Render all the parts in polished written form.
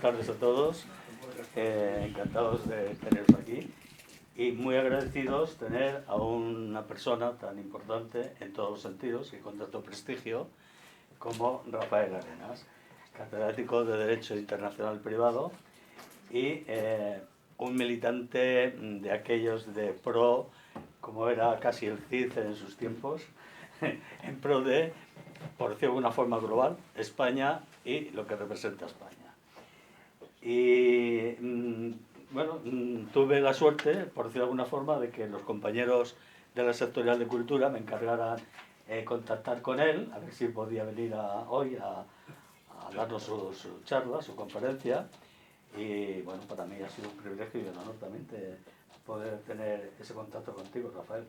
buenas tardes a todos. Encantados de teneros aquí y muy agradecidos tener a una persona tan importante en todos los sentidos y con tanto prestigio como Rafael Arenas, catedrático de Derecho Internacional Privado y un militante de aquellos de pro, como era casi el CID en sus tiempos, en pro de, por decirlo de alguna forma global, España y lo que representa España. Y bueno, tuve la suerte, por decirlo de alguna forma, de que los compañeros de la sectorial de cultura me encargaran contactar con él, a ver si podía venir hoy a darnos su charla, su conferencia. Y bueno, para mí ha sido un privilegio y un honor también poder tener ese contacto contigo, Rafael.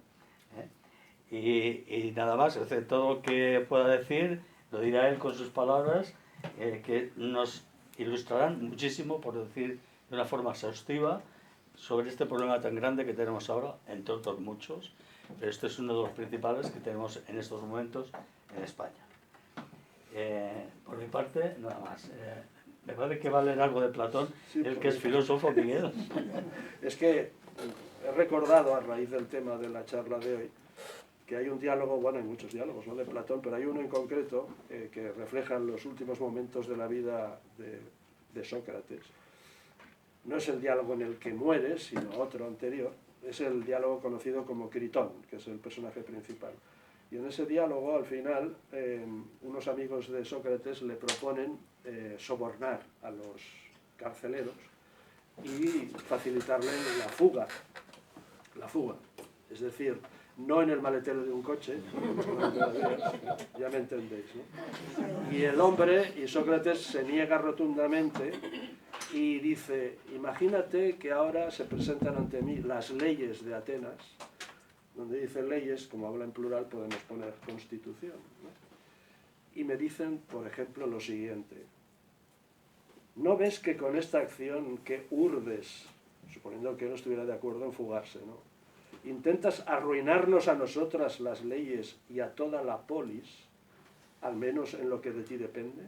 Y nada más, todo lo que pueda decir lo dirá él con sus palabras, que nos ilustrarán muchísimo, por decir de una forma exhaustiva, sobre este problema tan grande que tenemos ahora, entre otros muchos, pero este es uno de los principales que tenemos en estos momentos en España. Por mi parte, nada más. Me parece que va a leer algo de Platón, sí, el que es filósofo, Miguel. Es que he recordado, a raíz del tema de la charla de hoy, que hay un diálogo, bueno, hay muchos diálogos, ¿no?, de Platón, pero hay uno en concreto que refleja los últimos momentos de la vida de Sócrates. No es el diálogo en el que muere, sino otro anterior. Es el diálogo conocido como Critón, que es el personaje principal. Y en ese diálogo, al final, unos amigos de Sócrates le proponen sobornar a los carceleros y facilitarle la fuga. La fuga. Es decir, no en el maletero de un coche, ya me entendéis, ¿no? Y el hombre, y Sócrates, se niega rotundamente y dice: imagínate que ahora se presentan ante mí las leyes de Atenas. Donde dice leyes, como habla en plural, podemos poner constitución, ¿no? Y me dicen, por ejemplo, lo siguiente: ¿no ves que con esta acción que urdes, suponiendo que no estuviera de acuerdo en fugarse, ¿no?, intentas arruinarnos a nosotras las leyes y a toda la polis, al menos en lo que de ti depende?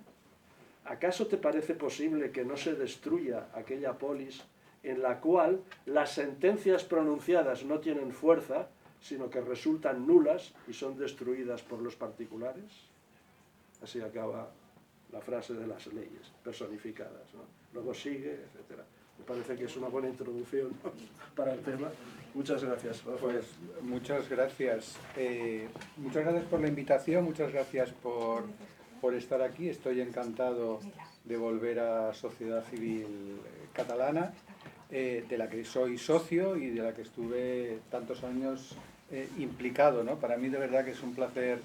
¿Acaso te parece posible que no se destruya aquella polis en la cual las sentencias pronunciadas no tienen fuerza, sino que resultan nulas y son destruidas por los particulares? Así acaba la frase de las leyes personificadas, ¿no? Luego sigue, etc. Me parece que es una buena introducción, ¿no?, para el tema. Muchas gracias, Rafael. Pues muchas gracias. Muchas gracias por la invitación, muchas gracias por estar aquí. Estoy encantado de volver a Sociedad Civil Catalana, de la que soy socio y de la que estuve tantos años implicado, ¿no? Para mí de verdad que es un placer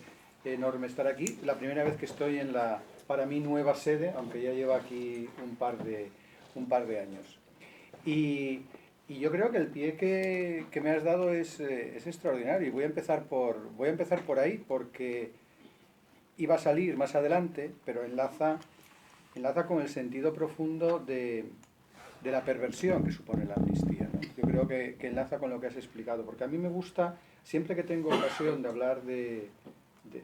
enorme estar aquí. La primera vez que estoy en la, para mí, nueva sede, aunque ya llevo aquí un par de años. Y yo creo que el pie que me has dado es extraordinario, y voy a empezar por ahí, porque iba a salir más adelante, pero enlaza con el sentido profundo de la perversión que supone la amnistía, ¿no? Yo creo que enlaza con lo que has explicado, porque a mí me gusta, siempre que tengo ocasión de hablar de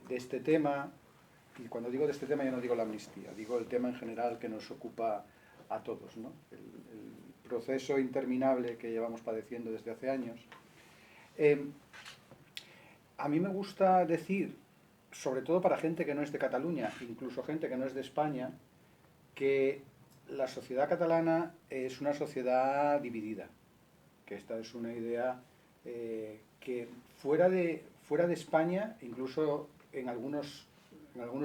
este tema, y cuando digo de este tema yo no digo la amnistía, digo el tema en general que nos ocupa a todos, ¿no? El proceso interminable que llevamos padeciendo desde hace años. A mí me gusta decir, sobre todo para gente que no es de Cataluña, incluso gente que no es de España, que la sociedad catalana es una sociedad dividida, que esta es una idea que fuera de España, incluso en algunos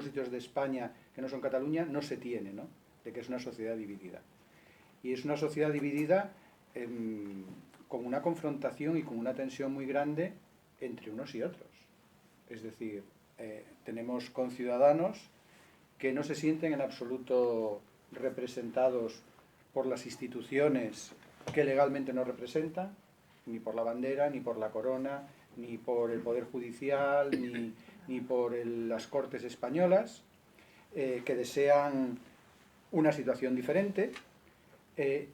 sitios de España que no son Cataluña, no se tiene, ¿no?, de que es una sociedad dividida. Y es una sociedad dividida con una confrontación y con una tensión muy grande entre unos y otros. Es decir, tenemos conciudadanos que no se sienten en absoluto representados por las instituciones que legalmente nos representan, ni por la bandera, ni por la corona, ni por el Poder Judicial, ni por las Cortes españolas, que desean una situación diferente,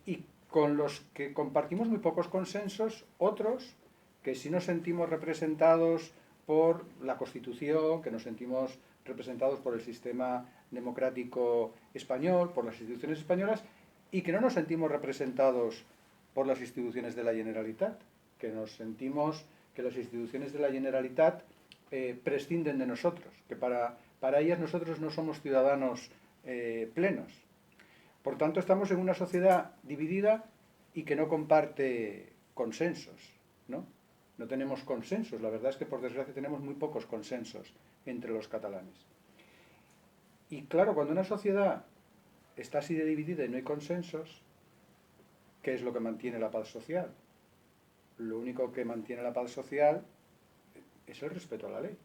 y con los que compartimos muy pocos consensos, otros que sí nos sentimos representados por la Constitución, que nos sentimos representados por el sistema democrático español, por las instituciones españolas, y que no nos sentimos representados por las instituciones de la Generalitat, que nos sentimos que las instituciones de la Generalitat prescinden de nosotros, que para ellas nosotros no somos ciudadanos plenos. Por tanto, estamos en una sociedad dividida y que no comparte consensos, ¿no? No tenemos consensos, la verdad es que por desgracia tenemos muy pocos consensos entre los catalanes. Y claro, cuando una sociedad está así de dividida y no hay consensos, ¿qué es lo que mantiene la paz social? Lo único que mantiene la paz social es el respeto a la ley.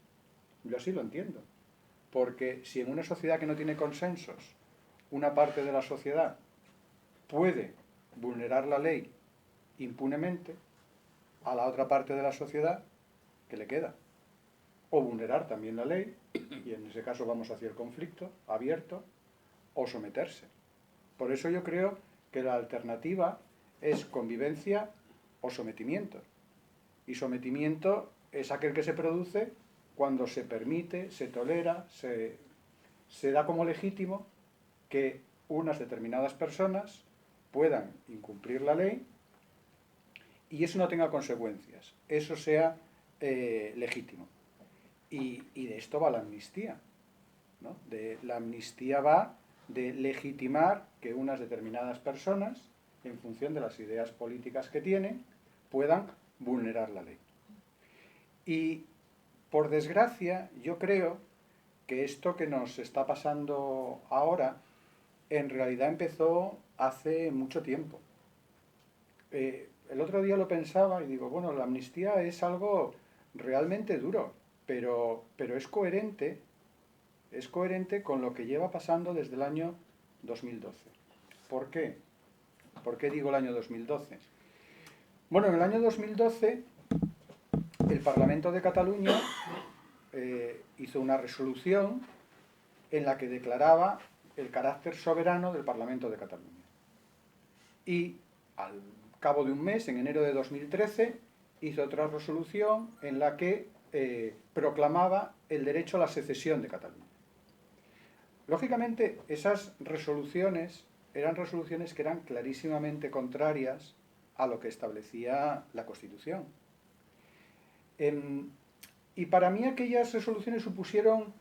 Yo así lo entiendo. Porque si en una sociedad que no tiene consensos, una parte de la sociedad puede vulnerar la ley impunemente, a la otra parte de la sociedad, ¿qué le queda? O vulnerar también la ley, y en ese caso vamos hacia el conflicto abierto, o someterse. Por eso yo creo que la alternativa es convivencia o sometimiento. Y sometimiento es aquel que se produce cuando se permite, se tolera, se da como legítimo que unas determinadas personas puedan incumplir la ley y eso no tenga consecuencias, eso sea legítimo. Y de esto va la amnistía, ¿no? La amnistía va de legitimar que unas determinadas personas, en función de las ideas políticas que tienen, puedan vulnerar la ley. Y, por desgracia, yo creo que esto que nos está pasando ahora, en realidad empezó hace mucho tiempo. El otro día lo pensaba y digo, bueno, la amnistía es algo realmente duro, pero es coherente con lo que lleva pasando desde el año 2012. ¿Por qué? ¿Por qué digo el año 2012? Bueno, en el año 2012 el Parlamento de Cataluña hizo una resolución en la que declaraba el carácter soberano del Parlamento de Cataluña. Y al cabo de un mes, en enero de 2013, hizo otra resolución en la que proclamaba el derecho a la secesión de Cataluña. Lógicamente, esas resoluciones eran resoluciones que eran clarísimamente contrarias a lo que establecía la Constitución. Y para mí aquellas resoluciones supusieron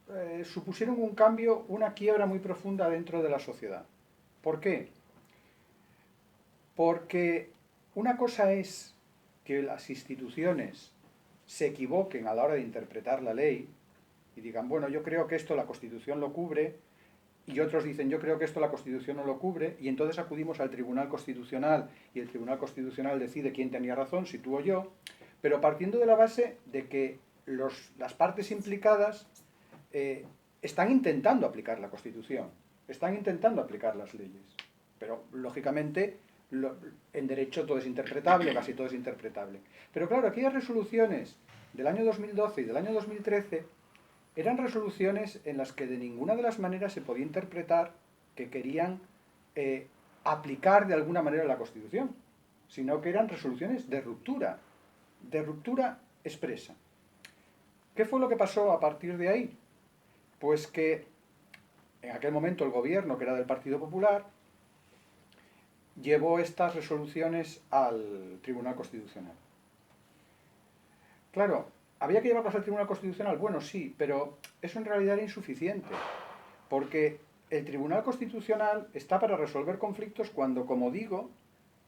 un cambio, una quiebra muy profunda dentro de la sociedad. ¿Por qué? Porque una cosa es que las instituciones se equivoquen a la hora de interpretar la ley y digan, bueno, yo creo que esto la Constitución lo cubre, y otros dicen, yo creo que esto la Constitución no lo cubre, y entonces acudimos al Tribunal Constitucional y el Tribunal Constitucional decide quién tenía razón, si tú o yo, pero partiendo de la base de que las partes implicadas están intentando aplicar la Constitución, están intentando aplicar las leyes, pero lógicamente en derecho todo es interpretable, casi todo es interpretable. Pero claro, aquellas resoluciones del año 2012 y del año 2013 eran resoluciones en las que de ninguna de las maneras se podía interpretar que querían aplicar de alguna manera la Constitución, sino que eran resoluciones de ruptura expresa. ¿Qué fue lo que pasó a partir de ahí? Pues que en aquel momento el gobierno, que era del Partido Popular, llevó estas resoluciones al Tribunal Constitucional. Claro, ¿había que llevarlas al Tribunal Constitucional? Bueno, sí, pero eso en realidad era insuficiente, porque el Tribunal Constitucional está para resolver conflictos cuando, como digo,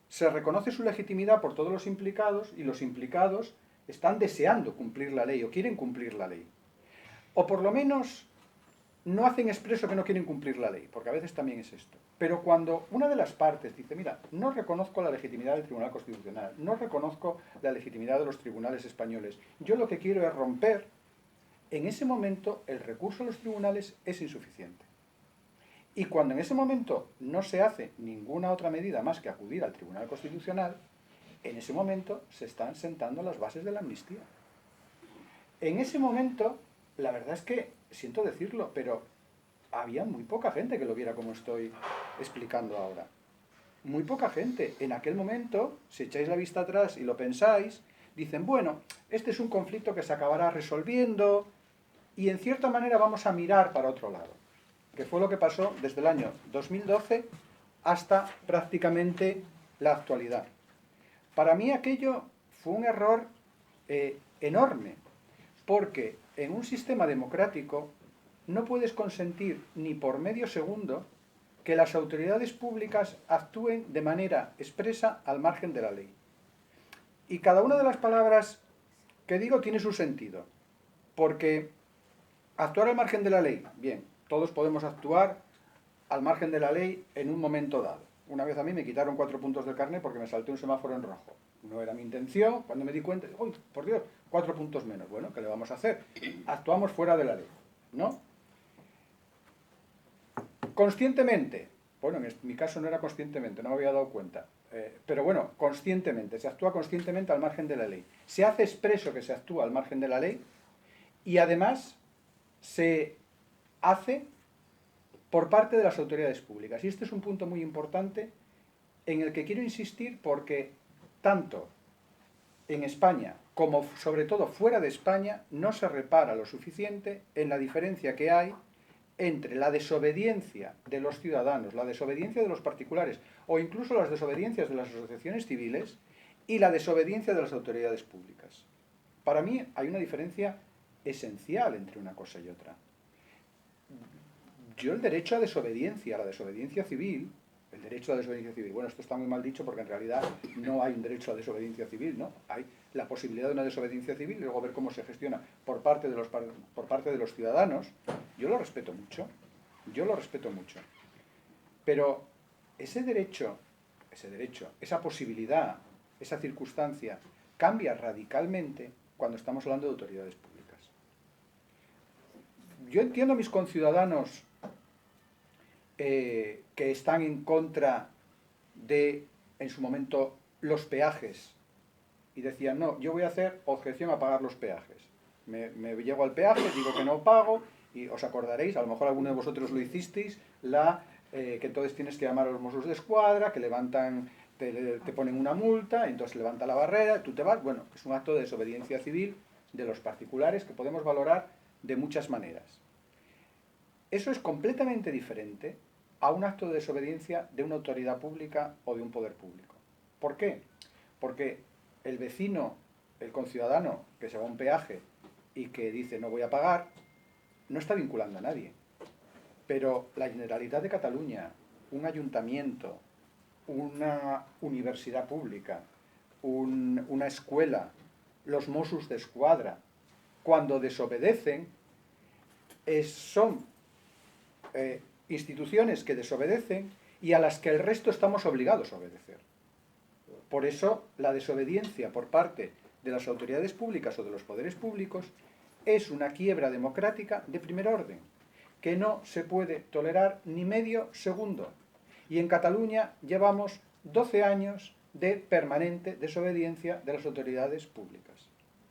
se reconoce su legitimidad por todos los implicados y los implicados están deseando cumplir la ley o quieren cumplir la ley. O por lo menos no hacen expreso que no quieren cumplir la ley, porque a veces también es esto. Pero cuando una de las partes dice, mira, no reconozco la legitimidad del Tribunal Constitucional, no reconozco la legitimidad de los tribunales españoles, yo lo que quiero es romper, en ese momento el recurso a los tribunales es insuficiente. Y cuando en ese momento no se hace ninguna otra medida más que acudir al Tribunal Constitucional, en ese momento se están sentando las bases de la amnistía. En ese momento, la verdad es que, siento decirlo, pero había muy poca gente que lo viera como estoy explicando ahora. Muy poca gente. En aquel momento, si echáis la vista atrás y lo pensáis, dicen, bueno, este es un conflicto que se acabará resolviendo y en cierta manera vamos a mirar para otro lado. Que fue lo que pasó desde el año 2012 hasta prácticamente la actualidad. Para mí aquello fue un error enorme, porque en un sistema democrático no puedes consentir ni por medio segundo que las autoridades públicas actúen de manera expresa al margen de la ley. Y cada una de las palabras que digo tiene su sentido, porque actuar al margen de la ley, bien, todos podemos actuar al margen de la ley en un momento dado. Una vez a mí me quitaron 4 puntos del carnet porque me salté un semáforo en rojo. No era mi intención, cuando me di cuenta, ¡uy, por Dios, 4 puntos menos! Bueno, ¿qué le vamos a hacer? Actuamos fuera de la ley, ¿no? Conscientemente, bueno, en mi caso no era conscientemente, no me había dado cuenta, pero bueno, conscientemente, se actúa conscientemente al margen de la ley. Se hace expreso que se actúa al margen de la ley y además se hace por parte de las autoridades públicas. Y este es un punto muy importante en el que quiero insistir porque tanto en España como sobre todo fuera de España no se repara lo suficiente en la diferencia que hay entre la desobediencia de los ciudadanos, la desobediencia de los particulares o incluso las desobediencias de las asociaciones civiles y la desobediencia de las autoridades públicas. Para mí hay una diferencia esencial entre una cosa y otra. Yo el derecho a desobediencia, a la desobediencia civil, el derecho a la desobediencia civil, bueno, esto está muy mal dicho porque en realidad no hay un derecho a desobediencia civil, ¿no? Hay la posibilidad de una desobediencia civil y luego ver cómo se gestiona por parte de los ciudadanos. Yo lo respeto mucho, pero ese derecho, esa posibilidad, esa circunstancia, cambia radicalmente cuando estamos hablando de autoridades públicas. Yo entiendo a mis conciudadanos que están en contra de, en su momento, los peajes. Y decían, no, yo voy a hacer objeción a pagar los peajes. Me llego al peaje, digo que no pago, y os acordaréis, a lo mejor alguno de vosotros lo hicisteis, que entonces tienes que llamar a los Mossos de Escuadra, que levantan, te ponen una multa, entonces levanta la barrera, tú te vas. Bueno, es un acto de desobediencia civil de los particulares que podemos valorar de muchas maneras. Eso es completamente diferente a un acto de desobediencia de una autoridad pública o de un poder público. ¿Por qué? Porque el vecino, el conciudadano que se va a un peaje y que dice no voy a pagar, no está vinculando a nadie. Pero la Generalitat de Cataluña, un ayuntamiento, una universidad pública, una escuela, los Mossos d'Esquadra, cuando desobedecen, son instituciones que desobedecen y a las que el resto estamos obligados a obedecer. Por eso la desobediencia por parte de las autoridades públicas o de los poderes públicos es una quiebra democrática de primer orden, que no se puede tolerar ni medio segundo. Y en Cataluña llevamos 12 años de permanente desobediencia de las autoridades públicas.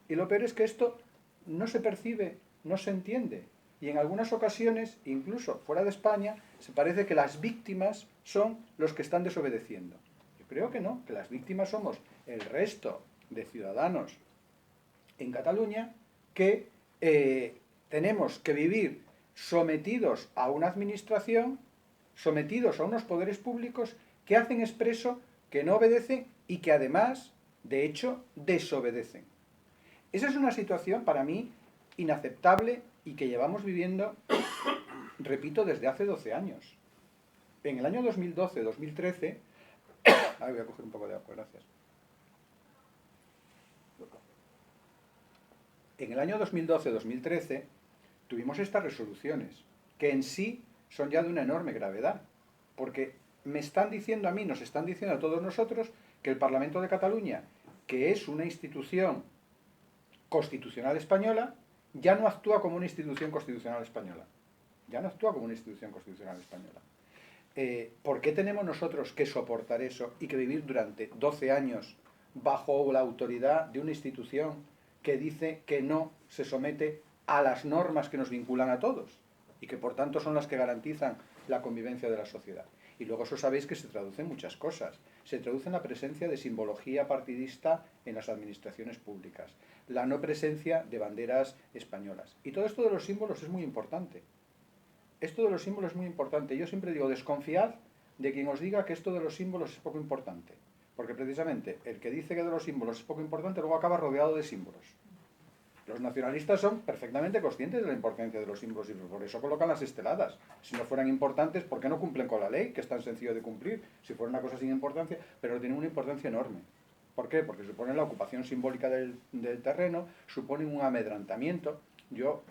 Y lo peor es que esto no se percibe, no se entiende. Y en algunas ocasiones, incluso fuera de España, se parece que las víctimas son los que están desobedeciendo. Yo creo que no, que las víctimas somos el resto de ciudadanos en Cataluña que tenemos que vivir sometidos a una administración, sometidos a unos poderes públicos que hacen expreso que no obedecen y que además, de hecho, desobedecen. Esa es una situación para mí inaceptable y que llevamos viviendo, repito, desde hace 12 años. En el año 2012-2013, voy a coger un poco de agua, gracias. En el año 2012-2013 tuvimos estas resoluciones, que en sí son ya de una enorme gravedad, porque me están diciendo a mí, nos están diciendo a todos nosotros, que el Parlamento de Cataluña, que es una institución constitucional española, ya no actúa como una institución constitucional española. Ya no actúa como una institución constitucional española. ¿Por qué tenemos nosotros que soportar eso y que vivir durante 12 años bajo la autoridad de una institución que dice que no se somete a las normas que nos vinculan a todos y que por tanto son las que garantizan la convivencia de la sociedad? Y luego eso sabéis que se traduce en muchas cosas. Se traduce en la presencia de simbología partidista en las administraciones públicas, la no presencia de banderas españolas. Y todo esto de los símbolos es muy importante. Esto de los símbolos es muy importante. Yo siempre digo, desconfiad de quien os diga que esto de los símbolos es poco importante. Porque precisamente el que dice que de los símbolos es poco importante luego acaba rodeado de símbolos. Los nacionalistas son perfectamente conscientes de la importancia de los símbolos y por eso colocan las esteladas. Si no fueran importantes, ¿por qué no cumplen con la ley? Que es tan sencillo de cumplir. Si fuera una cosa sin importancia, pero tienen una importancia enorme. ¿Por qué? Porque suponen la ocupación simbólica del terreno, suponen un amedrantamiento. Yo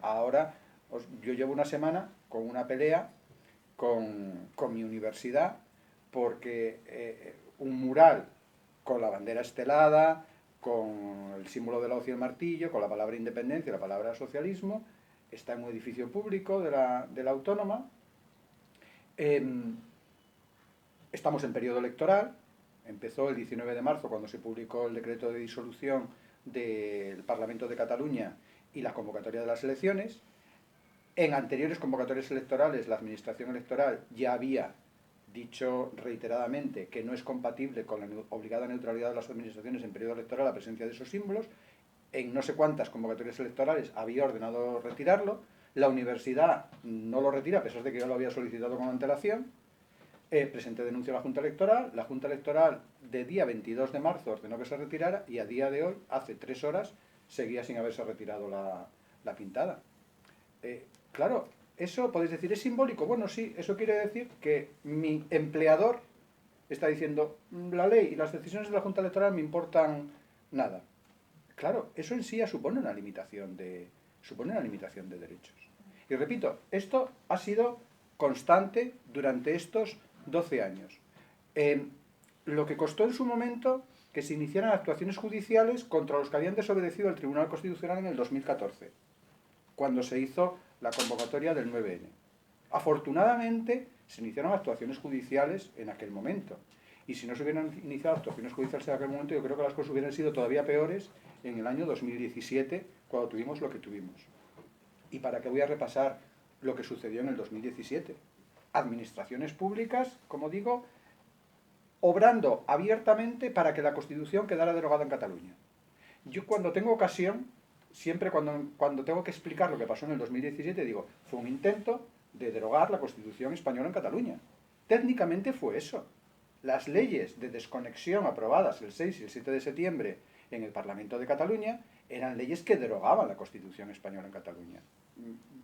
llevo una semana con una pelea con mi universidad porque un mural con la bandera estelada, con el símbolo de la hoz y el martillo, con la palabra independencia y la palabra socialismo, está en un edificio público de la Autónoma. Estamos en periodo electoral, empezó el 19 de marzo cuando se publicó el decreto de disolución del Parlamento de Cataluña y la convocatoria de las elecciones. En anteriores convocatorias electorales, la Administración Electoral ya había dicho reiteradamente que no es compatible con la obligada neutralidad de las administraciones en periodo electoral la presencia de esos símbolos. En no sé cuántas convocatorias electorales había ordenado retirarlo. La universidad no lo retira, a pesar de que yo lo había solicitado con antelación. Presenté denuncia a la Junta Electoral. La Junta Electoral de día 22 de marzo ordenó que se retirara y a día de hoy, hace 3 horas, seguía sin haberse retirado la pintada. Claro, eso podéis decir, ¿es simbólico? Bueno, sí, eso quiere decir que mi empleador está diciendo, la ley y las decisiones de la Junta Electoral me importan nada. Claro, eso en sí ya supone una limitación de derechos. Y repito, esto ha sido constante durante estos 12 años. Lo que costó en su momento que se iniciaran actuaciones judiciales contra los que habían desobedecido al Tribunal Constitucional en el 2014, cuando se hizo la convocatoria del 9N. Afortunadamente, se iniciaron actuaciones judiciales en aquel momento. Y si no se hubieran iniciado actuaciones judiciales en aquel momento, yo creo que las cosas hubieran sido todavía peores en el año 2017, cuando tuvimos lo que tuvimos. ¿Y para qué voy a repasar lo que sucedió en el 2017? Administraciones públicas, como digo, obrando abiertamente para que la Constitución quedara derogada en Cataluña. Yo cuando tengo ocasión, siempre cuando tengo que explicar lo que pasó en el 2017, digo, fue un intento de derogar la Constitución española en Cataluña. Técnicamente fue eso. Las leyes de desconexión aprobadas el 6 y el 7 de septiembre en el Parlamento de Cataluña eran leyes que derogaban la Constitución española en Cataluña.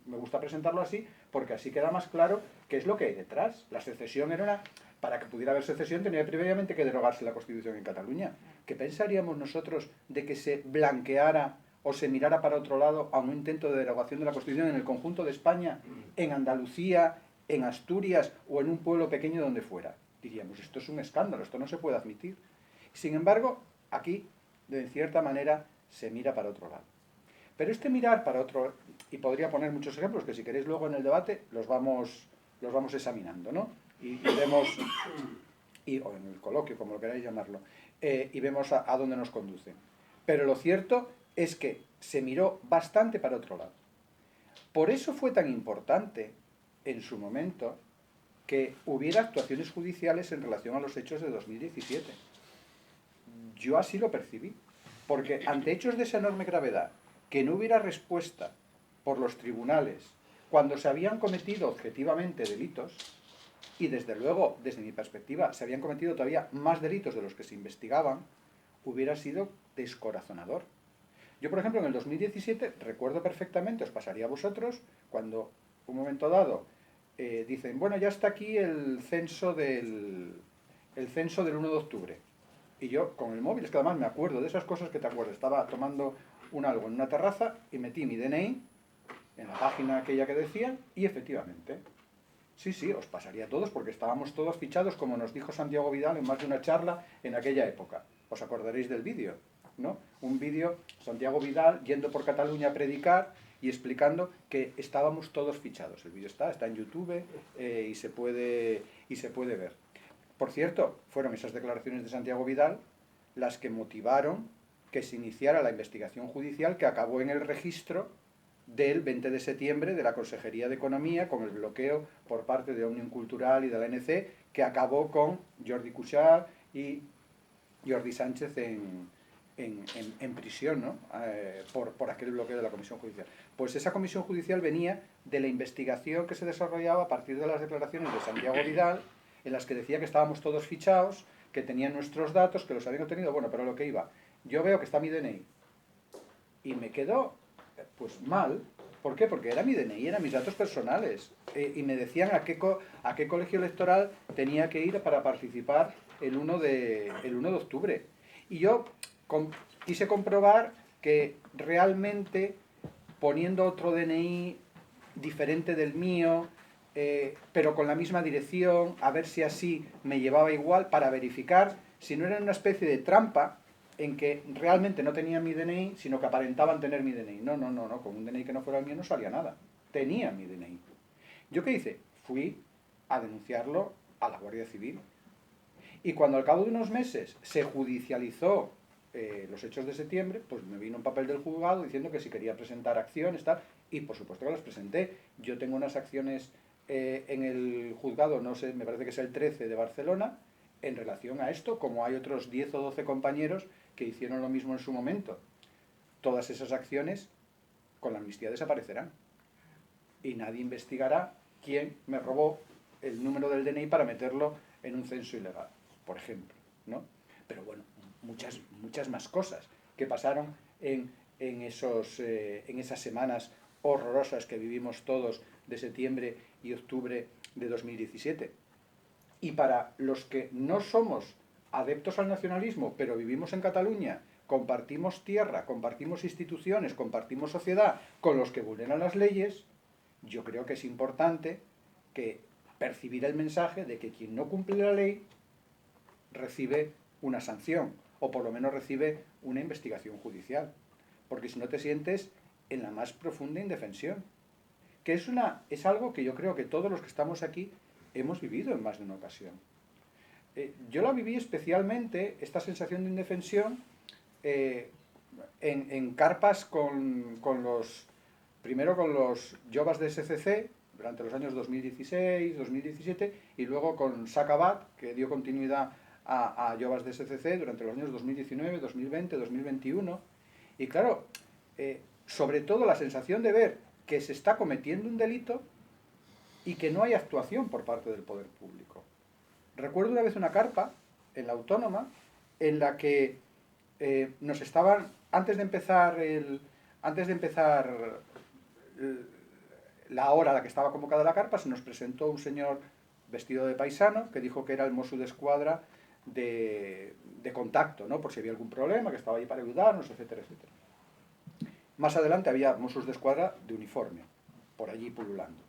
Me gusta presentarlo así porque así queda más claro qué es lo que hay detrás. La secesión era para que pudiera haber secesión tenía previamente que derogarse la Constitución en Cataluña. ¿Qué pensaríamos nosotros de que se blanqueara o se mirara para otro lado a un intento de derogación de la Constitución en el conjunto de España, en Andalucía, en Asturias o en un pueblo pequeño donde fuera? Diríamos, esto es un escándalo, esto no se puede admitir. Sin embargo, aquí, de cierta manera, se mira para otro lado. Pero este mirar para otro, y podría poner muchos ejemplos, que si queréis luego en el debate los vamos examinando, ¿no? Y vemos, o en el coloquio, como lo queráis llamarlo, y vemos a dónde nos conduce. Pero lo cierto es que se miró bastante para otro lado. Por eso fue tan importante, en su momento, que hubiera actuaciones judiciales en relación a los hechos de 2017. Yo así lo percibí, porque ante hechos de esa enorme gravedad, que no hubiera respuesta por los tribunales cuando se habían cometido objetivamente delitos, y desde luego, desde mi perspectiva, se habían cometido todavía más delitos de los que se investigaban, hubiera sido descorazonador. Yo, por ejemplo, en el 2017, recuerdo perfectamente, os pasaría a vosotros, cuando un momento dado dicen, bueno, ya está aquí el censo del 1 de octubre. Y yo, con el móvil, es que además me acuerdo de esas cosas que te acuerdas. Estaba tomando algo en una terraza y metí mi DNI en la página aquella que decía, y efectivamente, sí, os pasaría a todos, porque estábamos todos fichados, como nos dijo Santiago Vidal en más de una charla en aquella época. Os acordaréis del vídeo, ¿no? Un vídeo, Santiago Vidal yendo por Cataluña a predicar y explicando que estábamos todos fichados. El vídeo está en YouTube y se puede ver. Por cierto, fueron esas declaraciones de Santiago Vidal las que motivaron que se iniciara la investigación judicial que acabó en el registro del 20 de septiembre de la Consejería de Economía con el bloqueo por parte de Òmnium Cultural y de la ANC, que acabó con Jordi Cuixart y Jordi Sánchez en prisión, ¿no? por aquel bloqueo de la Comisión Judicial. Pues esa Comisión Judicial venía de la investigación que se desarrollaba a partir de las declaraciones de Santiago Vidal, en las que decía que estábamos todos fichados, que tenían nuestros datos, que los habían obtenido, bueno, pero lo que iba. Yo veo que está mi DNI y me quedo, pues mal. ¿Por qué? Porque era mi DNI, eran mis datos personales. Y me decían a qué colegio electoral tenía que ir para participar el 1 de octubre. Y yo quise comprobar que realmente poniendo otro DNI diferente del mío, pero con la misma dirección, a ver si así me llevaba igual, para verificar si no era una especie de trampa en que realmente no tenían mi DNI, sino que aparentaban tener mi DNI. No, con un DNI que no fuera el mío no salía nada. Tenía mi DNI. ¿Yo qué hice? Fui a denunciarlo a la Guardia Civil. Y cuando al cabo de unos meses se judicializó los hechos de septiembre, pues me vino un papel del juzgado diciendo que si quería presentar acciones, tal, y por supuesto que las presenté. Yo tengo unas acciones en el juzgado, no sé, me parece que es el 13 de Barcelona, en relación a esto, como hay otros 10 o 12 compañeros que hicieron lo mismo en su momento. Todas esas acciones con la amnistía desaparecerán. Y nadie investigará quién me robó el número del DNI para meterlo en un censo ilegal, por ejemplo, ¿no? Pero bueno, muchas más cosas que pasaron en esas semanas horrorosas que vivimos todos de septiembre y octubre de 2017. Y para los que no somos adeptos al nacionalismo, pero vivimos en Cataluña, compartimos tierra, compartimos instituciones, compartimos sociedad con los que vulneran las leyes, yo creo que es importante que percibir el mensaje de que quien no cumple la ley recibe una sanción, o por lo menos recibe una investigación judicial, porque si no te sientes en la más profunda indefensión, que es algo que yo creo que todos los que estamos aquí hemos vivido en más de una ocasión. Yo la viví especialmente, esta sensación de indefensión, en carpas primero con los Jobbas de SCC, durante los años 2016, 2017, y luego con Sacabat, que dio continuidad a Jobbas de SCC durante los años 2019, 2020, 2021. Y claro, sobre todo la sensación de ver que se está cometiendo un delito y que no hay actuación por parte del poder público. Recuerdo una vez una carpa en la Autónoma en la que nos estaban, antes de empezar la hora a la que estaba convocada la carpa, se nos presentó un señor vestido de paisano que dijo que era el Mossos d'Esquadra de contacto, ¿no? Por si había algún problema, que estaba ahí para ayudarnos, etcétera, etcétera. Más adelante había Mossos d'Esquadra de uniforme, por allí pululando.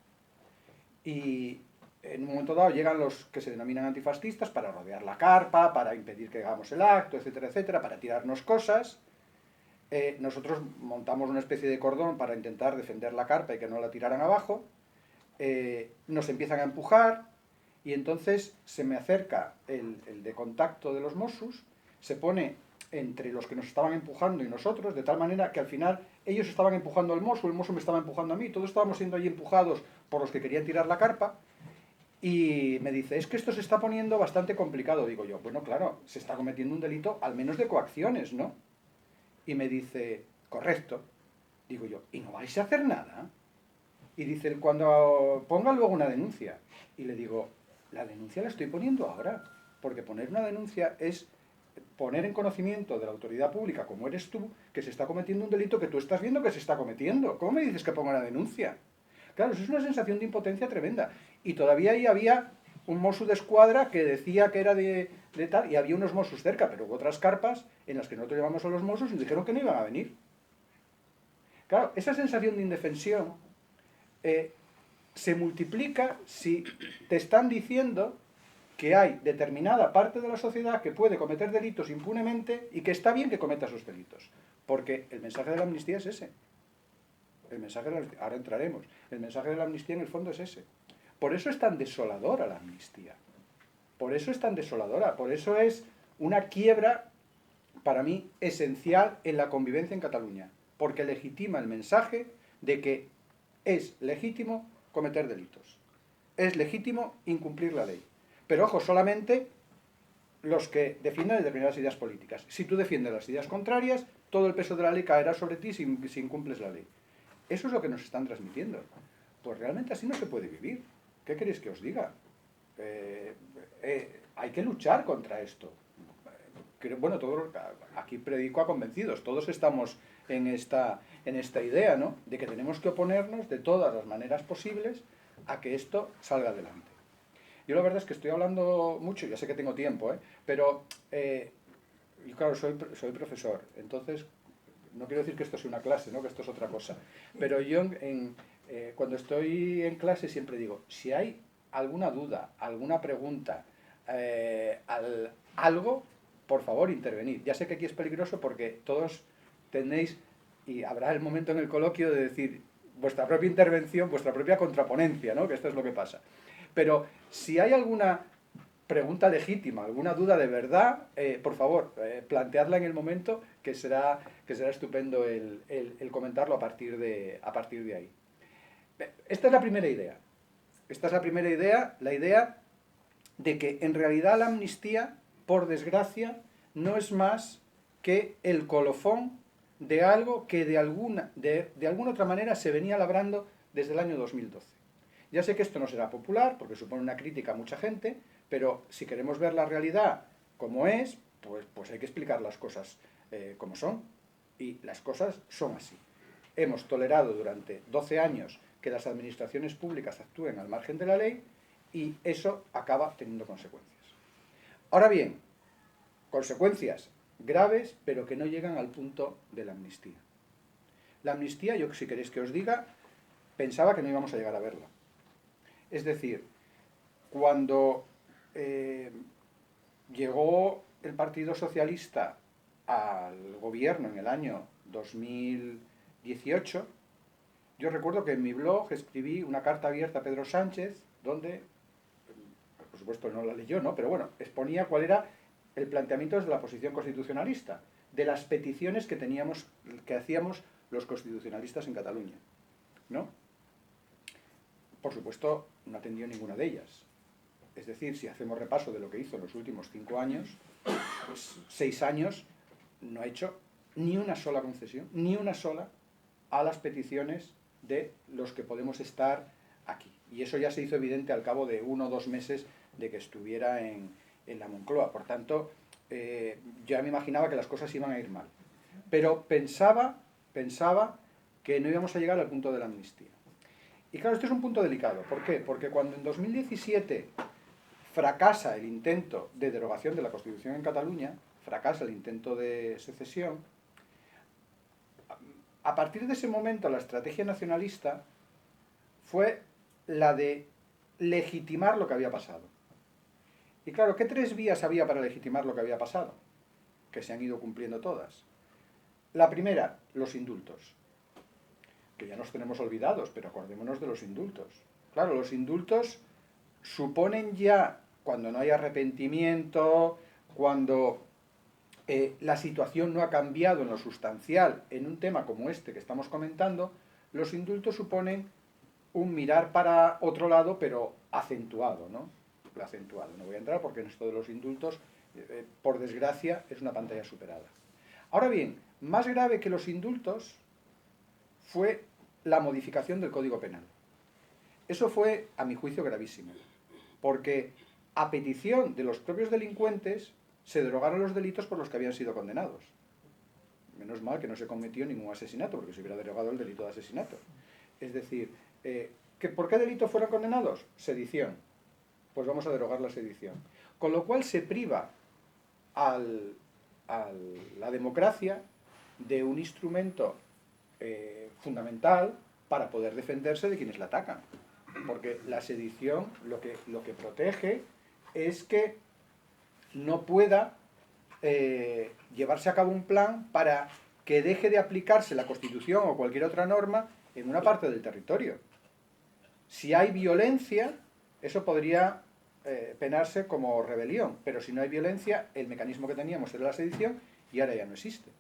Y en un momento dado llegan los que se denominan antifascistas para rodear la carpa, para impedir que hagamos el acto, etcétera, etcétera, para tirarnos cosas. Nosotros montamos una especie de cordón para intentar defender la carpa y que no la tiraran abajo. Nos empiezan a empujar y entonces se me acerca el de contacto de los Mossos, se pone entre los que nos estaban empujando y nosotros, de tal manera que al final ellos estaban empujando al Mosso, el Mosso me estaba empujando a mí, todos estábamos siendo allí empujados por los que querían tirar la carpa, y me dice, es que esto se está poniendo bastante complicado. Digo yo, bueno, claro, se está cometiendo un delito al menos de coacciones, ¿no? Y me dice, correcto. Digo yo, ¿y no vais a hacer nada? Y dice, cuando ponga luego una denuncia. Y le digo, la denuncia la estoy poniendo ahora, porque poner una denuncia es poner en conocimiento de la autoridad pública, como eres tú, que se está cometiendo un delito que tú estás viendo que se está cometiendo. ¿Cómo me dices que ponga una denuncia? Claro, eso es una sensación de impotencia tremenda. Y todavía ahí había un Mossos d'Esquadra que decía que era de tal, y había unos Mossos cerca, pero hubo otras carpas en las que nosotros llevamos a los Mossos y dijeron que no iban a venir. Claro, esa sensación de indefensión se multiplica si te están diciendo que hay determinada parte de la sociedad que puede cometer delitos impunemente y que está bien que cometa esos delitos. Porque el mensaje de la amnistía es ese. Ahora entraremos. El mensaje de la amnistía en el fondo es ese. Por eso es tan desoladora la amnistía. Por eso es tan desoladora. Por eso es una quiebra, para mí, esencial en la convivencia en Cataluña. Porque legitima el mensaje de que es legítimo cometer delitos. Es legítimo incumplir la ley. Pero ojo, solamente los que defienden determinadas ideas políticas. Si tú defiendes las ideas contrarias, todo el peso de la ley caerá sobre ti si incumples la ley. Eso es lo que nos están transmitiendo. Pues realmente así no se puede vivir. ¿Qué queréis que os diga? hay que luchar contra esto. Bueno, aquí predico a convencidos, todos estamos en esta idea, ¿no?, de que tenemos que oponernos de todas las maneras posibles a que esto salga adelante. Yo la verdad es que estoy hablando mucho, ya sé que tengo tiempo, pero yo claro, soy profesor, entonces no quiero decir que esto sea una clase, ¿no?, que esto es otra cosa, pero yo cuando estoy en clase siempre digo, si hay alguna duda, alguna pregunta, algo, por favor, intervenid. Ya sé que aquí es peligroso porque todos tenéis, y habrá el momento en el coloquio de decir vuestra propia intervención, vuestra propia contraponencia, ¿no?, que esto es lo que pasa. Pero si hay alguna pregunta legítima, alguna duda de verdad, por favor, planteadla en el momento, que será estupendo el comentarlo a partir de ahí. Esta es la primera idea. Esta es la primera idea, la idea de que en realidad la amnistía, por desgracia, no es más que el colofón de algo que de alguna otra manera se venía labrando desde el año 2012. Ya sé que esto no será popular, porque supone una crítica a mucha gente, pero si queremos ver la realidad como es, pues hay que explicar las cosas como son. Y las cosas son así. Hemos tolerado durante 12 años que las administraciones públicas actúen al margen de la ley y eso acaba teniendo consecuencias. Ahora bien, consecuencias graves, pero que no llegan al punto de la amnistía. La amnistía, yo si queréis que os diga, pensaba que no íbamos a llegar a verla. Es decir, cuando llegó el Partido Socialista al gobierno en el año 2018, yo recuerdo que en mi blog escribí una carta abierta a Pedro Sánchez, donde, por supuesto no la leyó, ¿no?, pero bueno, exponía cuál era el planteamiento desde la posición constitucionalista, de las peticiones que hacíamos los constitucionalistas en Cataluña, ¿no? Por supuesto, no atendió ninguna de ellas. Es decir, si hacemos repaso de lo que hizo en los últimos 5 años, pues 6 años no ha hecho ni una sola concesión, ni una sola, a las peticiones de los que podemos estar aquí. Y eso ya se hizo evidente al cabo de 1 o 2 meses de que estuviera en la Moncloa. Por tanto, ya me imaginaba que las cosas iban a ir mal. Pero pensaba que no íbamos a llegar al punto de la amnistía. Y claro, este es un punto delicado. ¿Por qué? Porque cuando en 2017 fracasa el intento de derogación de la Constitución en Cataluña, fracasa el intento de secesión, a partir de ese momento la estrategia nacionalista fue la de legitimar lo que había pasado. Y claro, ¿qué 3 vías había para legitimar lo que había pasado? Que se han ido cumpliendo todas. La primera, los indultos. Que ya nos tenemos olvidados, pero acordémonos de los indultos. Claro, los indultos suponen ya, cuando no hay arrepentimiento, cuando la situación no ha cambiado en lo sustancial en un tema como este que estamos comentando, los indultos suponen un mirar para otro lado, pero acentuado, ¿no? Acentuado. No voy a entrar porque en esto de los indultos, por desgracia, es una pantalla superada. Ahora bien, más grave que los indultos fue la modificación del Código Penal. Eso fue, a mi juicio, gravísimo, porque a petición de los propios delincuentes se derogaron los delitos por los que habían sido condenados. Menos mal que no se cometió ningún asesinato, porque se hubiera derogado el delito de asesinato. Es decir, ¿por qué delito fueron condenados? Sedición. Pues vamos a derogar la sedición. Con lo cual se priva a la democracia de un instrumento fundamental para poder defenderse de quienes la atacan. Porque la sedición lo que protege es que no pueda llevarse a cabo un plan para que deje de aplicarse la Constitución o cualquier otra norma en una parte del territorio. Si hay violencia, eso podría penarse como rebelión, pero si no hay violencia, el mecanismo que teníamos era la sedición y ahora ya no existe.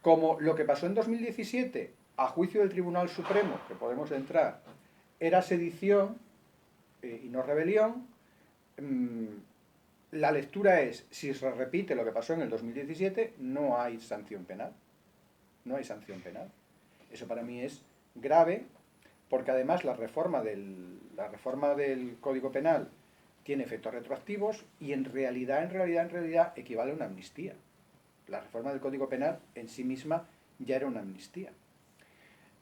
Como lo que pasó en 2017, a juicio del Tribunal Supremo, que podemos entrar, era sedición y no rebelión, la lectura es, si se repite lo que pasó en el 2017, no hay sanción penal. No hay sanción penal. Eso para mí es grave, porque además la reforma del Código Penal tiene efectos retroactivos y en realidad equivale a una amnistía. La reforma del Código Penal en sí misma ya era una amnistía.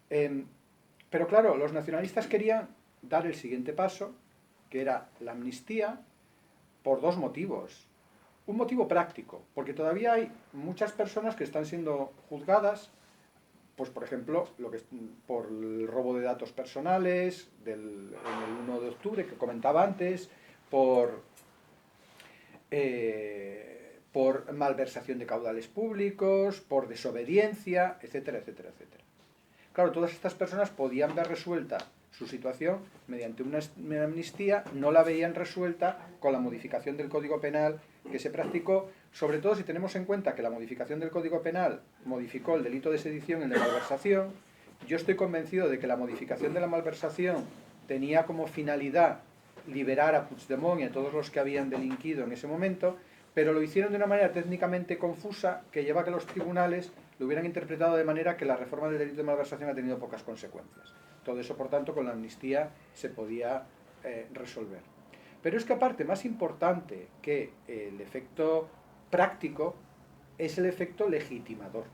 Pero claro, los nacionalistas querían dar el siguiente paso, que era la amnistía, por dos motivos. Un motivo práctico, porque todavía hay muchas personas que están siendo juzgadas, pues por ejemplo, por el robo de datos personales en el 1 de octubre que comentaba antes, por malversación de caudales públicos, por desobediencia, etcétera, etcétera, etcétera. Claro, todas estas personas podían ver resuelta su situación mediante una amnistía, no la veían resuelta con la modificación del Código Penal que se practicó, sobre todo si tenemos en cuenta que la modificación del Código Penal modificó el delito de sedición y el de malversación. Yo estoy convencido de que la modificación de la malversación tenía como finalidad liberar a Puigdemont y a todos los que habían delinquido en ese momento, pero lo hicieron de una manera técnicamente confusa que lleva a que los tribunales lo hubieran interpretado de manera que la reforma del delito de malversación ha tenido pocas consecuencias. Todo eso, por tanto, con la amnistía se podía resolver. Pero es que aparte, más importante que el efecto práctico, es el efecto legitimador.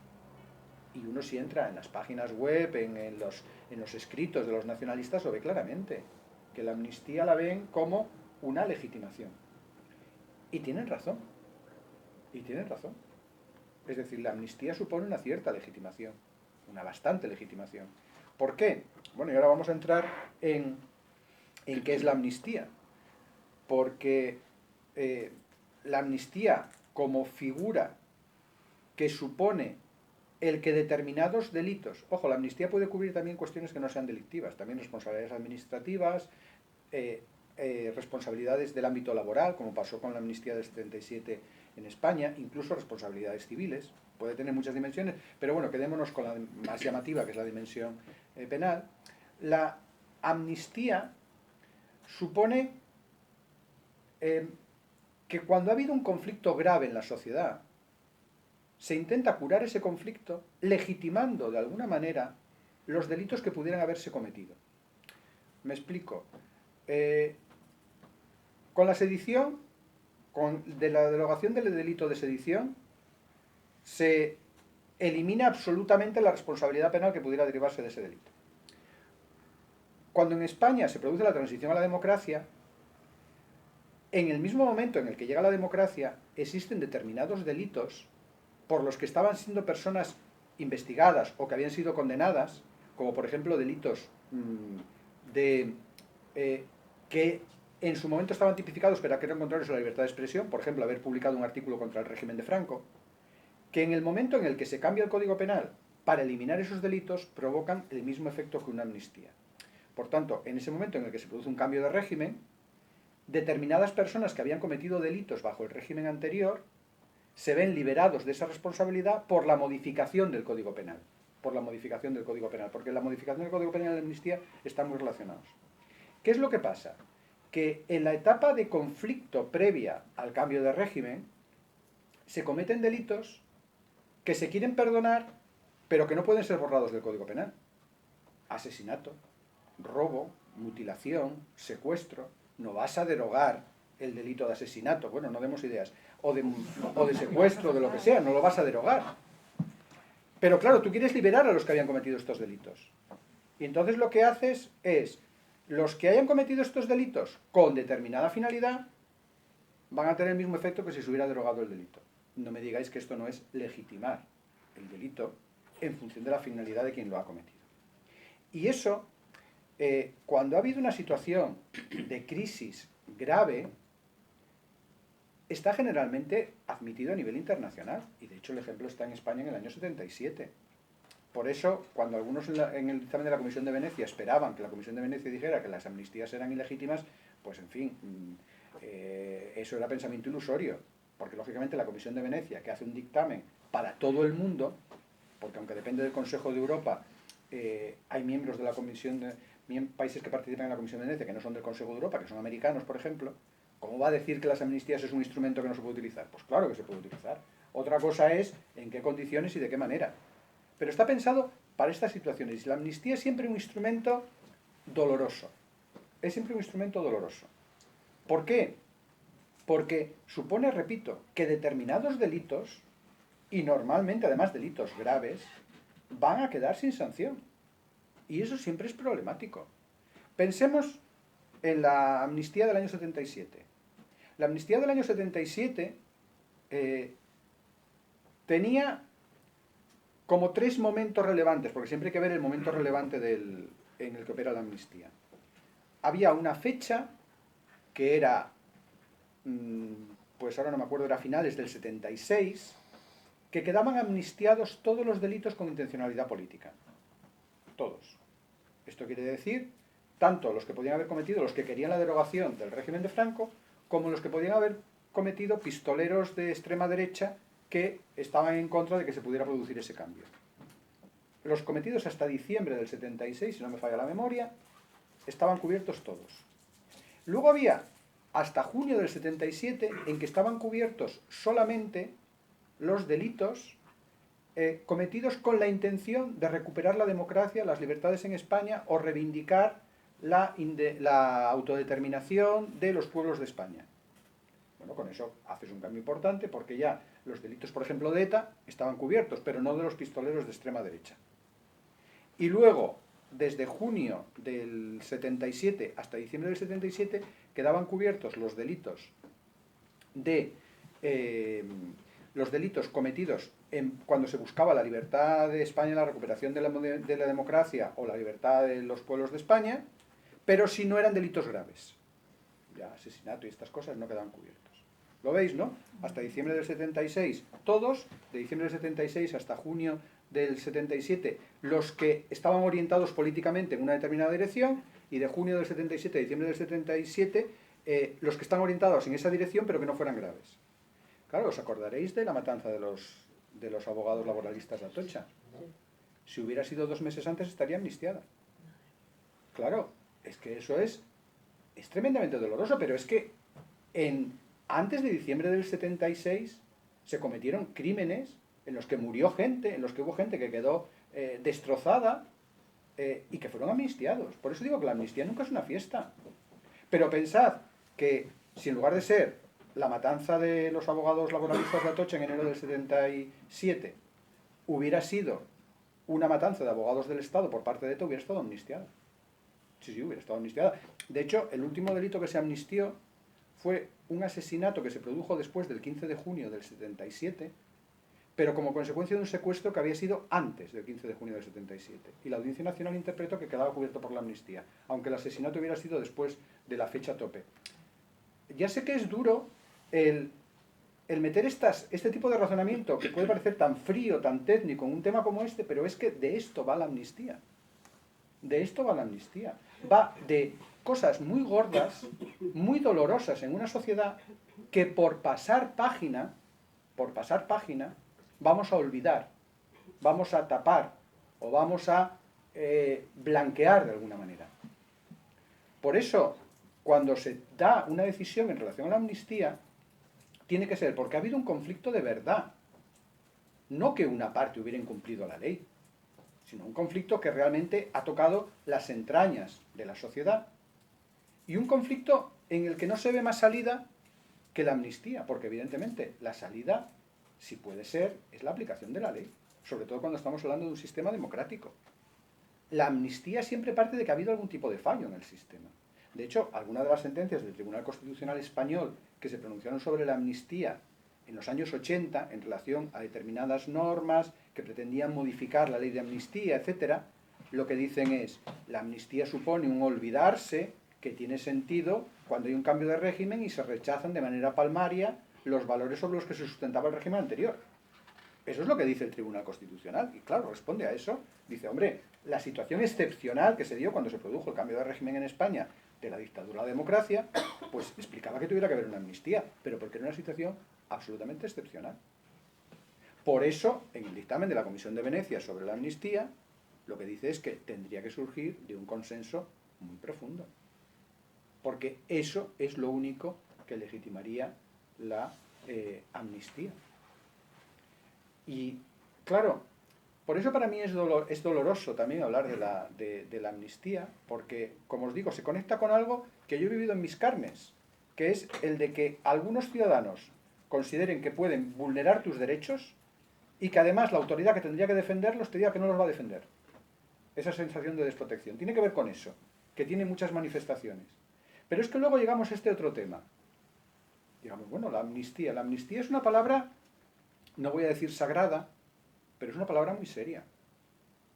Y uno si entra en las páginas web, en los escritos de los nacionalistas, lo ve claramente, que la amnistía la ven como una legitimación. Y tienen razón. Y tienen razón. Es decir, la amnistía supone una cierta legitimación, una bastante legitimación. ¿Por qué? Bueno, y ahora vamos a entrar en qué es la amnistía. Porque la amnistía como figura que supone el que determinados delitos, ojo, la amnistía puede cubrir también cuestiones que no sean delictivas, también responsabilidades administrativas, responsabilidades del ámbito laboral, como pasó con la amnistía del 77 en España, incluso responsabilidades civiles, puede tener muchas dimensiones, pero bueno, quedémonos con la más llamativa, que es la dimensión penal. La amnistía supone que cuando ha habido un conflicto grave en la sociedad, se intenta curar ese conflicto legitimando de alguna manera los delitos que pudieran haberse cometido. Me explico. Con la sedición, de la derogación del delito de sedición, se elimina absolutamente la responsabilidad penal que pudiera derivarse de ese delito. Cuando en España se produce la transición a la democracia, en el mismo momento en el que llega la democracia, existen determinados delitos por los que estaban siendo personas investigadas o que habían sido condenadas, como por ejemplo delitos que en su momento estaban tipificados pero que eran contrarios a la libertad de expresión, por ejemplo haber publicado un artículo contra el régimen de Franco, que en el momento en el que se cambia el Código Penal para eliminar esos delitos provocan el mismo efecto que una amnistía. Por tanto, en ese momento en el que se produce un cambio de régimen, determinadas personas que habían cometido delitos bajo el régimen anterior se ven liberados de esa responsabilidad por la modificación del Código Penal. Porque la modificación del Código Penal y la amnistía están muy relacionados. ¿Qué es lo que pasa? Que en la etapa de conflicto previa al cambio de régimen se cometen delitos que se quieren perdonar, pero que no pueden ser borrados del Código Penal. Asesinato, robo, mutilación, secuestro. No vas a derogar el delito de asesinato, bueno, no demos ideas, o de secuestro, de lo que sea, no lo vas a derogar. Pero claro, tú quieres liberar a los que habían cometido estos delitos. Y entonces lo que haces es, los que hayan cometido estos delitos con determinada finalidad, van a tener el mismo efecto que si se hubiera derogado el delito. No me digáis que esto no es legitimar el delito en función de la finalidad de quien lo ha cometido. Y eso, cuando ha habido una situación de crisis grave, está generalmente admitido a nivel internacional. Y de hecho el ejemplo está en España en el año 77. Por eso, cuando algunos en el dictamen de la Comisión de Venecia esperaban que la Comisión de Venecia dijera que las amnistías eran ilegítimas, pues en fin, eso era pensamiento ilusorio. Porque lógicamente la Comisión de Venecia, que hace un dictamen para todo el mundo, porque aunque depende del Consejo de Europa, hay miembros de la Comisión países que participan en la Comisión de Venecia que no son del Consejo de Europa, que son americanos, por ejemplo. ¿Cómo va a decir que las amnistías es un instrumento que no se puede utilizar? Pues claro que se puede utilizar. Otra cosa es en qué condiciones y de qué manera. Pero está pensado para estas situaciones. La amnistía es siempre un instrumento doloroso. Es siempre un instrumento doloroso. ¿Por qué? porque supone, repito, que determinados delitos, y normalmente además delitos graves, van a quedar sin sanción. Y eso siempre es problemático. Pensemos en la amnistía del año 77. La amnistía del año 77 tenía como tres momentos relevantes, porque siempre hay que ver el momento relevante en el que opera la amnistía. Había una fecha que era, pues ahora no me acuerdo, era finales del 76, que quedaban amnistiados todos los delitos con intencionalidad política. Todos. Esto quiere decir, tanto los que podían haber cometido, los que querían la derogación del régimen de Franco, como los que podían haber cometido pistoleros de extrema derecha que estaban en contra de que se pudiera producir ese cambio. Los cometidos hasta diciembre del 76, si no me falla la memoria, estaban cubiertos todos. Luego había hasta junio del 77 en que estaban cubiertos solamente los delitos cometidos con la intención de recuperar la democracia, las libertades en España o reivindicar la autodeterminación de los pueblos de España. Bueno, con eso haces un cambio importante porque ya los delitos, por ejemplo, de ETA estaban cubiertos, pero no de los pistoleros de extrema derecha. Y luego, desde junio del 77 hasta diciembre del 77, quedaban cubiertos los delitos cometidos cuando se buscaba la libertad de España, la recuperación de la democracia o la libertad de los pueblos de España, pero si no eran delitos graves. Ya asesinato y estas cosas no quedaban cubiertos. ¿Lo veis, no? Hasta diciembre del 76, todos, de diciembre del 76 hasta junio del 77, los que estaban orientados políticamente en una determinada dirección, y de junio del 77 a diciembre del 77, los que están orientados en esa dirección pero que no fueran graves. Claro, os acordaréis de la matanza de los abogados laboralistas de Atocha. Si hubiera sido 2 meses antes estaría amnistiada. Claro, es que eso es tremendamente doloroso, pero es que antes de diciembre del 76 se cometieron crímenes en los que murió gente, en los que hubo gente que quedó destrozada y que fueron amnistiados. Por eso digo que la amnistía nunca es una fiesta. Pero pensad que si en lugar de ser la matanza de los abogados laboralistas de Atocha en enero del 77 hubiera sido una matanza de abogados del Estado por parte de ETA, hubiera estado amnistiada. Sí, hubiera estado amnistiada. De hecho, el último delito que se amnistió fue un asesinato que se produjo después del 15 de junio del 77, pero como consecuencia de un secuestro que había sido antes del 15 de junio del 77. Y la Audiencia Nacional interpretó que quedaba cubierto por la amnistía, aunque el asesinato hubiera sido después de la fecha tope. Ya sé que es duro el meter este tipo de razonamiento, que puede parecer tan frío, tan técnico, en un tema como este, pero es que de esto va la amnistía. De esto va la amnistía. Va de cosas muy gordas, muy dolorosas en una sociedad que por pasar página, vamos a olvidar, vamos a tapar o vamos a blanquear de alguna manera. Por eso, cuando se da una decisión en relación a la amnistía, tiene que ser porque ha habido un conflicto de verdad, no que una parte hubiera incumplido la ley, sino un conflicto que realmente ha tocado las entrañas de la sociedad y un conflicto en el que no se ve más salida que la amnistía, porque evidentemente la salida, si puede ser, es la aplicación de la ley, sobre todo cuando estamos hablando de un sistema democrático. La amnistía siempre parte de que ha habido algún tipo de fallo en el sistema. De hecho, algunas de las sentencias del Tribunal Constitucional Español que se pronunciaron sobre la amnistía en los años 80 en relación a determinadas normas que pretendían modificar la ley de amnistía, etc., lo que dicen es, la amnistía supone un olvidarse que tiene sentido cuando hay un cambio de régimen y se rechazan de manera palmaria los valores sobre los que se sustentaba el régimen anterior. Eso es lo que dice el Tribunal Constitucional. Y claro, responde a eso. Dice, hombre, la situación excepcional que se dio cuando se produjo el cambio de régimen en España de la dictadura a la democracia, pues explicaba que tuviera que haber una amnistía, pero porque era una situación absolutamente excepcional. Por eso, en el dictamen de la Comisión de Venecia sobre la amnistía, lo que dice es que tendría que surgir de un consenso muy profundo. Porque eso es lo único que legitimaría la amnistía. Y, claro, por eso para mí es doloroso también hablar de la amnistía, porque, como os digo, se conecta con algo que yo he vivido en mis carnes. que es el de que algunos ciudadanos consideren que pueden vulnerar tus derechos y que además la autoridad que tendría que defenderlos te diga que no los va a defender. Esa sensación de desprotección. Tiene que ver con eso, que tiene muchas manifestaciones. Pero es que luego llegamos a este otro tema. Digamos, bueno, la amnistía. La amnistía es una palabra, no voy a decir sagrada, pero es una palabra muy seria.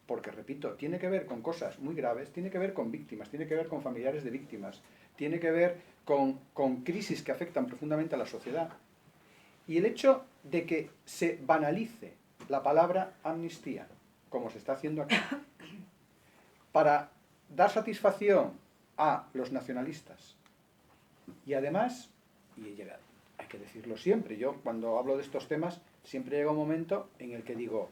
Porque, repito, tiene que ver con cosas muy graves, tiene que ver con víctimas, tiene que ver con familiares de víctimas, tiene que ver con crisis que afectan profundamente a la sociedad. Y el hecho de que se banalice la palabra amnistía, como se está haciendo aquí, para dar satisfacción a los nacionalistas. Y además, hay que decirlo siempre, yo cuando hablo de estos temas, siempre llega un momento en el que digo,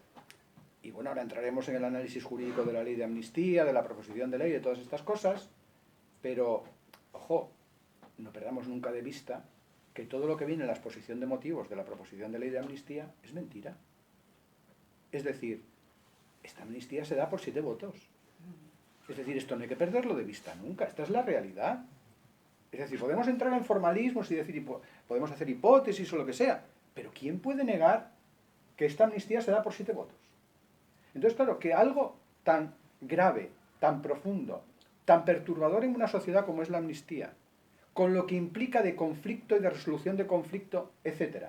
y bueno, ahora entraremos en el análisis jurídico de la ley de amnistía, de la proposición de ley, de todas estas cosas, pero, ojo, no perdamos nunca de vista que todo lo que viene en la exposición de motivos de la proposición de ley de amnistía es mentira. Es decir, esta amnistía se da por 7 votos. Es decir, esto no hay que perderlo de vista nunca, esta es la realidad. Es decir, podemos entrar en formalismos y decir, podemos hacer hipótesis o lo que sea, pero ¿quién puede negar que esta amnistía se da por 7 votos? Entonces, claro, que algo tan grave, tan profundo, tan perturbador en una sociedad como es la amnistía, con lo que implica de conflicto y de resolución de conflicto, etc.,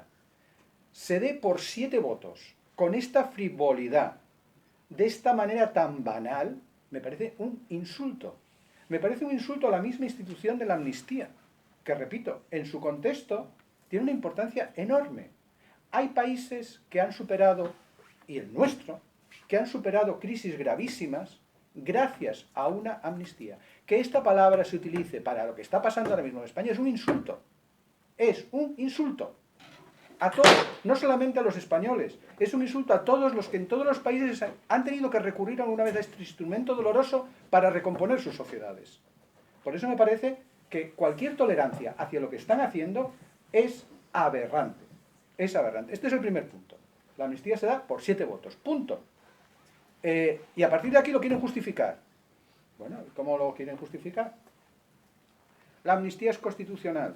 se dé por 7 votos, con esta frivolidad, de esta manera tan banal, me parece un insulto. Me parece un insulto a la misma institución de la amnistía, que, repito, en su contexto tiene una importancia enorme. Hay países que han superado, y el nuestro, que han superado crisis gravísimas gracias a una amnistía. Que esta palabra se utilice para lo que está pasando ahora mismo en España es un insulto. Es un insulto. A todos, no solamente a los españoles, es un insulto a todos los que en todos los países han tenido que recurrir alguna vez a este instrumento doloroso para recomponer sus sociedades. Por eso me parece que cualquier tolerancia hacia lo que están haciendo es aberrante. Es aberrante. Este es el primer punto. La amnistía se da por 7 votos. Punto. Y a partir de aquí lo quieren justificar. Bueno, ¿cómo lo quieren justificar? La amnistía es constitucional.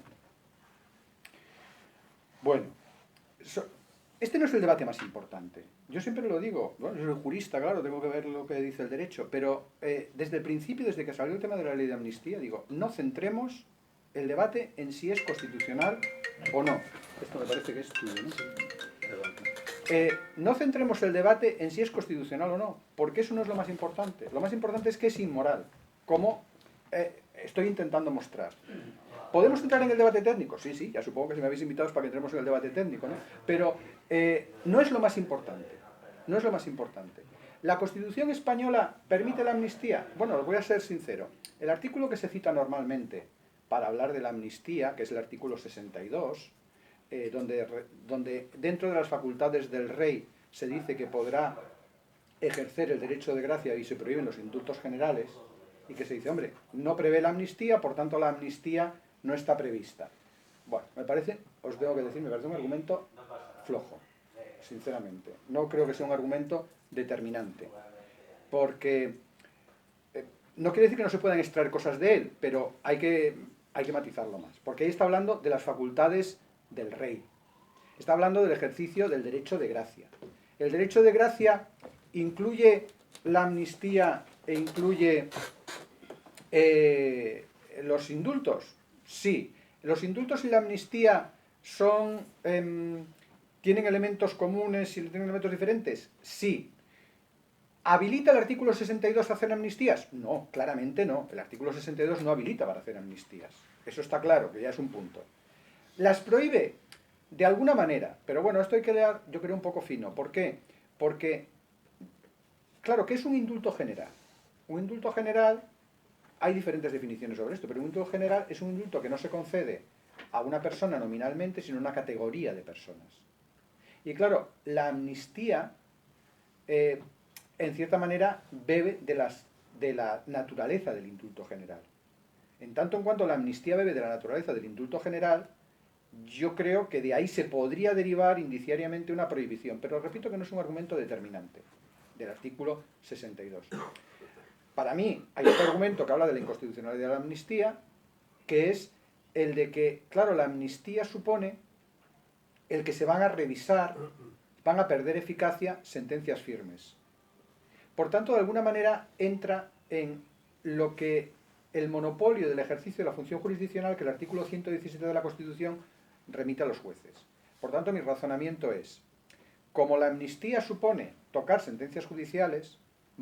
Bueno, este no es el debate más importante. Yo siempre lo digo, bueno, yo soy jurista, claro, tengo que ver lo que dice el derecho, pero desde el principio, desde que salió el tema de la ley de amnistía, digo, no centremos el debate en si es constitucional o no. Esto me parece que es tuyo, ¿no? No centremos el debate en si es constitucional o no, porque eso no es lo más importante. Lo más importante es que es inmoral, como estoy intentando mostrar. ¿Podemos entrar en el debate técnico? Sí, sí, ya supongo que si me habéis invitado es para que entremos en el debate técnico, ¿no? Pero no es lo más importante. No es lo más importante. ¿La Constitución española permite la amnistía? Bueno, voy a ser sincero. El artículo que se cita normalmente para hablar de la amnistía, que es el artículo 62, donde dentro de las facultades del rey se dice que podrá ejercer el derecho de gracia y se prohíben los indultos generales, y que se dice, hombre, no prevé la amnistía, por tanto la amnistía no está prevista. Bueno, me parece, os tengo que decir, me parece un argumento flojo, sinceramente. No creo que sea un argumento determinante, porque no quiere decir que no se puedan extraer cosas de él, pero hay que matizarlo más, porque ahí está hablando de las facultades del rey. Está hablando del ejercicio del derecho de gracia. El derecho de gracia incluye la amnistía e incluye los indultos. Sí. Los indultos y la amnistía tienen elementos comunes y tienen elementos diferentes. Sí. ¿Habilita el artículo 62 a hacer amnistías? No, claramente no. El artículo 62 no habilita para hacer amnistías. Eso está claro, que ya es un punto. ¿Las prohíbe? De alguna manera. Pero bueno, esto hay que leer, yo creo, un poco fino. ¿Por qué? Porque, claro, ¿qué es un indulto general? Un indulto general, hay diferentes definiciones sobre esto, pero un indulto general es un indulto que no se concede a una persona nominalmente, sino a una categoría de personas. Y claro, la amnistía, en cierta manera, bebe de la naturaleza del indulto general. En tanto en cuanto la amnistía bebe de la naturaleza del indulto general, yo creo que de ahí se podría derivar indiciariamente una prohibición, pero repito que no es un argumento determinante del artículo 62. Para mí hay otro argumento que habla de la inconstitucionalidad de la amnistía, que es el de que, claro, la amnistía supone el que se van a revisar, van a perder eficacia sentencias firmes. Por tanto, de alguna manera entra en lo que el monopolio del ejercicio de la función jurisdiccional que el artículo 117 de la Constitución remite a los jueces. Por tanto, mi razonamiento es, como la amnistía supone tocar sentencias judiciales,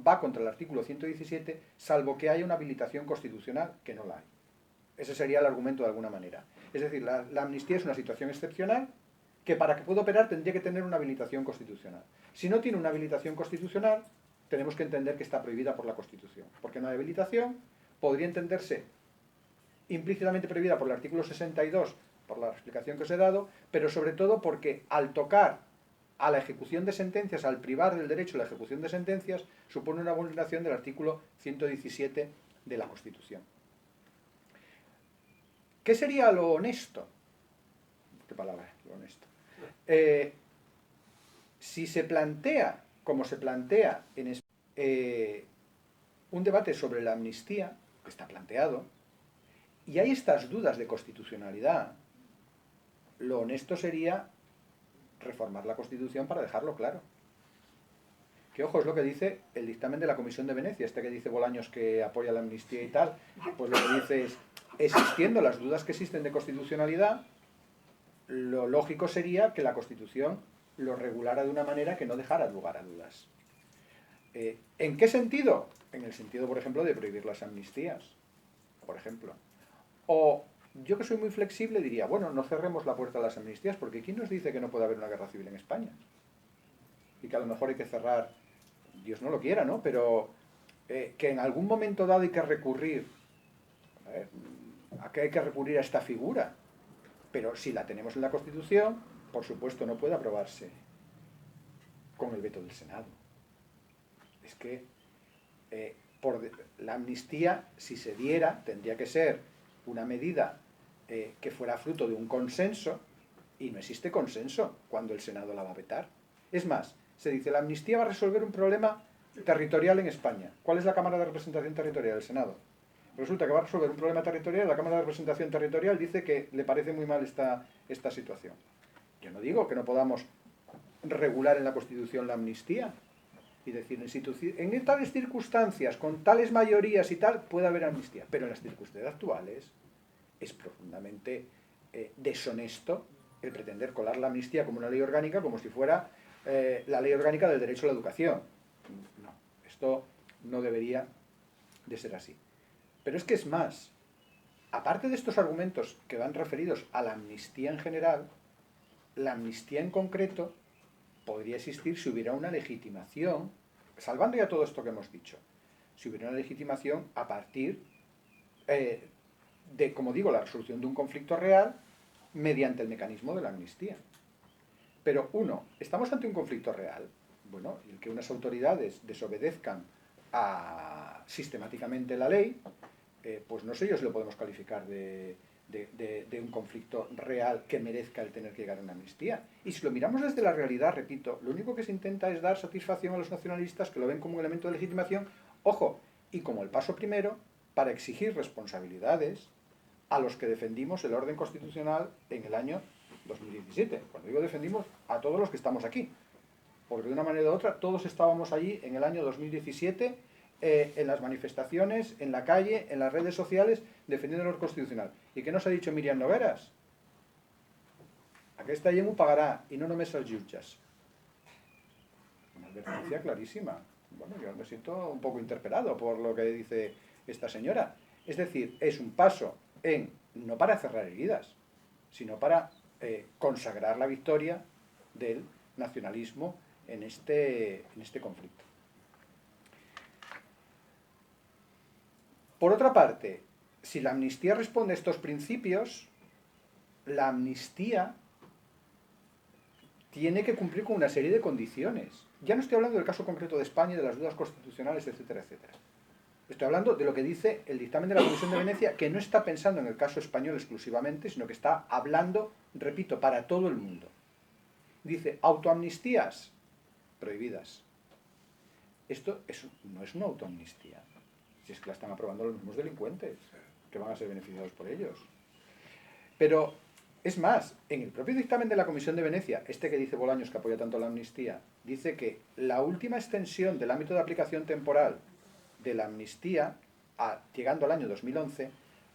va contra el artículo 117, salvo que haya una habilitación constitucional, que no la hay. Ese sería el argumento de alguna manera. Es decir, la amnistía es una situación excepcional que para que pueda operar tendría que tener una habilitación constitucional. Si no tiene una habilitación constitucional, tenemos que entender que está prohibida por la Constitución. Porque no hay habilitación, podría entenderse implícitamente prohibida por el artículo 62, por la explicación que os he dado, pero sobre todo porque al tocar a la ejecución de sentencias, al privar del derecho a la ejecución de sentencias, supone una vulneración del artículo 117 de la Constitución. ¿Qué sería lo honesto? ¿Qué palabra es? Lo honesto. Si se plantea, como se plantea en un debate sobre la amnistía, que está planteado, y hay estas dudas de constitucionalidad, lo honesto sería reformar la Constitución para dejarlo claro. Que ojo, es lo que dice el dictamen de la Comisión de Venecia, este que dice Bolaños que apoya la amnistía y tal, pues lo que dice es, existiendo las dudas que existen de constitucionalidad, lo lógico sería que la Constitución lo regulara de una manera que no dejara lugar a dudas. ¿En qué sentido? En el sentido, por ejemplo, de prohibir las amnistías, por ejemplo. O yo, que soy muy flexible, diría, bueno, no cerremos la puerta a las amnistías, porque ¿quién nos dice que no puede haber una guerra civil en España? Y que a lo mejor hay que cerrar, Dios no lo quiera, ¿no? Pero que en algún momento dado hay que recurrir, ¿a qué hay que recurrir a esta figura? Pero si la tenemos en la Constitución, por supuesto no puede aprobarse con el veto del Senado. Es que la amnistía, si se diera, tendría que ser una medida que fuera fruto de un consenso, y no existe consenso cuando el Senado la va a vetar. Es más, se dice, la amnistía va a resolver un problema territorial en España. ¿Cuál es la Cámara de Representación Territorial? El Senado. Resulta que va a resolver un problema territorial, la Cámara de Representación Territorial dice que le parece muy mal esta situación. Yo no digo que no podamos regular en la Constitución la amnistía y decir, en tales circunstancias, con tales mayorías y tal, puede haber amnistía, pero en las circunstancias actuales es profundamente deshonesto el pretender colar la amnistía como una ley orgánica, como si fuera la ley orgánica del derecho a la educación. No, esto no debería de ser así. Pero es que es más, aparte de estos argumentos que van referidos a la amnistía en general, la amnistía en concreto podría existir si hubiera una legitimación, salvando ya todo esto que hemos dicho, si hubiera una legitimación a partir de, como digo, la resolución de un conflicto real mediante el mecanismo de la amnistía. Pero estamos ante un conflicto real, bueno, el que unas autoridades desobedezcan sistemáticamente la ley, pues no sé yo si lo podemos calificar de un conflicto real que merezca el tener que llegar a una amnistía. Y si lo miramos desde la realidad, repito, lo único que se intenta es dar satisfacción a los nacionalistas que lo ven como un elemento de legitimación, ojo, y como el paso primero para exigir responsabilidades a los que defendimos el orden constitucional en el año 2017. Cuando digo defendimos, a todos los que estamos aquí, porque de una manera u otra todos estábamos allí en el año 2017 en las manifestaciones, en la calle, en las redes sociales, defendiendo el orden constitucional. ¿Y qué nos ha dicho Míriam Nogueras? Aquesta gent ho pagarà y no només els jutges. Una advertencia clarísima. Bueno, yo me siento un poco interpelado por lo que dice esta señora. Es decir, es un paso no para cerrar heridas, sino para consagrar la victoria del nacionalismo en este conflicto. Por otra parte, si la amnistía responde a estos principios, la amnistía tiene que cumplir con una serie de condiciones. Ya no estoy hablando del caso concreto de España y de las dudas constitucionales, etcétera, etcétera. Estoy hablando de lo que dice el dictamen de la Comisión de Venecia, que no está pensando en el caso español exclusivamente, sino que está hablando, repito, para todo el mundo. Dice, autoamnistías prohibidas. Esto no es una autoamnistía. Si es que la están aprobando los mismos delincuentes, que van a ser beneficiados por ellos. Pero, es más, en el propio dictamen de la Comisión de Venecia, este que dice Bolaños que apoya tanto la amnistía, dice que la última extensión del ámbito de aplicación temporal de la amnistía, llegando al año 2011,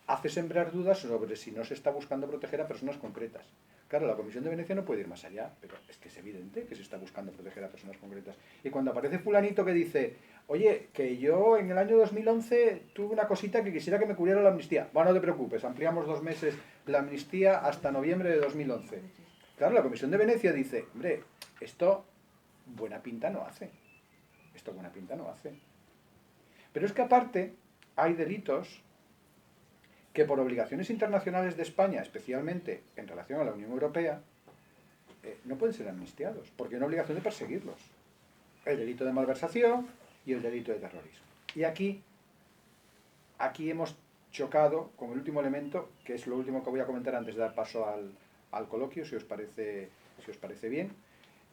hace sembrar dudas sobre si no se está buscando proteger a personas concretas. Claro, la Comisión de Venecia no puede ir más allá, pero es que es evidente que se está buscando proteger a personas concretas. Y cuando aparece fulanito que dice, oye, que yo en el año 2011 tuve una cosita que quisiera que me cubriera la amnistía. Bueno, no te preocupes, ampliamos 2 meses la amnistía hasta noviembre de 2011. Claro, la Comisión de Venecia dice, hombre, esto buena pinta no hace. Esto buena pinta no hace. Pero es que aparte hay delitos que por obligaciones internacionales de España, especialmente en relación a la Unión Europea, no pueden ser amnistiados, porque hay una obligación de perseguirlos. El delito de malversación y el delito de terrorismo. Y aquí hemos chocado con el último elemento, que es lo último que voy a comentar antes de dar paso al coloquio, si os parece bien,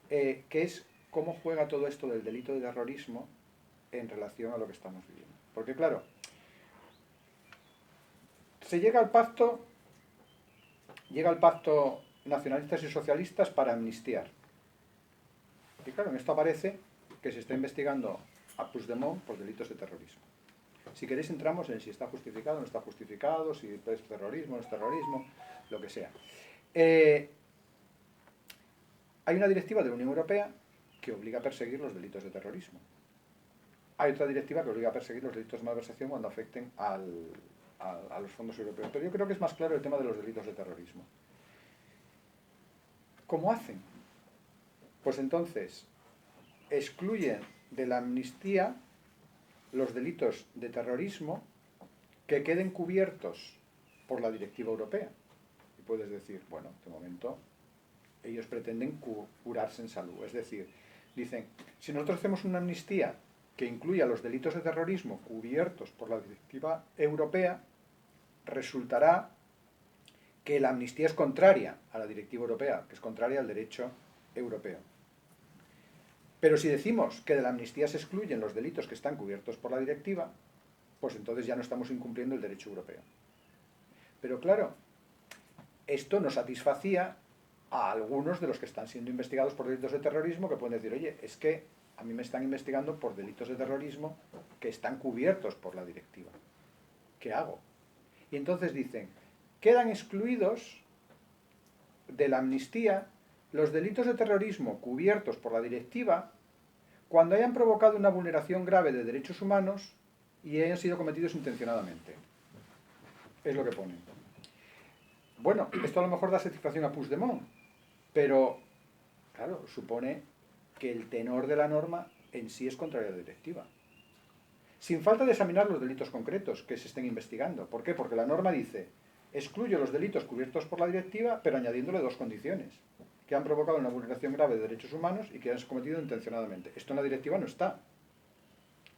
que es cómo juega todo esto del delito de terrorismo en relación a lo que estamos viviendo. Porque claro, se llega al pacto nacionalistas y socialistas para amnistiar. Y claro, en esto aparece que se está investigando a Puigdemont por delitos de terrorismo. Si queréis entramos en si está justificado o no está justificado, si es terrorismo o no es terrorismo, lo que sea. Hay una directiva de la Unión Europea que obliga a perseguir los delitos de terrorismo. Hay otra directiva que obliga a perseguir los delitos de malversación cuando afecten a los fondos europeos. Pero yo creo que es más claro el tema de los delitos de terrorismo. ¿Cómo hacen? Pues entonces, excluyen de la amnistía los delitos de terrorismo que queden cubiertos por la directiva europea. Y puedes decir, bueno, de momento ellos pretenden curarse en salud. Es decir, dicen, si nosotros hacemos una amnistía que incluya los delitos de terrorismo cubiertos por la directiva europea, resultará que la amnistía es contraria a la directiva europea, que es contraria al derecho europeo. Pero si decimos que de la amnistía se excluyen los delitos que están cubiertos por la directiva, pues entonces ya no estamos incumpliendo el derecho europeo. Pero claro, esto no satisfacía a algunos de los que están siendo investigados por delitos de terrorismo, que pueden decir, oye, es que a mí me están investigando por delitos de terrorismo que están cubiertos por la directiva. ¿Qué hago? Y entonces dicen, quedan excluidos de la amnistía los delitos de terrorismo cubiertos por la directiva cuando hayan provocado una vulneración grave de derechos humanos y hayan sido cometidos intencionadamente. Es lo que ponen. Bueno, esto a lo mejor da satisfacción a Puigdemont, pero, claro, supone que el tenor de la norma en sí es contrario a la directiva. Sin falta de examinar los delitos concretos que se estén investigando. ¿Por qué? Porque la norma dice, excluyo los delitos cubiertos por la directiva, pero añadiéndole 2 condiciones, que han provocado una vulneración grave de derechos humanos y que han sido cometido intencionadamente. Esto en la directiva no está.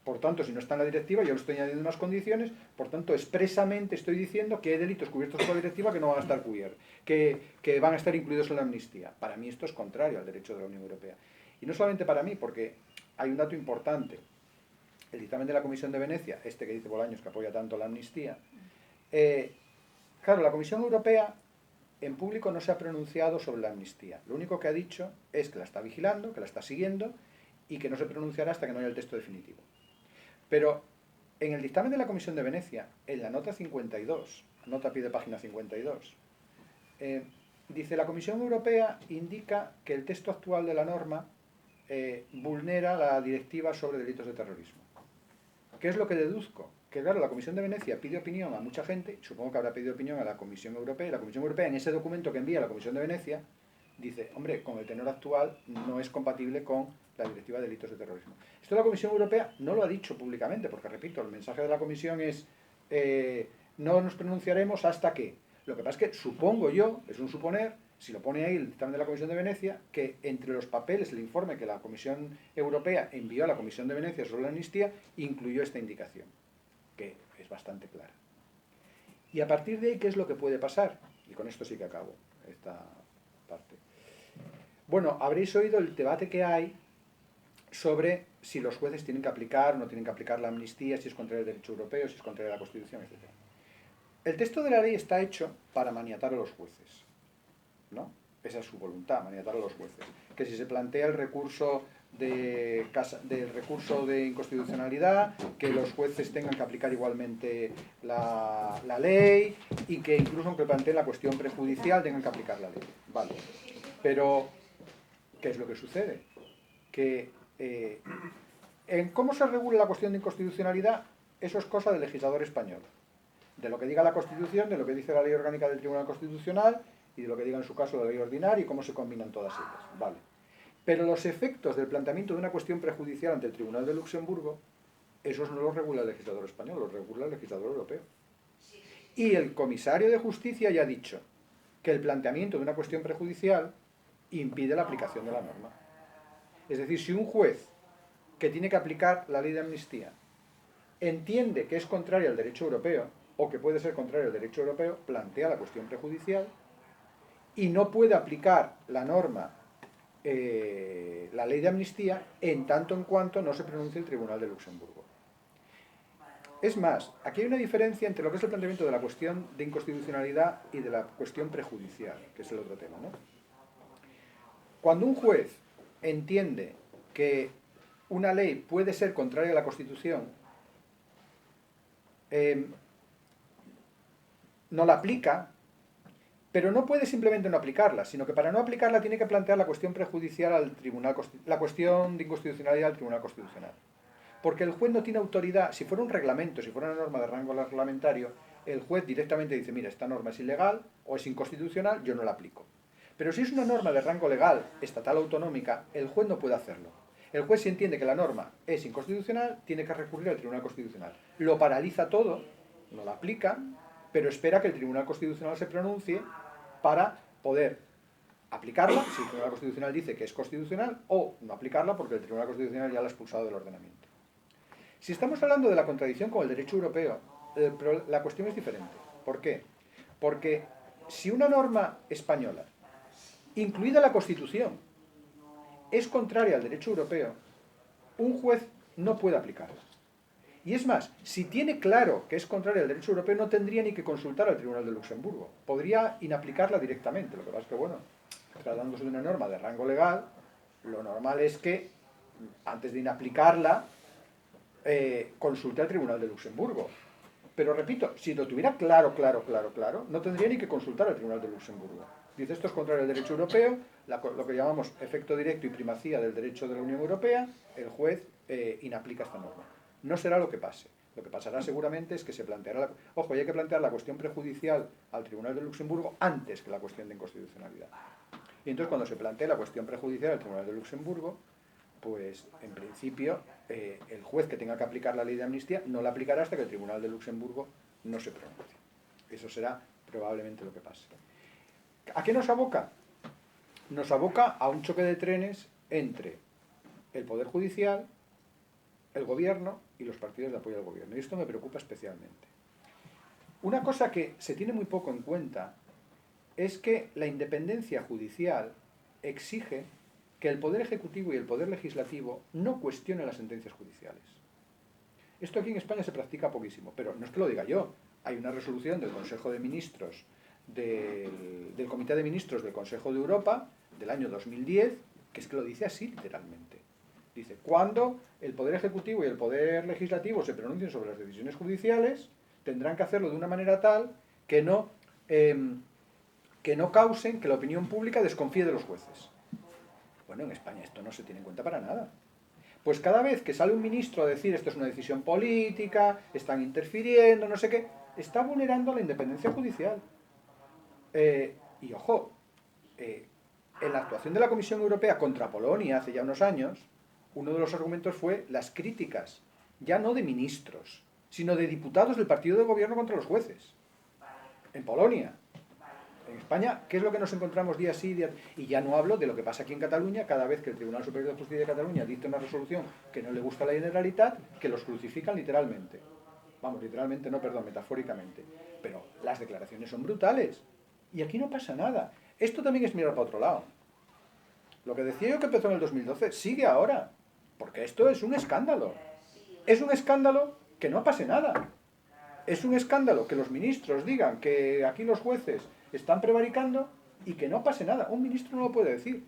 Por tanto, si no está en la directiva, yo le estoy añadiendo unas condiciones, por tanto, expresamente estoy diciendo que hay delitos cubiertos por la directiva que no van a estar cubiertos, que van a estar incluidos en la amnistía. Para mí esto es contrario al derecho de la Unión Europea. Y no solamente para mí, porque hay un dato importante. El dictamen de la Comisión de Venecia, este que dice Bolaños que apoya tanto la amnistía, claro, la Comisión Europea en público no se ha pronunciado sobre la amnistía. Lo único que ha dicho es que la está vigilando, que la está siguiendo y que no se pronunciará hasta que no haya el texto definitivo. Pero en el dictamen de la Comisión de Venecia, en la nota 52, nota a pie de página 52, dice la Comisión Europea indica que el texto actual de la norma vulnera la directiva sobre delitos de terrorismo. ¿Qué es lo que deduzco? Que claro, la Comisión de Venecia pide opinión a mucha gente, supongo que habrá pedido opinión a la Comisión Europea, y la Comisión Europea en ese documento que envía a la Comisión de Venecia dice, hombre, con el tenor actual no es compatible con la directiva de delitos de terrorismo. Esto la Comisión Europea no lo ha dicho públicamente, porque repito, el mensaje de la Comisión es no nos pronunciaremos hasta que. Lo que pasa es que supongo yo, es un suponer, si lo pone ahí el dictamen de la Comisión de Venecia, que entre los papeles, el informe que la Comisión Europea envió a la Comisión de Venecia sobre la amnistía, incluyó esta indicación, que es bastante clara. Y a partir de ahí, ¿qué es lo que puede pasar? Y con esto sí que acabo esta parte. Bueno, habréis oído el debate que hay sobre si los jueces tienen que aplicar o no tienen que aplicar la amnistía, si es contra el derecho europeo, si es contra la Constitución, etc. el texto de la ley está hecho para maniatar a los jueces, ¿no? Esa es su voluntad, maniatar a los jueces. Que si se plantea el recurso del recurso de inconstitucionalidad, que los jueces tengan que aplicar igualmente la ley y que incluso aunque planteen la cuestión prejudicial tengan que aplicar la ley. Vale. Pero, ¿qué es lo que sucede? Que en cómo se regula la cuestión de inconstitucionalidad, eso es cosa del legislador español. De lo que diga la Constitución, de lo que dice la Ley Orgánica del Tribunal Constitucional y de lo que diga en su caso la Ley Ordinaria y cómo se combinan todas ellas. Vale. Pero los efectos del planteamiento de una cuestión prejudicial ante el Tribunal de Luxemburgo, esos no los regula el legislador español, los regula el legislador europeo. Y el comisario de Justicia ya ha dicho que el planteamiento de una cuestión prejudicial impide la aplicación de la norma. Es decir, si un juez que tiene que aplicar la ley de amnistía entiende que es contraria al derecho europeo, o que puede ser contrario al derecho europeo, plantea la cuestión prejudicial y no puede aplicar la norma, la ley de amnistía, en tanto en cuanto no se pronuncie el Tribunal de Luxemburgo. Es más, aquí hay una diferencia entre lo que es el planteamiento de la cuestión de inconstitucionalidad y de la cuestión prejudicial, que es el otro tema, ¿no? Cuando un juez entiende que una ley puede ser contraria a la Constitución, no la aplica, pero no puede simplemente no aplicarla, sino que para no aplicarla tiene que plantear la cuestión prejudicial al Tribunal, la cuestión de inconstitucionalidad al Tribunal Constitucional. Porque el juez no tiene autoridad, si fuera un reglamento, si fuera una norma de rango reglamentario, el juez directamente dice, mira, esta norma es ilegal o es inconstitucional, yo no la aplico. Pero si es una norma de rango legal, estatal autonómica, el juez no puede hacerlo. El juez, si entiende que la norma es inconstitucional, tiene que recurrir al Tribunal Constitucional. Lo paraliza todo, no la aplica, pero espera que el Tribunal Constitucional se pronuncie para poder aplicarla, si el Tribunal Constitucional dice que es constitucional, o no aplicarla porque el Tribunal Constitucional ya la ha expulsado del ordenamiento. Si estamos hablando de la contradicción con el derecho europeo, la cuestión es diferente. ¿Por qué? Porque si una norma española, incluida la Constitución, es contraria al derecho europeo, un juez no puede aplicarla. Y es más, si tiene claro que es contraria al derecho europeo, no tendría ni que consultar al Tribunal de Luxemburgo. Podría inaplicarla directamente. Lo que pasa es que, bueno, tratándose de una norma de rango legal, lo normal es que, antes de inaplicarla, consulte al Tribunal de Luxemburgo. Pero repito, si lo tuviera claro, no tendría ni que consultar al Tribunal de Luxemburgo. Dice, esto es contrario al derecho europeo, lo que llamamos efecto directo y primacía del derecho de la Unión Europea, el juez inaplica esta norma. No será lo que pase. Lo que pasará seguramente es que se planteará... Ojo, hay que plantear la cuestión prejudicial al Tribunal de Luxemburgo antes que la cuestión de inconstitucionalidad. Y entonces cuando se plantee la cuestión prejudicial al Tribunal de Luxemburgo, pues en principio el juez que tenga que aplicar la ley de amnistía no la aplicará hasta que el Tribunal de Luxemburgo no se pronuncie. Eso será probablemente lo que pase. ¿A qué nos aboca? Nos aboca a un choque de trenes entre el Poder Judicial, el Gobierno y los partidos de apoyo al Gobierno. Y esto me preocupa especialmente. Una cosa que se tiene muy poco en cuenta es que la independencia judicial exige que el Poder Ejecutivo y el Poder Legislativo no cuestionen las sentencias judiciales. Esto aquí en España se practica poquísimo, pero no es que lo diga yo. Hay una resolución del Consejo de Ministros, del Comité de Ministros del Consejo de Europa, del año 2010, que es que lo dice así literalmente. Dice, cuando el Poder Ejecutivo y el Poder Legislativo se pronuncien sobre las decisiones judiciales, tendrán que hacerlo de una manera tal que no causen que la opinión pública desconfíe de los jueces. Bueno, en España esto no se tiene en cuenta para nada. Pues cada vez que sale un ministro a decir esto es una decisión política, están interfiriendo, no sé qué, está vulnerando la independencia judicial. Y ojo, en la actuación de la Comisión Europea contra Polonia hace ya unos años, uno de los argumentos fue las críticas, ya no de ministros, sino de diputados del partido de gobierno contra los jueces. En Polonia. En España, ¿qué es lo que nos encontramos día sí, día... Y ya no hablo de lo que pasa aquí en Cataluña, cada vez que el Tribunal Superior de Justicia de Cataluña dicta una resolución que no le gusta a la Generalitat, que los crucifican literalmente. Vamos, literalmente no, perdón, metafóricamente. Pero las declaraciones son brutales. Y aquí no pasa nada. Esto también es mirar para otro lado. Lo que decía yo que empezó en el 2012 sigue ahora. Porque esto es un escándalo. Es un escándalo que no pase nada. es un escándalo que los ministros digan que aquí los jueces están prevaricando y que no pase nada. Un ministro no lo puede decir.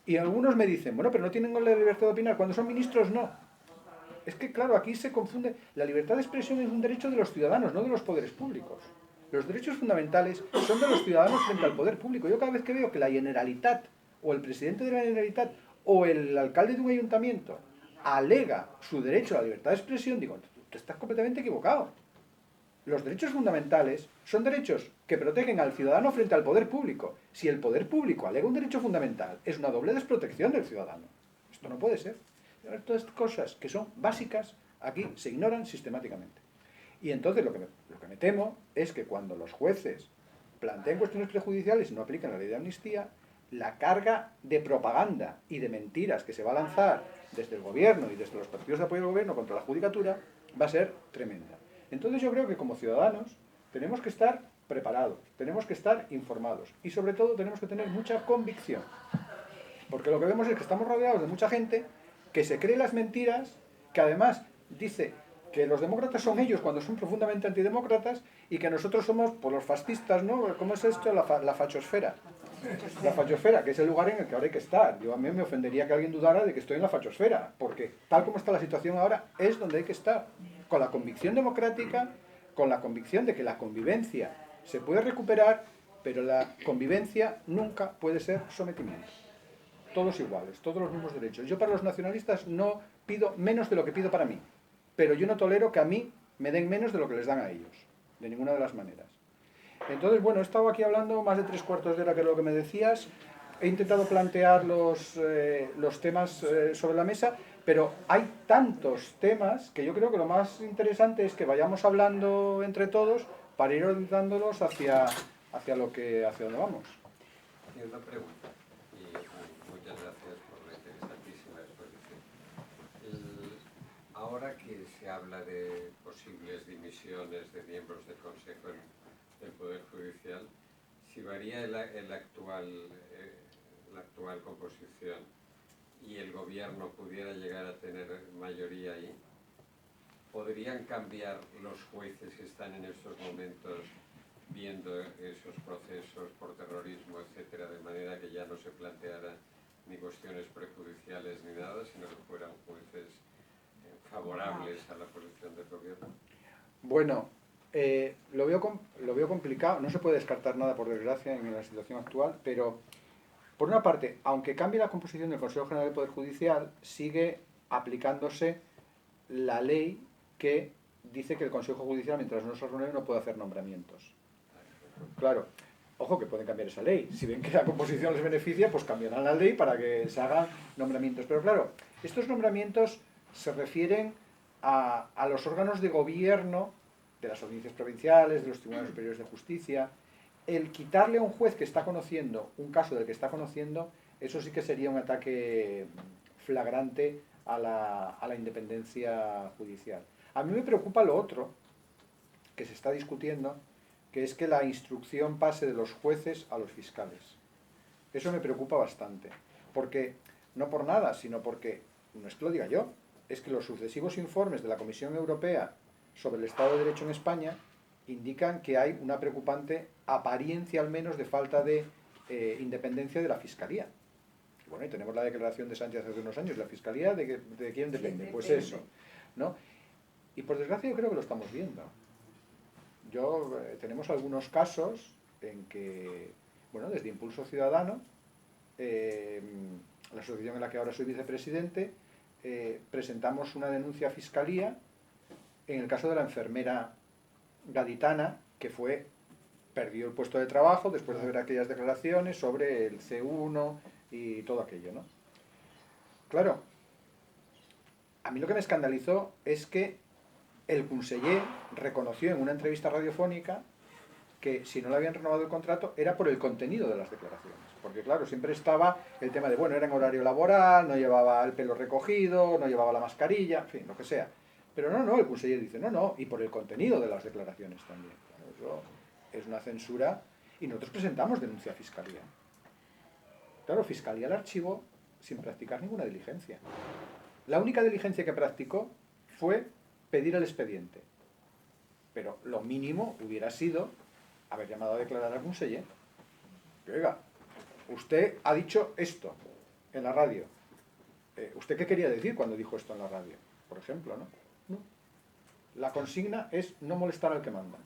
Y algunos me dicen, bueno, pero no tienen la libertad de opinar. Cuando son ministros, no. Es que, claro, aquí se confunde. La libertad de expresión es un derecho de los ciudadanos, no de los poderes públicos. Los derechos fundamentales son de los ciudadanos frente al poder público. Yo cada vez que veo que la Generalitat, o el presidente de la Generalitat, o el alcalde de un ayuntamiento alega su derecho a la libertad de expresión, digo, tú estás completamente equivocado. Los derechos fundamentales son derechos que protegen al ciudadano frente al poder público. Si el poder público alega un derecho fundamental, es una doble desprotección del ciudadano. Esto no puede ser. Todas estas cosas que son básicas aquí se ignoran sistemáticamente. Y entonces lo que me temo es que cuando los jueces planteen cuestiones prejudiciales y no aplican la ley de amnistía, la carga de propaganda y de mentiras que se va a lanzar desde el gobierno y desde los partidos de apoyo al gobierno contra la judicatura va a ser tremenda. Entonces yo creo que como ciudadanos tenemos que estar preparados, tenemos que estar informados y sobre todo tenemos que tener mucha convicción. Porque lo que vemos es que estamos rodeados de mucha gente que se cree las mentiras, que además dice que los demócratas son ellos cuando son profundamente antidemócratas y que nosotros somos pues, los fascistas, ¿no? ¿Cómo es esto? La fachosfera. La fachosfera, que es el lugar en el que ahora hay que estar. Yo a mí me ofendería que alguien dudara de que estoy en la fachosfera, porque tal como está la situación ahora es donde hay que estar. Con la convicción democrática, con la convicción de que la convivencia se puede recuperar, pero la convivencia nunca puede ser sometimiento. Todos iguales, todos los mismos derechos. Yo para los nacionalistas no pido menos de lo que pido para mí, pero yo no tolero que a mí me den menos de lo que les dan a ellos, de ninguna de las maneras. Entonces, bueno, he estado aquí hablando más de 3/4 de hora que lo que me decías, he intentado plantear los temas sobre la mesa, pero hay tantos temas que yo creo que lo más interesante es que vayamos hablando entre todos para ir orientándolos hacia donde vamos. Y una pregunta, y muchas gracias por la interesantísima exposición. Ahora que se habla de posibles dimisiones de miembros del Consejo del Poder Judicial, si varía la actual composición y el gobierno pudiera llegar a tener mayoría ahí, ¿podrían cambiar los jueces que están en estos momentos viendo esos procesos por terrorismo, etcétera, de manera que ya no se plantearan ni cuestiones prejudiciales ni nada, sino que fueran jueces favorables a la posición del gobierno? Bueno, lo veo complicado, no se puede descartar nada por desgracia en la situación actual, pero por una parte, aunque cambie la composición del Consejo General del Poder Judicial, sigue aplicándose la ley que dice que el Consejo Judicial, mientras no se reúne, no puede hacer nombramientos. Claro, ojo que pueden cambiar esa ley. Si ven que la composición les beneficia, pues cambiarán la ley para que se hagan nombramientos. Pero claro, estos nombramientos se refieren a los órganos de gobierno de las audiencias provinciales, de los tribunales superiores de justicia. El quitarle a un juez que está conociendo un caso del que está conociendo, eso sí que sería un ataque flagrante a la independencia judicial. A mí me preocupa lo otro que se está discutiendo, que es que la instrucción pase de los jueces a los fiscales. Eso me preocupa bastante, porque no por nada, sino porque, no es que lo diga yo, es que los sucesivos informes de la Comisión Europea sobre el Estado de Derecho en España indican que hay una preocupante apariencia al menos de falta de independencia de la Fiscalía. Bueno, y tenemos la declaración de Sánchez hace unos años, la Fiscalía, ¿de quién depende? Pues eso, ¿no? Y por desgracia yo creo que lo estamos viendo. Tenemos algunos casos en que, bueno, desde Impulso Ciudadano, la asociación en la que ahora soy vicepresidente, presentamos una denuncia a Fiscalía en el caso de la enfermera gaditana que perdió el puesto de trabajo después de ver aquellas declaraciones sobre el C1 y todo aquello, ¿no? Claro, a mí lo que me escandalizó es que el conseller reconoció en una entrevista radiofónica que si no le habían renovado el contrato era por el contenido de las declaraciones. Porque claro, siempre estaba el tema de, bueno, era en horario laboral, no llevaba el pelo recogido, no llevaba la mascarilla, en fin, lo que sea. Pero no, el conseller dice, no, y por el contenido de las declaraciones también. Claro, eso es una censura y nosotros presentamos denuncia a Fiscalía. Claro, Fiscalía la archivó sin practicar ninguna diligencia. La única diligencia que practicó fue pedir el expediente. pero lo mínimo hubiera sido haber llamado a declarar al conseller. Que, oiga, usted ha dicho esto en la radio. ¿Usted qué quería decir cuando dijo esto en la radio? Por ejemplo, ¿no? No. La consigna es no molestar al que manda.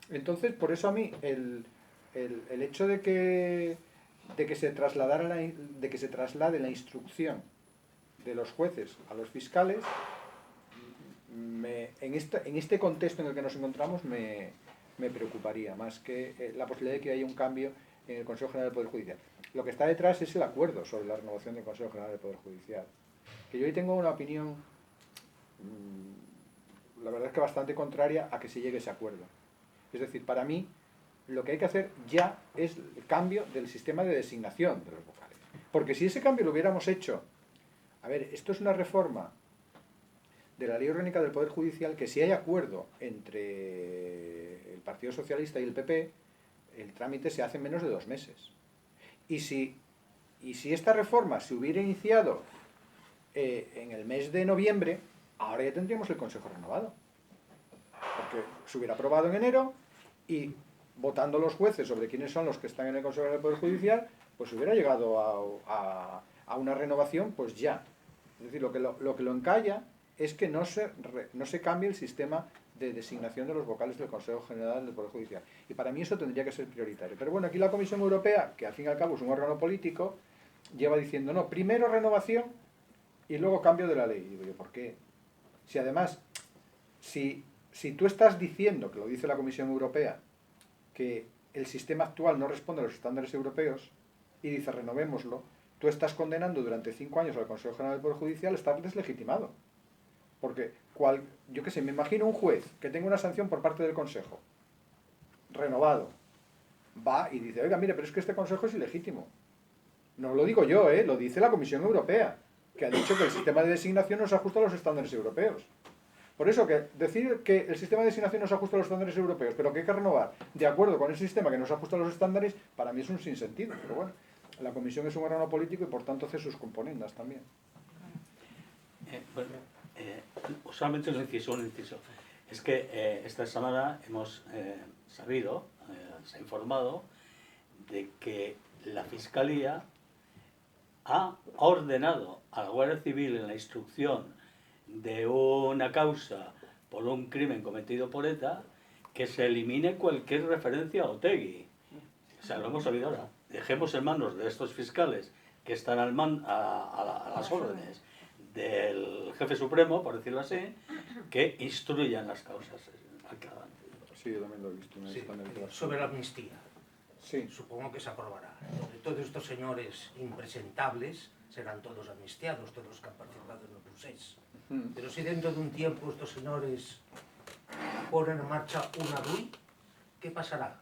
Entonces, por eso a mí el hecho de que se traslade la instrucción de los jueces a los fiscales, en este contexto en el que nos encontramos me preocuparía más que la posibilidad de que haya un cambio en el Consejo General del Poder Judicial. Lo que está detrás es el acuerdo sobre la renovación del Consejo General del Poder Judicial. Que yo hoy tengo una opinión, la verdad es que bastante contraria a que se llegue a ese acuerdo. Es decir, para mí, lo que hay que hacer ya es el cambio del sistema de designación de los vocales. Porque si ese cambio lo hubiéramos hecho, a ver, esto es una reforma de la Ley Orgánica del Poder Judicial que si hay acuerdo entre el Partido Socialista y el PP, el trámite se hace en menos de 2 meses. Y si esta reforma se hubiera iniciado en el mes de noviembre, ahora ya tendríamos el Consejo renovado. Porque se hubiera aprobado en enero y votando los jueces sobre quiénes son los que están en el Consejo del Poder Judicial, pues se hubiera llegado a una renovación pues ya. Es decir, lo que lo encalla es que no se cambie el sistema de designación de los vocales del Consejo General del Poder Judicial. Y para mí eso tendría que ser prioritario. Pero bueno, aquí la Comisión Europea, que al fin y al cabo es un órgano político, lleva diciendo, no, primero renovación y luego cambio de la ley. Y digo yo, ¿por qué? Si además, si tú estás diciendo, que lo dice la Comisión Europea, que el sistema actual no responde a los estándares europeos, y dice renovémoslo, tú estás condenando durante 5 años al Consejo General del Poder Judicial a estar deslegitimado. Porque, yo qué sé, me imagino un juez que tenga una sanción por parte del Consejo, renovado, va y dice, oiga, mire, pero es que este Consejo es ilegítimo. No lo digo yo, lo dice la Comisión Europea, que ha dicho que el sistema de designación no se ajusta a los estándares europeos. Por eso, que decir que el sistema de designación no se ajusta a los estándares europeos, pero que hay que renovar de acuerdo con ese sistema que no se ajusta a los estándares, para mí es un sinsentido. Pero bueno, la Comisión es un órgano político y por tanto hace sus componendas también. Solamente un inciso. Es que esta semana hemos sabido, se ha informado de que la Fiscalía ha ordenado a la Guardia Civil en la instrucción de una causa por un crimen cometido por ETA que se elimine cualquier referencia a Otegi. O sea, lo hemos sabido ahora. Dejemos en manos de estos fiscales que están a las órdenes del jefe supremo, por decirlo así, que instruyan las causas. Sí, yo también lo he visto. Sí, sobre la amnistía. Sí. Supongo que se aprobará. Todos estos señores impresentables serán todos amnistiados, todos los que han participado en el procés. Pero si dentro de un tiempo estos señores ponen en marcha una DUI, ¿qué pasará?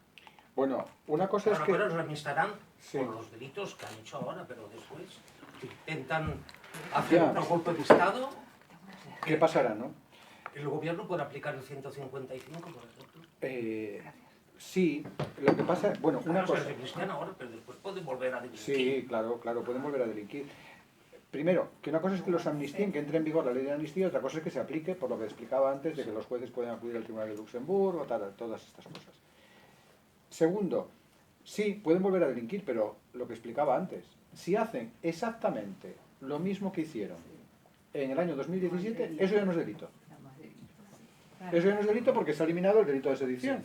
Bueno, una cosa es que... Ahora los amnistiarán sí, por los delitos que han hecho ahora, pero después intentan hacer otro golpe de Estado. ¿Qué pasará, no? ¿El gobierno puede aplicar el 155, por ejemplo? Sí, lo que pasa... Bueno, una cosa... Se amnistían ahora, pero después pueden volver a delinquir. Sí, claro, pueden volver a delinquir. Primero, que una cosa es que los amnistíen, que entre en vigor la ley de amnistía, otra cosa es que se aplique, por lo que explicaba antes, de que los jueces pueden acudir al Tribunal de Luxemburgo, todas estas cosas. Segundo, sí, pueden volver a delinquir, pero lo que explicaba antes, si hacen exactamente lo mismo que hicieron en el año 2017, eso ya no es delito. Eso ya no es delito porque se ha eliminado el delito de sedición.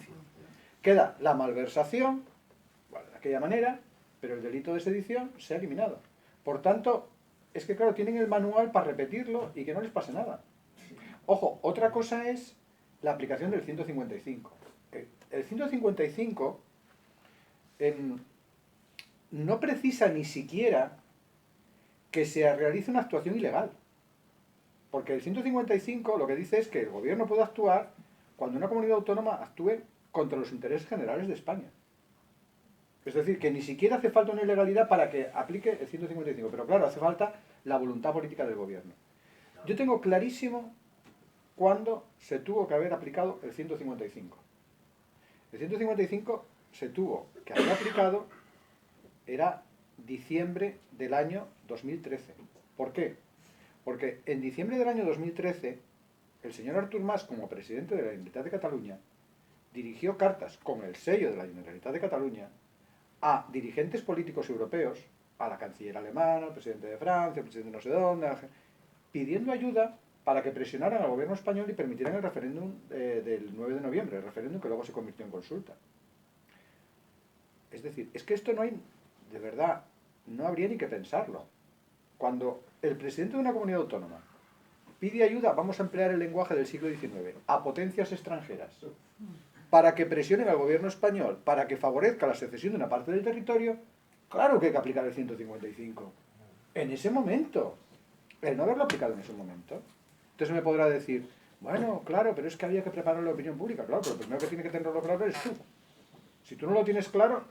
Queda la malversación, bueno, de aquella manera, pero el delito de sedición se ha eliminado. Por tanto, es que claro, tienen el manual para repetirlo y que no les pase nada. Ojo, otra cosa es la aplicación del 155. El 155 no precisa ni siquiera que se realice una actuación ilegal. Porque el 155 lo que dice es que el gobierno puede actuar cuando una comunidad autónoma actúe contra los intereses generales de España. Es decir, que ni siquiera hace falta una ilegalidad para que aplique el 155, pero claro, hace falta la voluntad política del gobierno. Yo tengo clarísimo cuándo se tuvo que haber aplicado el 155. El 155 se tuvo que haber aplicado, era diciembre del año 2013. ¿Por qué? Porque en diciembre del año 2013 el señor Artur Mas, como presidente de la Generalitat de Cataluña, dirigió cartas con el sello de la Generalitat de Cataluña a dirigentes políticos europeos, a la canciller alemana, al presidente de Francia, al presidente de no sé dónde, pidiendo ayuda para que presionaran al gobierno español y permitieran el referéndum del 9 de noviembre, el referéndum que luego se convirtió en consulta. Es decir, es que esto no hay, de verdad, no habría ni que pensarlo. Cuando el presidente de una comunidad autónoma pide ayuda, vamos a emplear el lenguaje del siglo XIX, a potencias extranjeras, para que presionen al gobierno español, para que favorezca la secesión de una parte del territorio, claro que hay que aplicar el 155. En ese momento. El no haberlo aplicado en ese momento. Entonces me podrá decir, bueno, claro, pero es que había que preparar la opinión pública. Claro, pero lo primero que tiene que tenerlo claro eres tú. Si tú no lo tienes claro,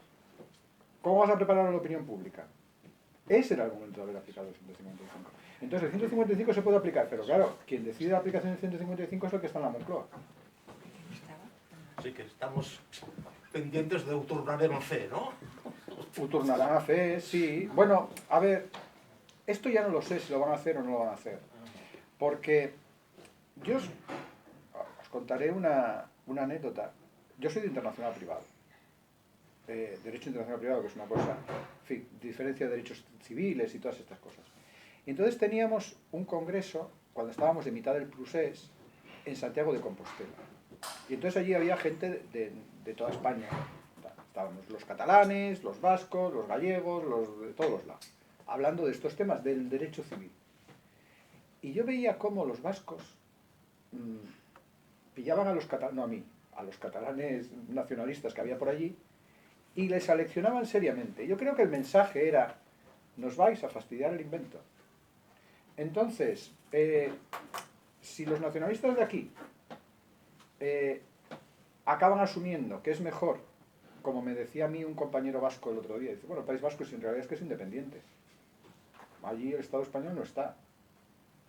¿cómo vas a preparar la opinión pública? Ese era el momento de haber aplicado el 155. Entonces el 155 se puede aplicar, pero claro, quien decide la aplicación del 155 es el que está en la Moncloa. Así que estamos pendientes de turnar en fe, ¿no? Turnarán a fe, sí. Bueno, a ver, esto ya no lo sé si lo van a hacer o no lo van a hacer. Porque yo os contaré una anécdota. Yo soy de internacional privado. Derecho internacional privado, que es una cosa, en fin, diferencia de derechos civiles y todas estas cosas. Y entonces teníamos un congreso, cuando estábamos de mitad del procés, en Santiago de Compostela. Y entonces allí había gente de toda España. Estábamos los catalanes, los vascos, los gallegos, los de todos los lados, hablando de estos temas del derecho civil. Y yo veía cómo los vascos pillaban a los catalanes, no a mí, a los catalanes nacionalistas que había por allí, y les aleccionaban seriamente. Yo creo que el mensaje era, nos vais a fastidiar el invento. Entonces, si los nacionalistas de aquí acaban asumiendo que es mejor, como me decía a mí un compañero vasco el otro día, dice, bueno, el País Vasco en realidad es que es independiente. Allí el Estado español no está.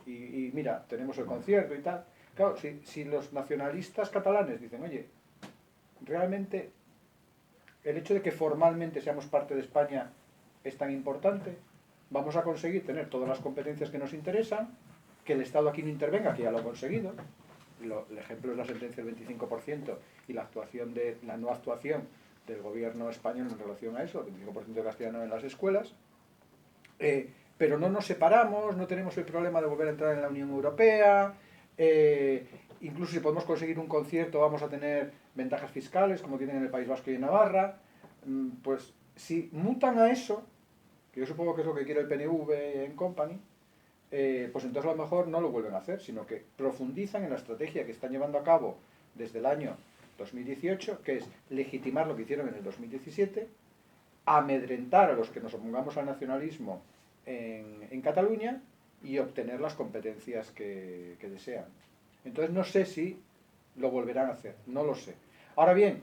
Y mira, tenemos el concierto y tal. Claro, si los nacionalistas catalanes dicen, oye, realmente el hecho de que formalmente seamos parte de España es tan importante, vamos a conseguir tener todas las competencias que nos interesan, que el Estado aquí no intervenga, que ya lo ha conseguido. El ejemplo es la sentencia del 25% y la no actuación del gobierno español en relación a eso, el 25% de castellano en las escuelas. Pero no nos separamos, no tenemos el problema de volver a entrar en la Unión Europea, incluso si podemos conseguir un concierto vamos a tener ventajas fiscales como tienen en el País Vasco y en Navarra. Pues si mutan a eso, que yo supongo que es lo que quiere el PNV en company, pues entonces a lo mejor no lo vuelven a hacer, sino que profundizan en la estrategia que están llevando a cabo desde el año 2018, que es legitimar lo que hicieron en el 2017, amedrentar a los que nos opongamos al nacionalismo en Cataluña y obtener las competencias que desean. Entonces no sé si lo volverán a hacer, no lo sé. Ahora bien,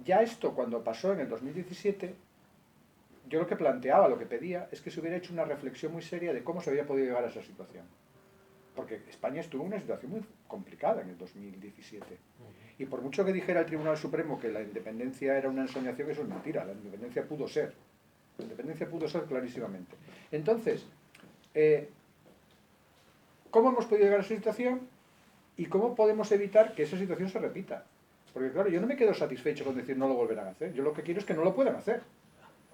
ya esto cuando pasó en el 2017, yo lo que planteaba, lo que pedía, es que se hubiera hecho una reflexión muy seria de cómo se había podido llegar a esa situación. Porque España estuvo en una situación muy complicada en el 2017. Y por mucho que dijera el Tribunal Supremo que la independencia era una ensoñación, eso es mentira, la independencia pudo ser. La independencia pudo ser clarísimamente. Entonces, ¿cómo hemos podido llegar a esa situación? ¿Y cómo podemos evitar que esa situación se repita? Porque claro, yo no me quedo satisfecho con decir no lo volverán a hacer. Yo lo que quiero es que no lo puedan hacer.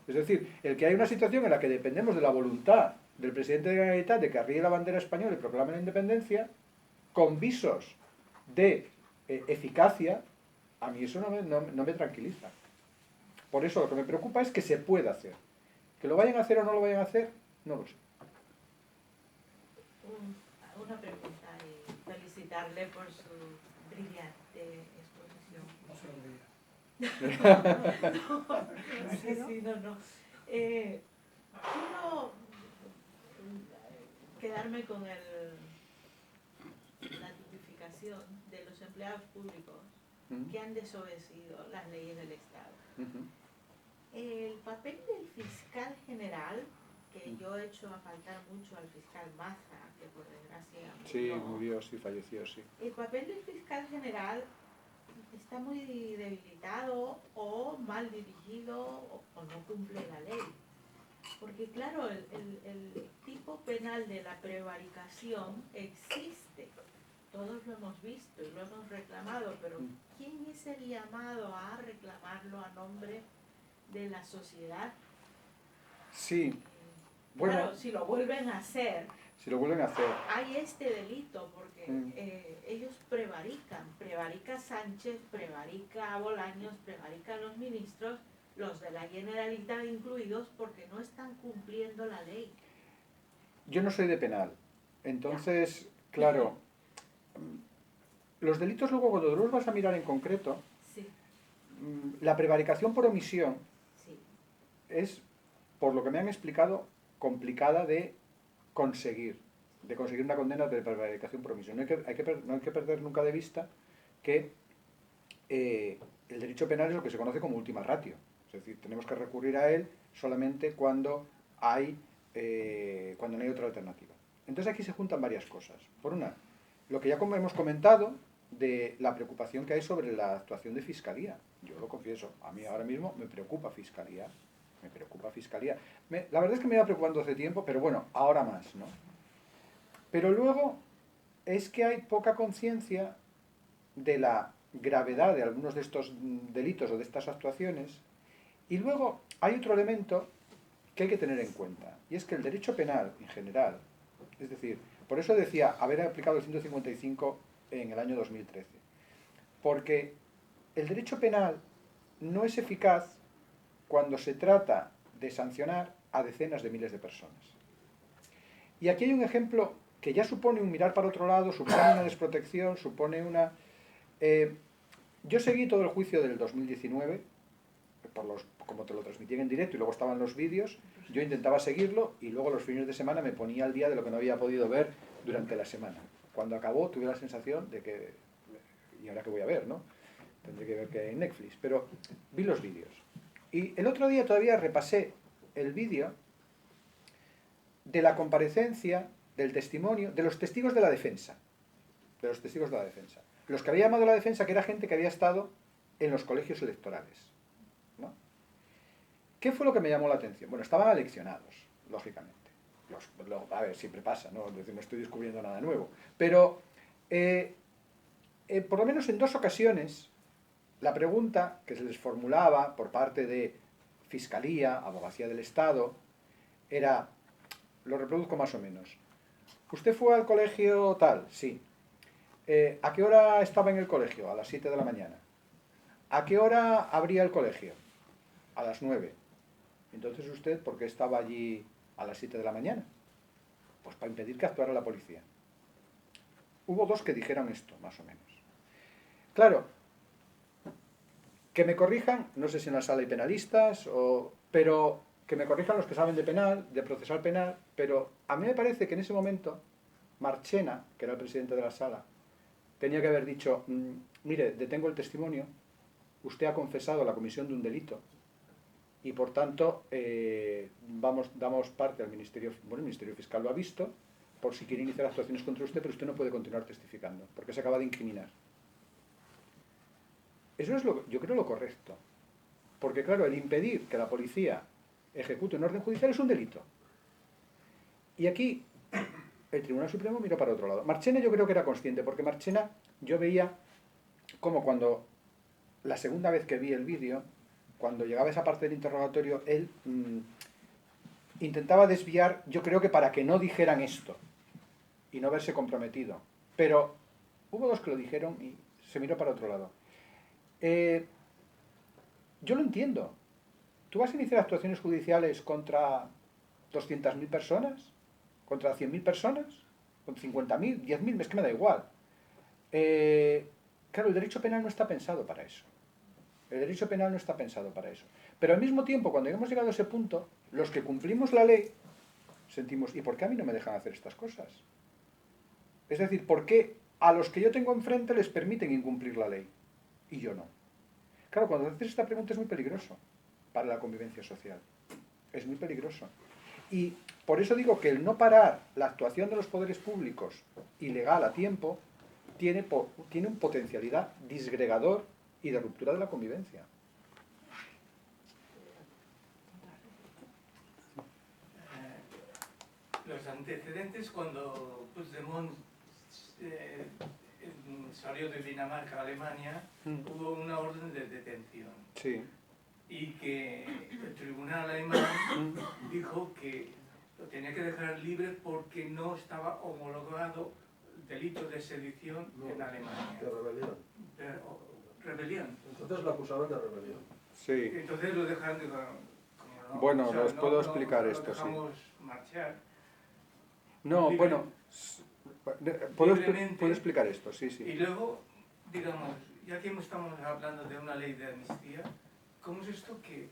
Es decir, el que hay una situación en la que dependemos de la voluntad del presidente de la Generalitat de que arríe la bandera española y proclame la independencia, con visos de eficacia, a mí eso no me tranquiliza. Por eso lo que me preocupa es que se pueda hacer. Que lo vayan a hacer o no lo vayan a hacer, no lo sé. Una pregunta y felicitarle por su brillante exposición. No. Quiero quedarme con la tipificación de los empleados públicos que han desobedecido las leyes del Estado. El papel del fiscal general, que yo he hecho a faltar mucho al fiscal Maza, que por desgracia murió, sí, falleció, sí. El papel del fiscal general está muy debilitado o mal dirigido o no cumple la ley. Porque claro, el tipo penal de la prevaricación existe, todos lo hemos visto y lo hemos reclamado, pero ¿quién es el llamado a reclamarlo a nombre de la sociedad? Sí, bueno, Claro, si lo vuelven a hacer, si lo vuelven a hacer. hay este delito, porque ellos prevarica Sánchez, prevarica Bolaños, prevarica a los ministros, los de la Generalitat incluidos, porque no están cumpliendo la ley. Yo no soy de penal, entonces, claro, los delitos luego cuando los vas a mirar en concreto, Sí, la prevaricación por omisión sí, es, por lo que me han explicado, complicada de conseguir una condena de prevaricación por omisión. No hay que perder nunca de vista que el derecho penal es lo que se conoce como última ratio. Es decir, tenemos que recurrir a él solamente cuando no hay otra alternativa. Entonces aquí se juntan varias cosas. Por una, lo que ya hemos comentado de la preocupación que hay sobre la actuación de Fiscalía. Yo lo confieso, a mí ahora mismo me preocupa Fiscalía. Me preocupa Fiscalía. La verdad es que me iba preocupando hace tiempo, pero bueno, ahora más, ¿no? Pero luego es que hay poca conciencia de la gravedad de algunos de estos delitos o de estas actuaciones. Y luego hay otro elemento que hay que tener en cuenta, y es que el derecho penal en general, es decir, por eso decía haber aplicado el 155 en el año 2013, porque el derecho penal no es eficaz cuando se trata de sancionar a decenas de miles de personas. Y aquí hay un ejemplo que ya supone un mirar para otro lado, supone una desprotección, supone una... yo seguí todo el juicio del 2019, como te lo transmitían en directo y luego estaban los vídeos, yo intentaba seguirlo y luego los fines de semana me ponía al día de lo que no había podido ver durante la semana. Cuando acabó tuve la sensación de que, ¿y ahora qué voy a ver, no? Tendré que ver que hay en Netflix, pero vi los vídeos. Y el otro día todavía repasé el vídeo de la comparecencia, del testimonio, de los testigos de la defensa. De los testigos de la defensa. Los que había llamado a la defensa, que era gente que había estado en los colegios electorales, ¿no? ¿Qué fue lo que me llamó la atención? Bueno, estaban aleccionados, lógicamente. A ver, siempre pasa, ¿no? Es decir, no estoy descubriendo nada nuevo. Pero, por lo menos en 2 ocasiones, la pregunta que se les formulaba por parte de Fiscalía, Abogacía del Estado, era, lo reproduzco más o menos. ¿Usted fue al colegio tal? Sí. ¿A qué hora estaba en el colegio? A las 7 de la mañana. ¿A qué hora abría el colegio? A las 9. Entonces usted, ¿por qué estaba allí a las 7 de la mañana? Pues para impedir que actuara la policía. Hubo 2 que dijeron esto, más o menos. Claro, que me corrijan, no sé si en la sala hay penalistas, pero que me corrijan los que saben de penal, de procesal penal, pero a mí me parece que en ese momento Marchena, que era el presidente de la sala, tenía que haber dicho, mire, detengo el testimonio, usted ha confesado la comisión de un delito y por tanto damos parte al Ministerio, bueno, el Ministerio Fiscal lo ha visto, por si quiere iniciar actuaciones contra usted, pero usted no puede continuar testificando, porque se acaba de incriminar. Eso es, yo creo, lo correcto. Porque, claro, el impedir que la policía ejecute un orden judicial es un delito. Y aquí el Tribunal Supremo miró para otro lado. Marchena yo creo que era consciente, porque Marchena yo veía como cuando, la segunda vez que vi el vídeo, cuando llegaba esa parte del interrogatorio, él intentaba desviar, yo creo que para que no dijeran esto y no verse comprometido. Pero hubo 2 que lo dijeron y se miró para otro lado. Yo lo entiendo. ¿Tú vas a iniciar actuaciones judiciales contra 200.000 personas? ¿Contra 100.000 personas? ¿Con 50.000? ¿10.000? Es que me da igual. Claro, el derecho penal no está pensado para eso. El derecho penal no está pensado para eso. Pero al mismo tiempo, cuando hemos llegado a ese punto, los que cumplimos la ley, sentimos, ¿y por qué a mí no me dejan hacer estas cosas? Es decir, ¿por qué a los que yo tengo enfrente les permiten incumplir la ley y yo no? Claro, cuando haces esta pregunta es muy peligroso para la convivencia social. Es muy peligroso. Y por eso digo que el no parar la actuación de los poderes públicos ilegal a tiempo tiene un potencialidad disgregador y de ruptura de la convivencia. Los antecedentes cuando Puigdemont salió de Dinamarca a Alemania, hubo una orden de detención. Sí. Y que el tribunal alemán dijo que lo tenía que dejar libre porque no estaba homologado delito de sedición en Alemania. De rebelión. Rebelión. Entonces lo acusaron de rebelión. Sí. Entonces lo dejaron, como no, Bueno, os puedo explicar no esto, sí. dejamos marchar. No, Libre- bueno, puedo libremente. explicar esto, sí, Y sí. luego, digamos, ya que estamos hablando de una ley de amnistía, ¿cómo es esto que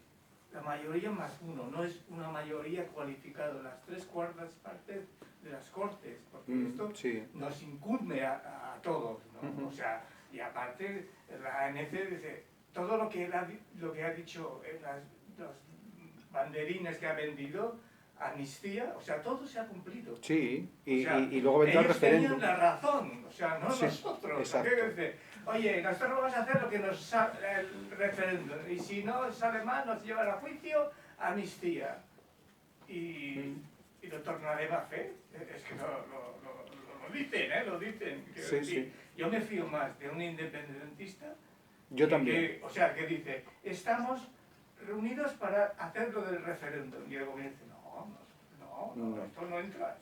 la mayoría más uno no es una mayoría cualificada, las 3/4 partes de las Cortes? Porque esto Sí. nos incumbe a todos, ¿no? Ujú. O sea, y aparte, la ANC dice, todo lo que ha dicho los banderines que ha vendido, amnistía, o sea, todo se ha cumplido. Sí, O sea, y luego vendrá el ellos referéndum. tenían la razón, o sea, no Sí, nosotros. exacto. ¿Qué dice? Oye, nosotros vamos a hacer lo que nos sale el referéndum, y si no sale mal, nos llevan a juicio, amnistía. Y lo tornaremos a hacer. Es que lo dicen, ¿eh? Lo dicen. Quiero Sí, decir, sí. yo me fío más de un independentista. Yo también. O sea, que dice, estamos reunidos para hacer lo del referéndum. Y el gobierno dice, no, esto no entra.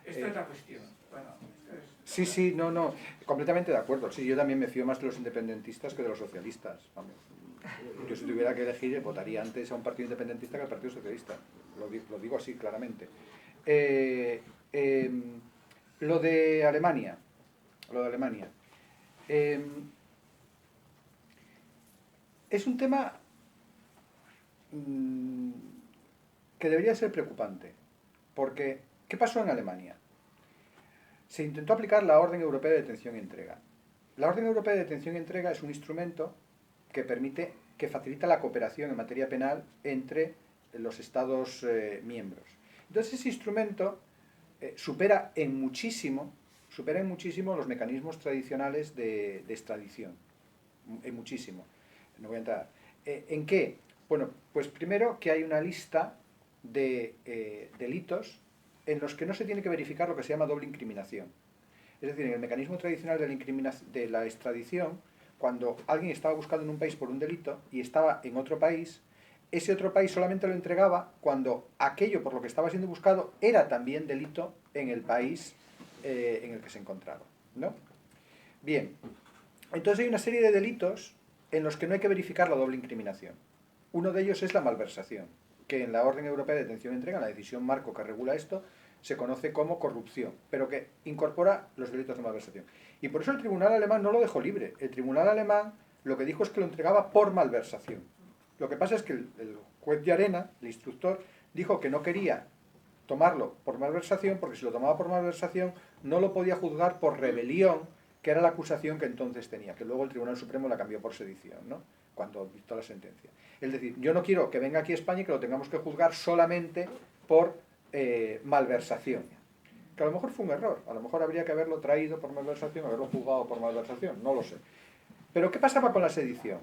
Esto es la cuestión. Bueno, esto es... Sí, sí, no, completamente de acuerdo. Sí, yo también me fío más de los independentistas que de los socialistas. Vamos. Yo si tuviera que elegir, votaría antes a un partido independentista que al partido socialista. Lo digo así claramente. Lo de Alemania. Es un tema que debería ser preocupante. Porque, ¿qué pasó en Alemania? Se intentó aplicar la Orden Europea de Detención y Entrega. La Orden Europea de Detención y Entrega es un instrumento que facilita la cooperación en materia penal entre los Estados miembros. Entonces ese instrumento supera en muchísimo los mecanismos tradicionales de extradición. En muchísimo. No voy a entrar. ¿En qué? Bueno, pues primero que hay una lista de delitos en los que no se tiene que verificar lo que se llama doble incriminación. Es decir, en el mecanismo tradicional de la extradición, cuando alguien estaba buscado en un país por un delito y estaba en otro país, ese otro país solamente lo entregaba cuando aquello por lo que estaba siendo buscado era también delito en el país en el que se encontraba, ¿no? Bien, entonces hay una serie de delitos en los que no hay que verificar la doble incriminación. Uno de ellos es la malversación, que en la Orden Europea de Detención y Entrega, la decisión marco que regula esto, se conoce como corrupción, pero que incorpora los delitos de malversación. Y por eso el tribunal alemán no lo dejó libre. El tribunal alemán lo que dijo es que lo entregaba por malversación. Lo que pasa es que el juez de Arena, el instructor, dijo que no quería tomarlo por malversación, porque si lo tomaba por malversación no lo podía juzgar por rebelión, que era la acusación que entonces tenía, que luego el Tribunal Supremo la cambió por sedición, ¿no? Cuando dictó la sentencia. Es decir, yo no quiero que venga aquí a España y que lo tengamos que juzgar solamente por malversación. Que a lo mejor fue un error, a lo mejor habría que haberlo traído por malversación, haberlo juzgado por malversación, no lo sé. Pero ¿qué pasaba con la sedición?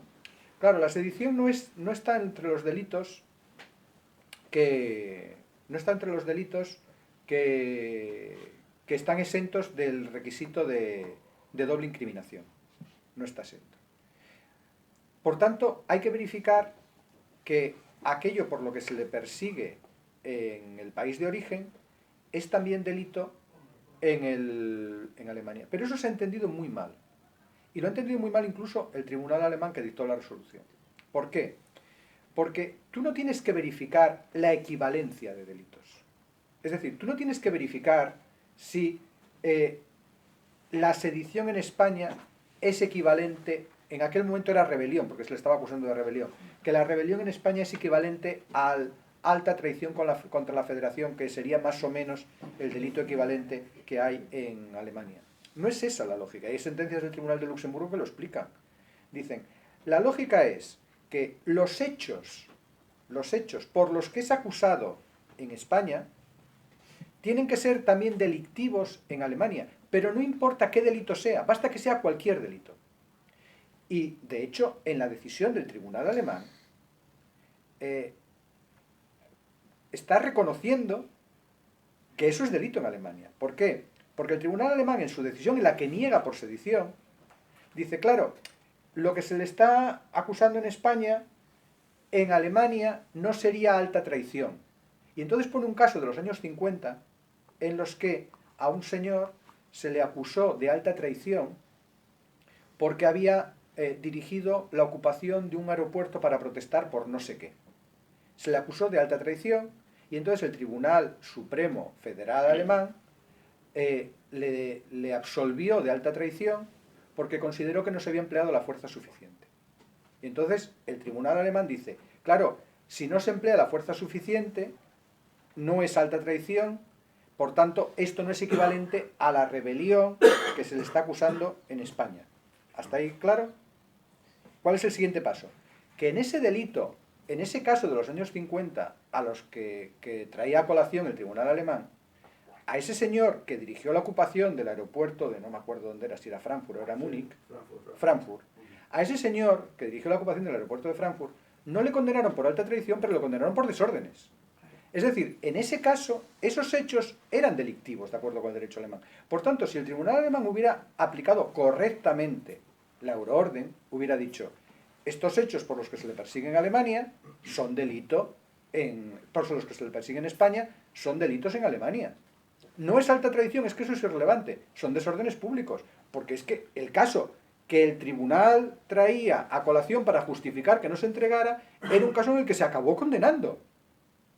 Claro, la sedición no está entre los delitos que están exentos del requisito de doble incriminación. No está exento. Por tanto, hay que verificar que aquello por lo que se le persigue en el país de origen es también delito en Alemania. Pero eso se ha entendido muy mal. Y lo ha entendido muy mal incluso el tribunal alemán que dictó la resolución. ¿Por qué? Porque tú no tienes que verificar la equivalencia de delitos. Es decir, tú no tienes que verificar si la sedición en España es equivalente, en aquel momento era rebelión, porque se le estaba acusando de rebelión, que la rebelión en España es equivalente a alta traición contra la Federación, que sería más o menos el delito equivalente que hay en Alemania. No es esa la lógica, hay sentencias del Tribunal de Luxemburgo que lo explican. Dicen, la lógica es que los hechos por los que es acusado en España tienen que ser también delictivos en Alemania, pero no importa qué delito sea, basta que sea cualquier delito. Y, de hecho, en la decisión del tribunal alemán está reconociendo que eso es delito en Alemania. ¿Por qué? Porque el tribunal alemán, en su decisión en la que niega por sedición, dice, claro, lo que se le está acusando en España, en Alemania no sería alta traición. Y entonces pone un caso de los años 50 en los que a un señor se le acusó de alta traición porque había dirigido la ocupación de un aeropuerto para protestar por no sé qué. Se le acusó de alta traición y entonces el Tribunal Supremo Federal Alemán le absolvió de alta traición porque consideró que no se había empleado la fuerza suficiente. Y entonces el tribunal alemán dice, claro, si no se emplea la fuerza suficiente, no es alta traición, por tanto, esto no es equivalente a la rebelión que se le está acusando en España. ¿Hasta ahí claro? ¿Cuál es el siguiente paso? Que en ese delito, en ese caso de los años 50, a los que traía a colación el tribunal alemán, a ese señor que dirigió la ocupación del aeropuerto de, no me acuerdo dónde era, si era Frankfurt o era Múnich, Frankfurt, a ese señor que dirigió la ocupación del aeropuerto de Frankfurt, no le condenaron por alta traición, pero lo condenaron por desórdenes. Es decir, en ese caso, esos hechos eran delictivos, de acuerdo con el derecho alemán. Por tanto, si el tribunal alemán hubiera aplicado correctamente la euroorden, hubiera dicho, estos hechos por los que se le persigue en Alemania son delito por los que se le persigue en España son delitos en Alemania. No es alta traición, es que eso es irrelevante, son desórdenes públicos, porque es que el caso que el tribunal traía a colación para justificar que no se entregara era un caso en el que se acabó condenando.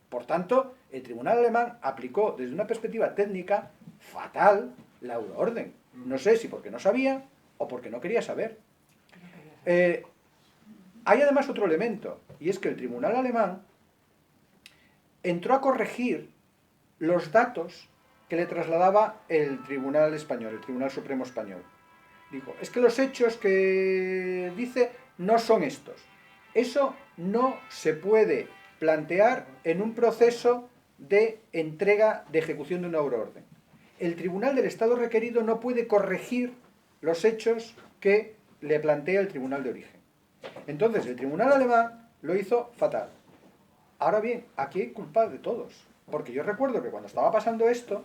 Por tanto, el tribunal alemán aplicó desde una perspectiva técnica fatal la euroorden. No sé si porque no sabía o porque no quería saber. Hay además otro elemento, y es que el tribunal alemán entró a corregir los datos que le trasladaba el tribunal español, el Tribunal Supremo Español. Dijo, es que los hechos que dice no son estos. Eso no se puede plantear en un proceso de entrega de ejecución de una euroorden. El tribunal del Estado requerido no puede corregir los hechos que le plantea el tribunal de origen. Entonces, el tribunal alemán lo hizo fatal. Ahora bien, aquí hay culpa de todos. Porque yo recuerdo que cuando estaba pasando esto,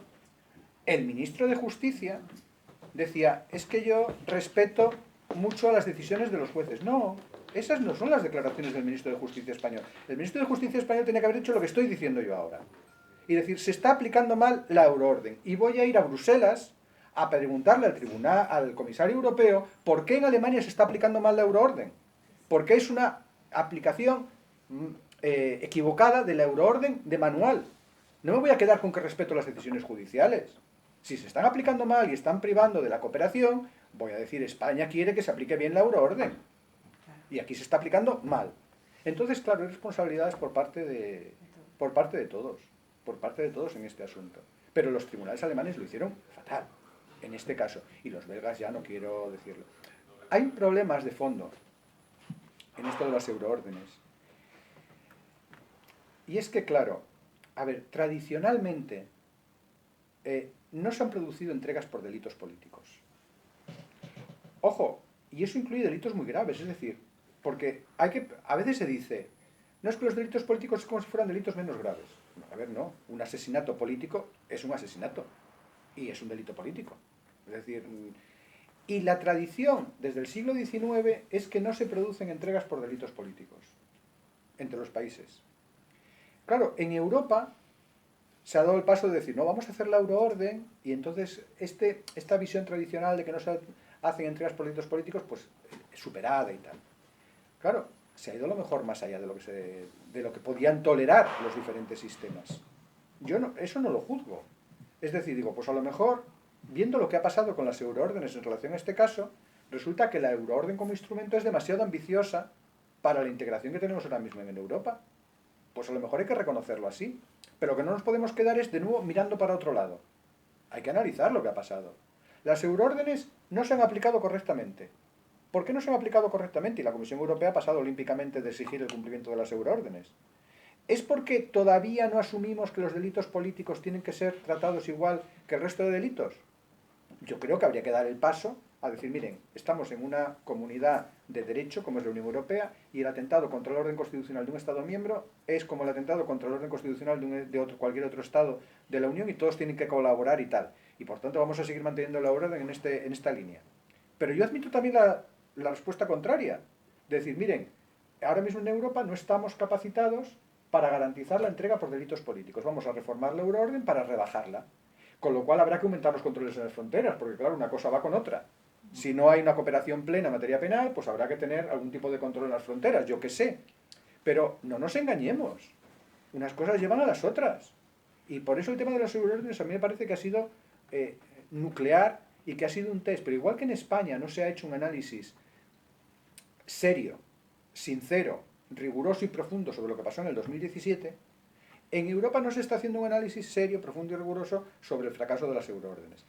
el ministro de Justicia decía, es que yo respeto mucho a las decisiones de los jueces. No, esas no son las declaraciones del ministro de Justicia español. El ministro de Justicia español tenía que haber hecho lo que estoy diciendo yo ahora. Y decir, se está aplicando mal la euroorden. Y voy a ir a Bruselas a preguntarle al tribunal, al comisario europeo, ¿por qué en Alemania se está aplicando mal la euroorden? Porque es una aplicación equivocada de la euroorden de manual. No me voy a quedar con que respeto las decisiones judiciales. Si se están aplicando mal y están privando de la cooperación, voy a decir, España quiere que se aplique bien la euroorden. Y aquí se está aplicando mal. Entonces, claro, hay responsabilidades por parte de todos en este asunto. Pero los tribunales alemanes lo hicieron fatal, en este caso. Y los belgas ya no quiero decirlo. Hay problemas de fondo en esto de las euroórdenes. Y es que, claro, a ver, tradicionalmente no se han producido entregas por delitos políticos. Ojo, y eso incluye delitos muy graves, es decir, porque a veces se dice, no es que los delitos políticos es como si fueran delitos menos graves. A ver, no, un asesinato político es un asesinato y es un delito político. Es decir, y la tradición desde el siglo XIX es que no se producen entregas por delitos políticos entre los países. Claro, en Europa se ha dado el paso de decir, no, vamos a hacer la euroorden, y entonces esta visión tradicional de que no se hacen entregas por delitos políticos, pues es superada y tal. Claro, se ha ido a lo mejor más allá de lo que podían tolerar los diferentes sistemas. Yo eso no lo juzgo. Es decir, digo, pues a lo mejor, viendo lo que ha pasado con las euroórdenes en relación a este caso, resulta que la euroorden como instrumento es demasiado ambiciosa para la integración que tenemos ahora mismo en Europa. Pues a lo mejor hay que reconocerlo así. Pero lo que no nos podemos quedar es de nuevo mirando para otro lado. Hay que analizar lo que ha pasado. Las euroórdenes no se han aplicado correctamente. ¿Por qué no se han aplicado correctamente? Y la Comisión Europea ha pasado olímpicamente de exigir el cumplimiento de las euroórdenes. ¿Es porque todavía no asumimos que los delitos políticos tienen que ser tratados igual que el resto de delitos? Yo creo que habría que dar el paso a decir, miren, estamos en una comunidad de derecho, como es la Unión Europea, y el atentado contra el orden constitucional de un Estado miembro es como el atentado contra el orden constitucional de cualquier otro Estado de la Unión, y todos tienen que colaborar y tal. y por tanto vamos a seguir manteniendo la orden en esta línea. Pero yo admito también la respuesta contraria, de decir, miren, ahora mismo en Europa no estamos capacitados para garantizar la entrega por delitos políticos. Vamos a reformar la euroorden para rebajarla. Con lo cual habrá que aumentar los controles en las fronteras, porque claro, una cosa va con otra. Si no hay una cooperación plena en materia penal, pues habrá que tener algún tipo de control en las fronteras, yo qué sé. Pero no nos engañemos. Unas cosas llevan a las otras. Y por eso el tema de las euroórdenes a mí me parece que ha sido nuclear y que ha sido un test. Pero igual que en España no se ha hecho un análisis serio, sincero, riguroso y profundo sobre lo que pasó en el 2017, en Europa no se está haciendo un análisis serio, profundo y riguroso sobre el fracaso de las euroórdenes.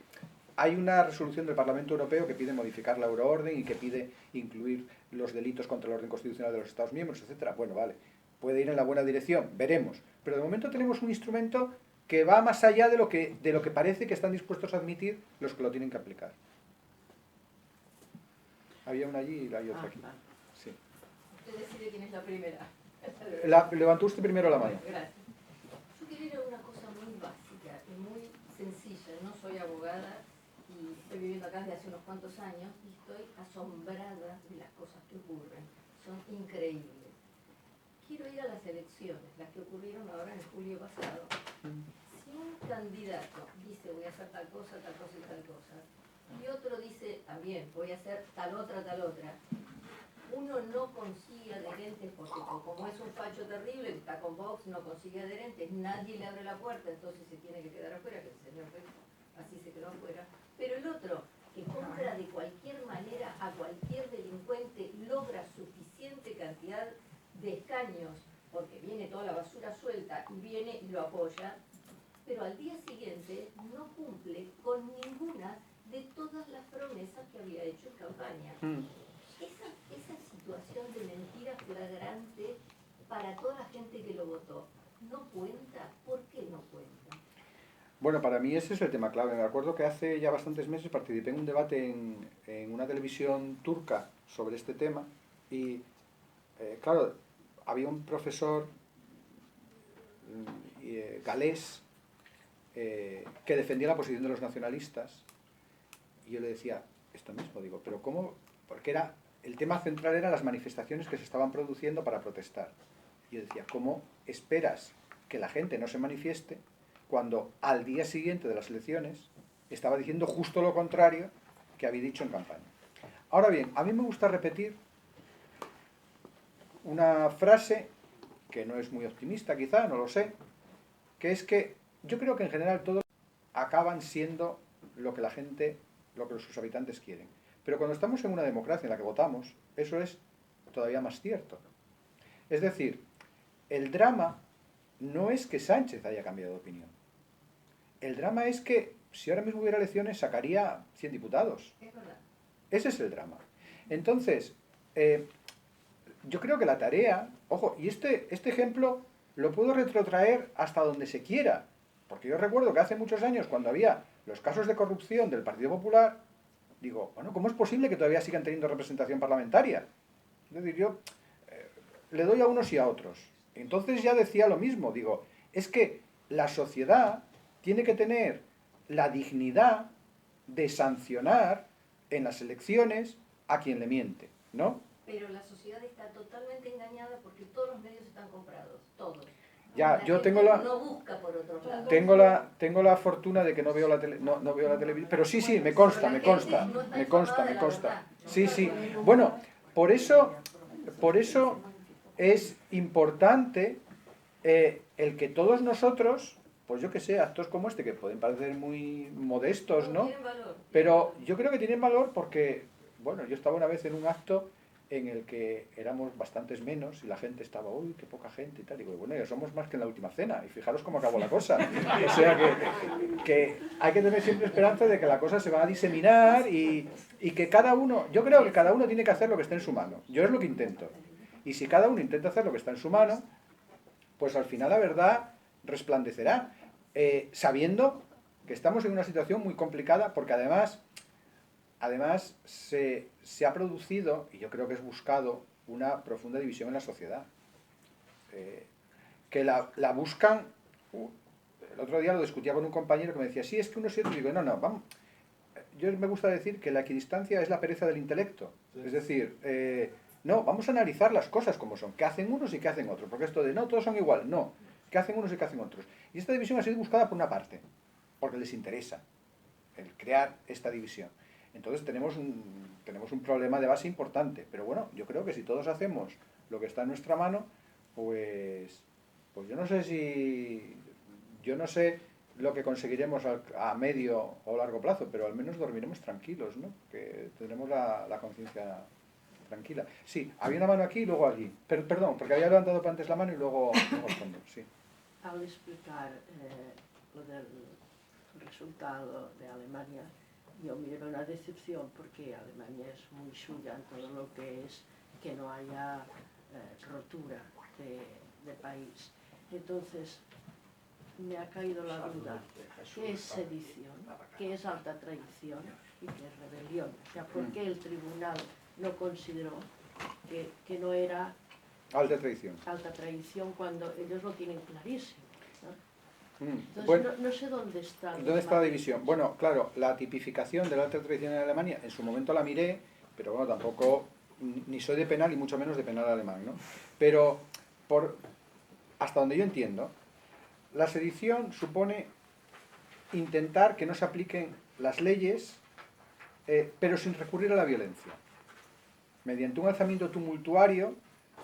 Hay una resolución del Parlamento Europeo que pide modificar la euroorden y que pide incluir los delitos contra el orden constitucional de los Estados miembros, etc. Bueno, vale, puede ir en la buena dirección, veremos. Pero de momento tenemos un instrumento que va más allá de lo que parece que están dispuestos a admitir los que lo tienen que aplicar. Había una allí y hay otra aquí. Sí. Usted decide quién es la primera. Levantó usted primero la mano. Gracias. Yo quería una cosa muy básica y muy sencilla. No soy abogada y estoy viviendo acá desde hace unos cuantos años y estoy asombrada de las cosas que ocurren. Son increíbles. Quiero ir a las elecciones, las que ocurrieron ahora en julio pasado. Si un candidato dice voy a hacer tal cosa y tal cosa, y otro dice también voy a hacer tal otra, uno no consigue adherentes porque como es un facho terrible que está con Vox, no consigue adherentes, nadie le abre la puerta, entonces se tiene que quedar afuera, que el señor así se quedó afuera. Pero el otro, que compra de cualquier manera a cualquier delincuente, logra suficiente cantidad de escaños, porque viene toda la basura suelta y viene y lo apoya, pero al día siguiente no cumple con ninguna de todas las promesas que había hecho en campaña. Esa situación de mentira flagrante para toda la gente que lo votó, ¿no cuenta? ¿Por qué no cuenta? Bueno, para mí ese es el tema clave. Me acuerdo que hace ya bastantes meses participé en un debate en una televisión turca sobre este tema y, claro, había un profesor galés que defendía la posición de los nacionalistas y yo le decía esto mismo, digo, pero ¿cómo? Porque el tema central era las manifestaciones que se estaban produciendo para protestar. Y yo decía, ¿cómo esperas que la gente no se manifieste cuando al día siguiente de las elecciones estaba diciendo justo lo contrario que había dicho en campaña? Ahora bien, a mí me gusta repetir una frase que no es muy optimista quizá, no lo sé, que es que yo creo que en general todos acaban siendo lo que la gente, lo que sus habitantes quieren. Pero cuando estamos en una democracia en la que votamos, eso es todavía más cierto. Es decir, el drama no es que Sánchez haya cambiado de opinión. El drama es que si ahora mismo hubiera elecciones sacaría 100 diputados. Es verdad. Ese es el drama. Entonces, yo creo que la tarea, ojo, y este ejemplo lo puedo retrotraer hasta donde se quiera, porque yo recuerdo que hace muchos años, cuando había los casos de corrupción del Partido Popular, digo, bueno, ¿cómo es posible que todavía sigan teniendo representación parlamentaria? Es decir, yo le doy a unos y a otros. Entonces ya decía lo mismo, digo, es que la sociedad tiene que tener la dignidad de sancionar en las elecciones a quien le miente, ¿no? Pero la sociedad está totalmente engañada porque todos los medios están comprados, todos. Ya, yo tengo la... No busca por otro lado. Tengo la fortuna de que no veo la televisión, pero sí, me consta. Sí. Bueno, por eso es importante el que todos nosotros, pues yo que sé, actos como este, que pueden parecer muy modestos, ¿no? Pero yo creo que tienen valor porque, bueno, yo estaba una vez en un acto en el que éramos bastantes menos y la gente estaba, uy, qué poca gente y tal. Y digo, bueno, ya somos más que en la última cena. Y fijaros cómo acabó la cosa. O sea que hay que tener siempre esperanza de que la cosa se va a diseminar y que cada uno, yo creo que cada uno tiene que hacer lo que esté en su mano. Yo es lo que intento. Y si cada uno intenta hacer lo que está en su mano, pues al final la verdad resplandecerá. Sabiendo que estamos en una situación muy complicada porque además se ha producido, y yo creo que es buscado, una profunda división en la sociedad. Que la buscan el otro día lo discutía con un compañero que me decía, sí, es que unos y otros, digo, no, vamos. Yo me gusta decir que la equidistancia es la pereza del intelecto. Sí. Es decir, no, vamos a analizar las cosas como son, qué hacen unos y qué hacen otros, porque esto de no, todos son igual, no, qué hacen unos y qué hacen otros. Y esta división ha sido buscada por una parte, porque les interesa el crear esta división. Entonces tenemos un problema de base importante, pero bueno, yo creo que si todos hacemos lo que está en nuestra mano, pues yo no sé lo que conseguiremos a medio o largo plazo, pero al menos dormiremos tranquilos, ¿no? Que tendremos la conciencia tranquila. Sí, había una mano aquí y luego allí. Perdón, porque había levantado antes la mano y luego el fondo, sí. Al explicar lo del resultado de Alemania, yo miro una decepción porque Alemania es muy suya en todo lo que es que no haya rotura de país. Entonces, me ha caído la duda, ¿qué es sedición? ¿Qué es alta traición? ¿Y qué es rebelión? O sea, ¿por qué el tribunal no consideró que no era alta traición cuando ellos lo tienen clarísimo, ¿no? Entonces, bueno, no sé dónde está. ¿Dónde está la división? Bueno, claro, la tipificación de la alta traición en Alemania, en su momento la miré, pero bueno, tampoco, ni soy de penal y mucho menos de penal alemán, ¿no? Pero, hasta donde yo entiendo, la sedición supone intentar que no se apliquen las leyes, pero sin recurrir a la violencia, mediante un alzamiento tumultuario,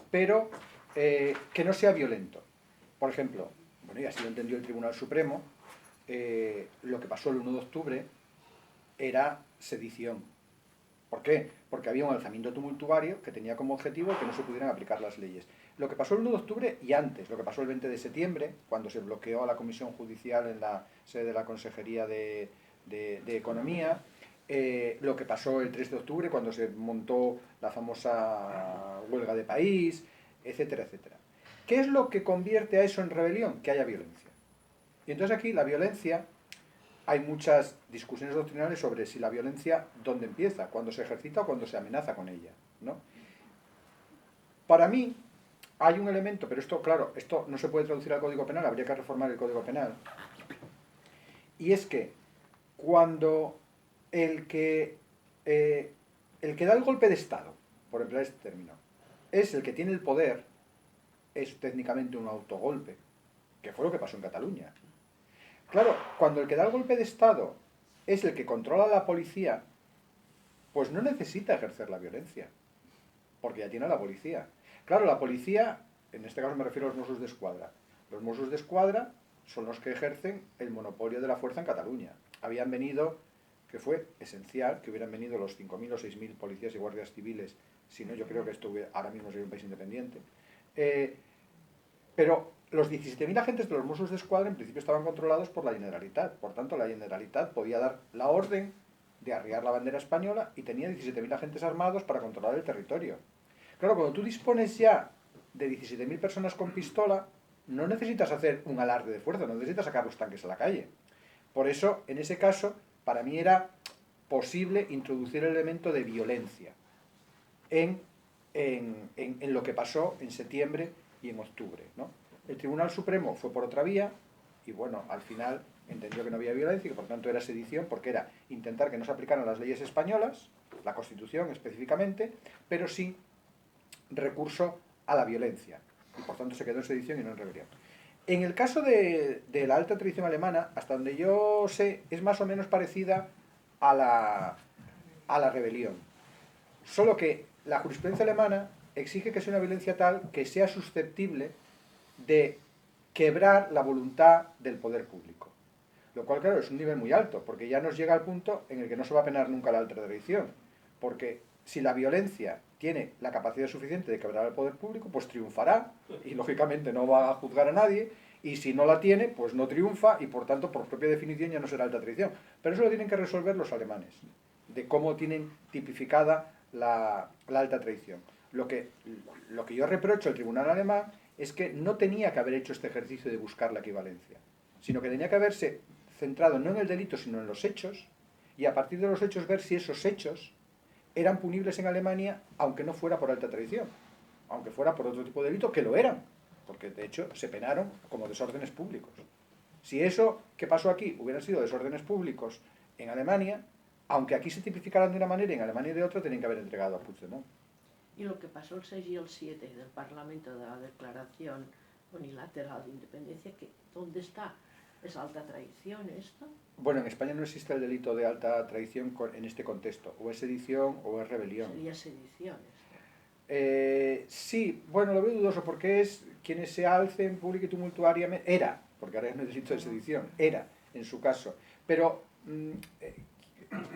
pero que no sea violento. Por ejemplo, bueno, y así lo entendió el Tribunal Supremo, lo que pasó el 1 de octubre era sedición. ¿Por qué? Porque había un alzamiento tumultuario que tenía como objetivo que no se pudieran aplicar las leyes. Lo que pasó el 1 de octubre y antes, lo que pasó el 20 de septiembre, cuando se bloqueó a la Comisión Judicial en la sede de la Consejería de Economía, lo que pasó el 3 de octubre, cuando se montó la famosa huelga de país, etcétera, etcétera. ¿Qué es lo que convierte a eso en rebelión? Que haya violencia. Y entonces aquí la violencia, hay muchas discusiones doctrinales sobre si la violencia, ¿dónde empieza? ¿Cuándo se ejercita o cuándo se amenaza con ella? ¿No? Para mí, hay un elemento, pero esto, claro, esto no se puede traducir al Código Penal, habría que reformar el Código Penal. Y es que cuando el que da el golpe de Estado, por emplear este término, es el que tiene el poder, es técnicamente un autogolpe, que fue lo que pasó en Cataluña. Claro, cuando el que da el golpe de Estado es el que controla a la policía, pues no necesita ejercer la violencia, porque ya tiene a la policía. Claro, la policía, en este caso me refiero a los Mossos d'Esquadra. Los Mossos d'Esquadra son los que ejercen el monopolio de la fuerza en Cataluña. Habían venido, que fue esencial, que hubieran venido los 5.000 o 6.000 policías y guardias civiles, si no, yo creo que esto ahora mismo sería un país independiente. Pero los 17.000 agentes de los Mossos d'Esquadra en principio estaban controlados por la Generalitat. Por tanto, la Generalitat podía dar la orden de arriar la bandera española y tenía 17.000 agentes armados para controlar el territorio. Claro, cuando tú dispones ya de 17.000 personas con pistola, no necesitas hacer un alarde de fuerza, no necesitas sacar los tanques a la calle. Por eso, en ese caso, para mí era posible introducir el elemento de violencia en lo que pasó en septiembre y en octubre, ¿no? El Tribunal Supremo fue por otra vía y, bueno, al final entendió que no había violencia y que por tanto era sedición, porque era intentar que no se aplicaran las leyes españolas, la Constitución específicamente, pero sin recurso a la violencia. Y por tanto se quedó en sedición y no en rebelión. En el caso de la alta tradición alemana, hasta donde yo sé, es más o menos parecida a la rebelión. Solo que la jurisprudencia alemana exige que sea una violencia tal que sea susceptible de quebrar la voluntad del poder público. Lo cual, claro, es un nivel muy alto, porque ya nos llega al punto en el que no se va a penar nunca la alta tradición. Porque si la violencia tiene la capacidad suficiente de quebrar al poder público, pues triunfará, y lógicamente no va a juzgar a nadie, y si no la tiene, pues no triunfa, y por tanto, por propia definición, ya no será alta traición. Pero eso lo tienen que resolver los alemanes, de cómo tienen tipificada la alta traición. Lo que yo reprocho al tribunal alemán es que no tenía que haber hecho este ejercicio de buscar la equivalencia, sino que tenía que haberse centrado no en el delito, sino en los hechos, y a partir de los hechos ver si esos hechos eran punibles en Alemania, aunque no fuera por alta traición, aunque fuera por otro tipo de delito, que lo eran, porque de hecho se penaron como desórdenes públicos. Si eso que pasó aquí hubieran sido desórdenes públicos en Alemania, aunque aquí se tipificaran de una manera y en Alemania de otra, tenían que haber entregado a Puigdemont. Y lo que pasó el 6 y el 7 del Parlamento de la Declaración Unilateral de Independencia, ¿dónde está? ¿Es alta traición esto? Bueno, en España no existe el delito de alta traición en este contexto. O es sedición o es rebelión. Sería sedición esto. Sí, bueno, lo veo dudoso porque es quienes se alcen pública y tumultuariamente. Era, porque ahora no es delito de sedición, era, en su caso. Pero,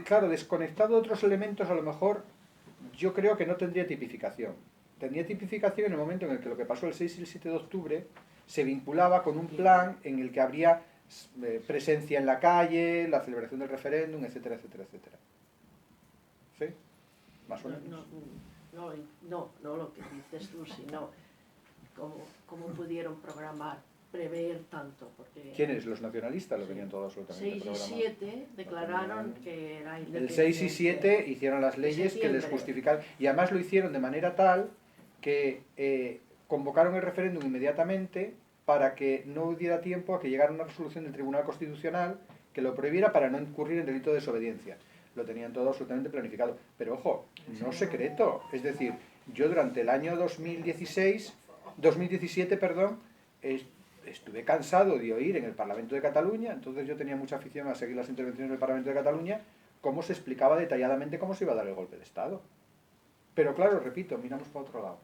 claro, desconectado de otros elementos, a lo mejor yo creo que no tendría tipificación. Tendría tipificación en el momento en el que lo que pasó el 6 y el 7 de octubre se vinculaba con un plan en el que habría presencia en la calle, la celebración del referéndum, etcétera, etcétera, etcétera. ¿Sí? Más o menos. No lo que dices tú, sino cómo pudieron prever tanto. Porque ¿Quiénes? Los nacionalistas lo tenían todo absolutamente 6 y programado. 7 declararon que era El independiente. 6 y 7 hicieron las leyes que les justificaron, y además lo hicieron de manera tal que convocaron el referéndum inmediatamente para que no diera tiempo a que llegara una resolución del Tribunal Constitucional que lo prohibiera para no incurrir en delito de desobediencia. Lo tenían todo absolutamente planificado. Pero ojo, no secreto. Es decir, yo durante el año 2017, estuve cansado de oír en el Parlamento de Cataluña, entonces yo tenía mucha afición a seguir las intervenciones del Parlamento de Cataluña, cómo se explicaba detalladamente cómo se iba a dar el golpe de Estado. Pero claro, repito, miramos para otro lado.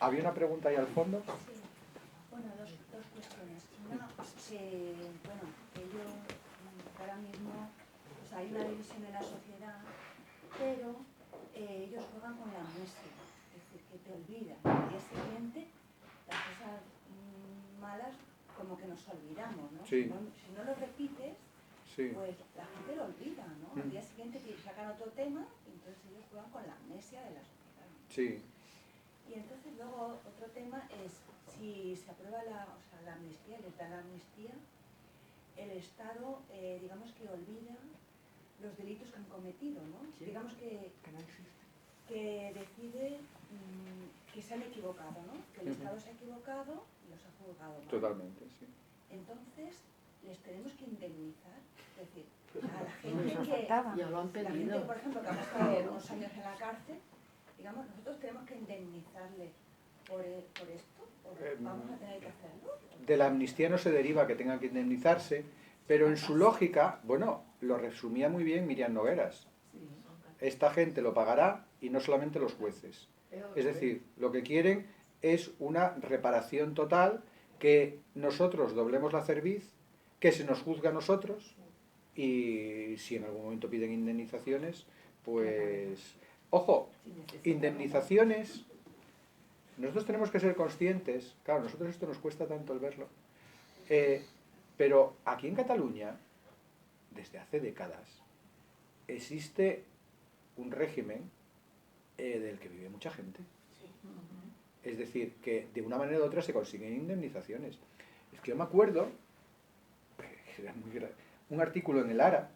¿Había una pregunta ahí al fondo? Sí. Bueno, dos cuestiones. Una, que ellos ahora mismo, pues hay una división en la sociedad, pero ellos juegan con la amnesia, es decir, que te olvidan. Al día siguiente, las cosas malas como que nos olvidamos, ¿no? Sí. Si no lo repites, Sí. pues la gente lo olvida, ¿no? Al día siguiente te sacan otro tema y entonces ellos juegan con la amnesia de la sociedad. Sí. Y entonces luego otro tema es, si se aprueba la amnistía, les da la amnistía, el Estado, digamos que olvida los delitos que han cometido, ¿no? Sí. Digamos que decide que se han equivocado, ¿no? Que el Estado se ha equivocado y los ha juzgado mal. Totalmente, sí. Entonces, les tenemos que indemnizar, es decir, a la gente Ya lo han la pedido. gente, por ejemplo, que ha pasado unos años en la cárcel, digamos, nosotros tenemos que indemnizarle por esto, o vamos a tener que hacerlo. De la amnistía no se deriva que tengan que indemnizarse, pero en su lógica, bueno, lo resumía muy bien Miriam Nogueras. Esta gente lo pagará y no solamente los jueces. Es decir, lo que quieren es una reparación total, que nosotros doblemos la cerviz, que se nos juzgue a nosotros, y si en algún momento piden indemnizaciones, pues... Ojo, indemnizaciones, nosotros tenemos que ser conscientes, claro, a nosotros esto nos cuesta tanto el verlo, pero aquí en Cataluña, desde hace décadas, existe un régimen del que vive mucha gente. Es decir, que de una manera u otra se consiguen indemnizaciones. Es que yo me acuerdo, era un artículo en el Ara,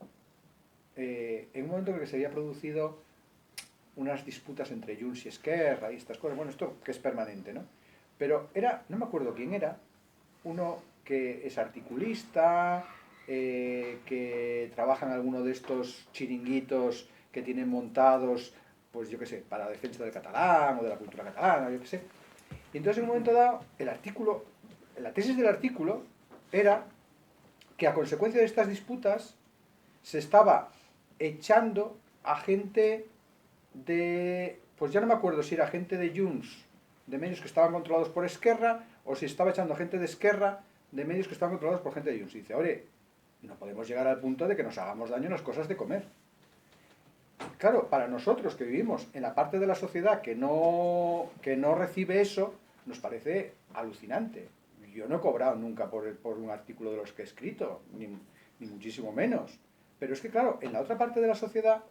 en un momento en el que se había producido unas disputas entre Junts y Esquerra y estas cosas, bueno, esto que es permanente, ¿no? Pero era, no me acuerdo quién era, uno que es articulista, que trabaja en alguno de estos chiringuitos que tienen montados, pues yo qué sé, para la defensa del catalán o de la cultura catalana, yo qué sé. Y entonces en un momento dado, la tesis del artículo era que a consecuencia de estas disputas se estaba echando a gente pues ya no me acuerdo si era gente de Junts, de medios que estaban controlados por Esquerra, o si estaba echando gente de Esquerra, de medios que estaban controlados por gente de Junts. Y dice, oye, no podemos llegar al punto de que nos hagamos daño en las cosas de comer. Claro, para nosotros que vivimos en la parte de la sociedad que no recibe eso, nos parece alucinante. Yo no he cobrado nunca por un artículo de los que he escrito, ni muchísimo menos. Pero es que, claro, en la otra parte de la sociedad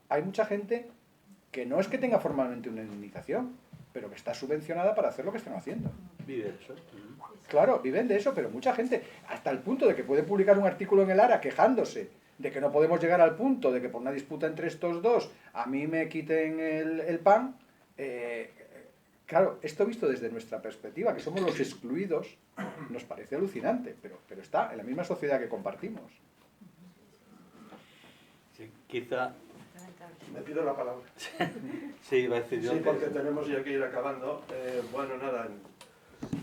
hay mucha gente que no es que tenga formalmente una indemnización, pero que está subvencionada para hacer lo que están haciendo. Vive eso. Claro, viven de eso, pero mucha gente, hasta el punto de que puede publicar un artículo en el Ara quejándose de que no podemos llegar al punto de que por una disputa entre estos dos a mí me quiten el pan, Claro, esto visto desde nuestra perspectiva, que somos los excluidos, nos parece alucinante, pero está en la misma sociedad que compartimos. Sí, quizá... Me pido la palabra. Sí, iba a decir yo Sí, que- porque tenemos ya que ir acabando. Bueno, nada,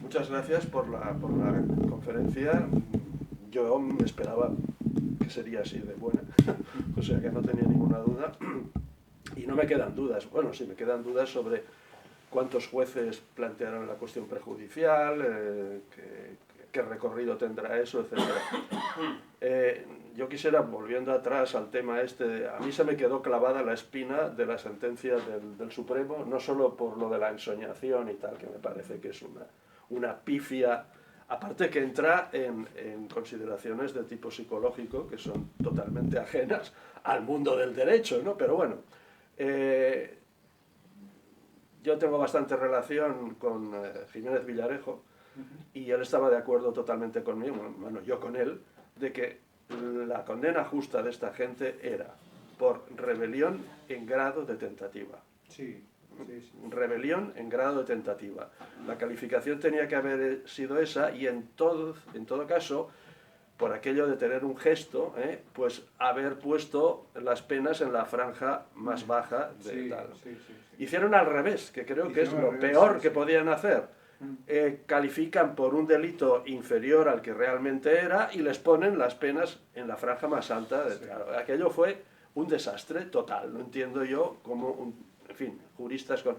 muchas gracias por la conferencia. Yo me esperaba que sería así de buena, o sea que no tenía ninguna duda. Y no me quedan dudas. Bueno, sí, me quedan dudas sobre cuántos jueces plantearon la cuestión prejudicial, qué recorrido tendrá eso, etc. Yo quisiera, volviendo atrás al tema este, a mí se me quedó clavada la espina de la sentencia del Supremo, no solo por lo de la ensoñación y tal, que me parece que es una pifia, aparte que entra en consideraciones de tipo psicológico que son totalmente ajenas al mundo del derecho, ¿no? Pero bueno, yo tengo bastante relación con Jiménez Villarejo y él estaba de acuerdo totalmente conmigo, bueno, yo con él, de que la condena justa de esta gente era por rebelión en grado de tentativa. Sí, sí, sí. Rebelión en grado de tentativa. La calificación tenía que haber sido esa y en todo caso, por aquello de tener un gesto, pues haber puesto las penas en la franja más baja de Sí, tal. sí, sí, sí. Hicieron al revés, que creo que es Hicieron lo al revés, peor sí, que sí. podían hacer. Califican por un delito inferior al que realmente era y les ponen las penas en la franja más alta. Sí. Claro, aquello fue un desastre total. No entiendo yo cómo, en fin, juristas con...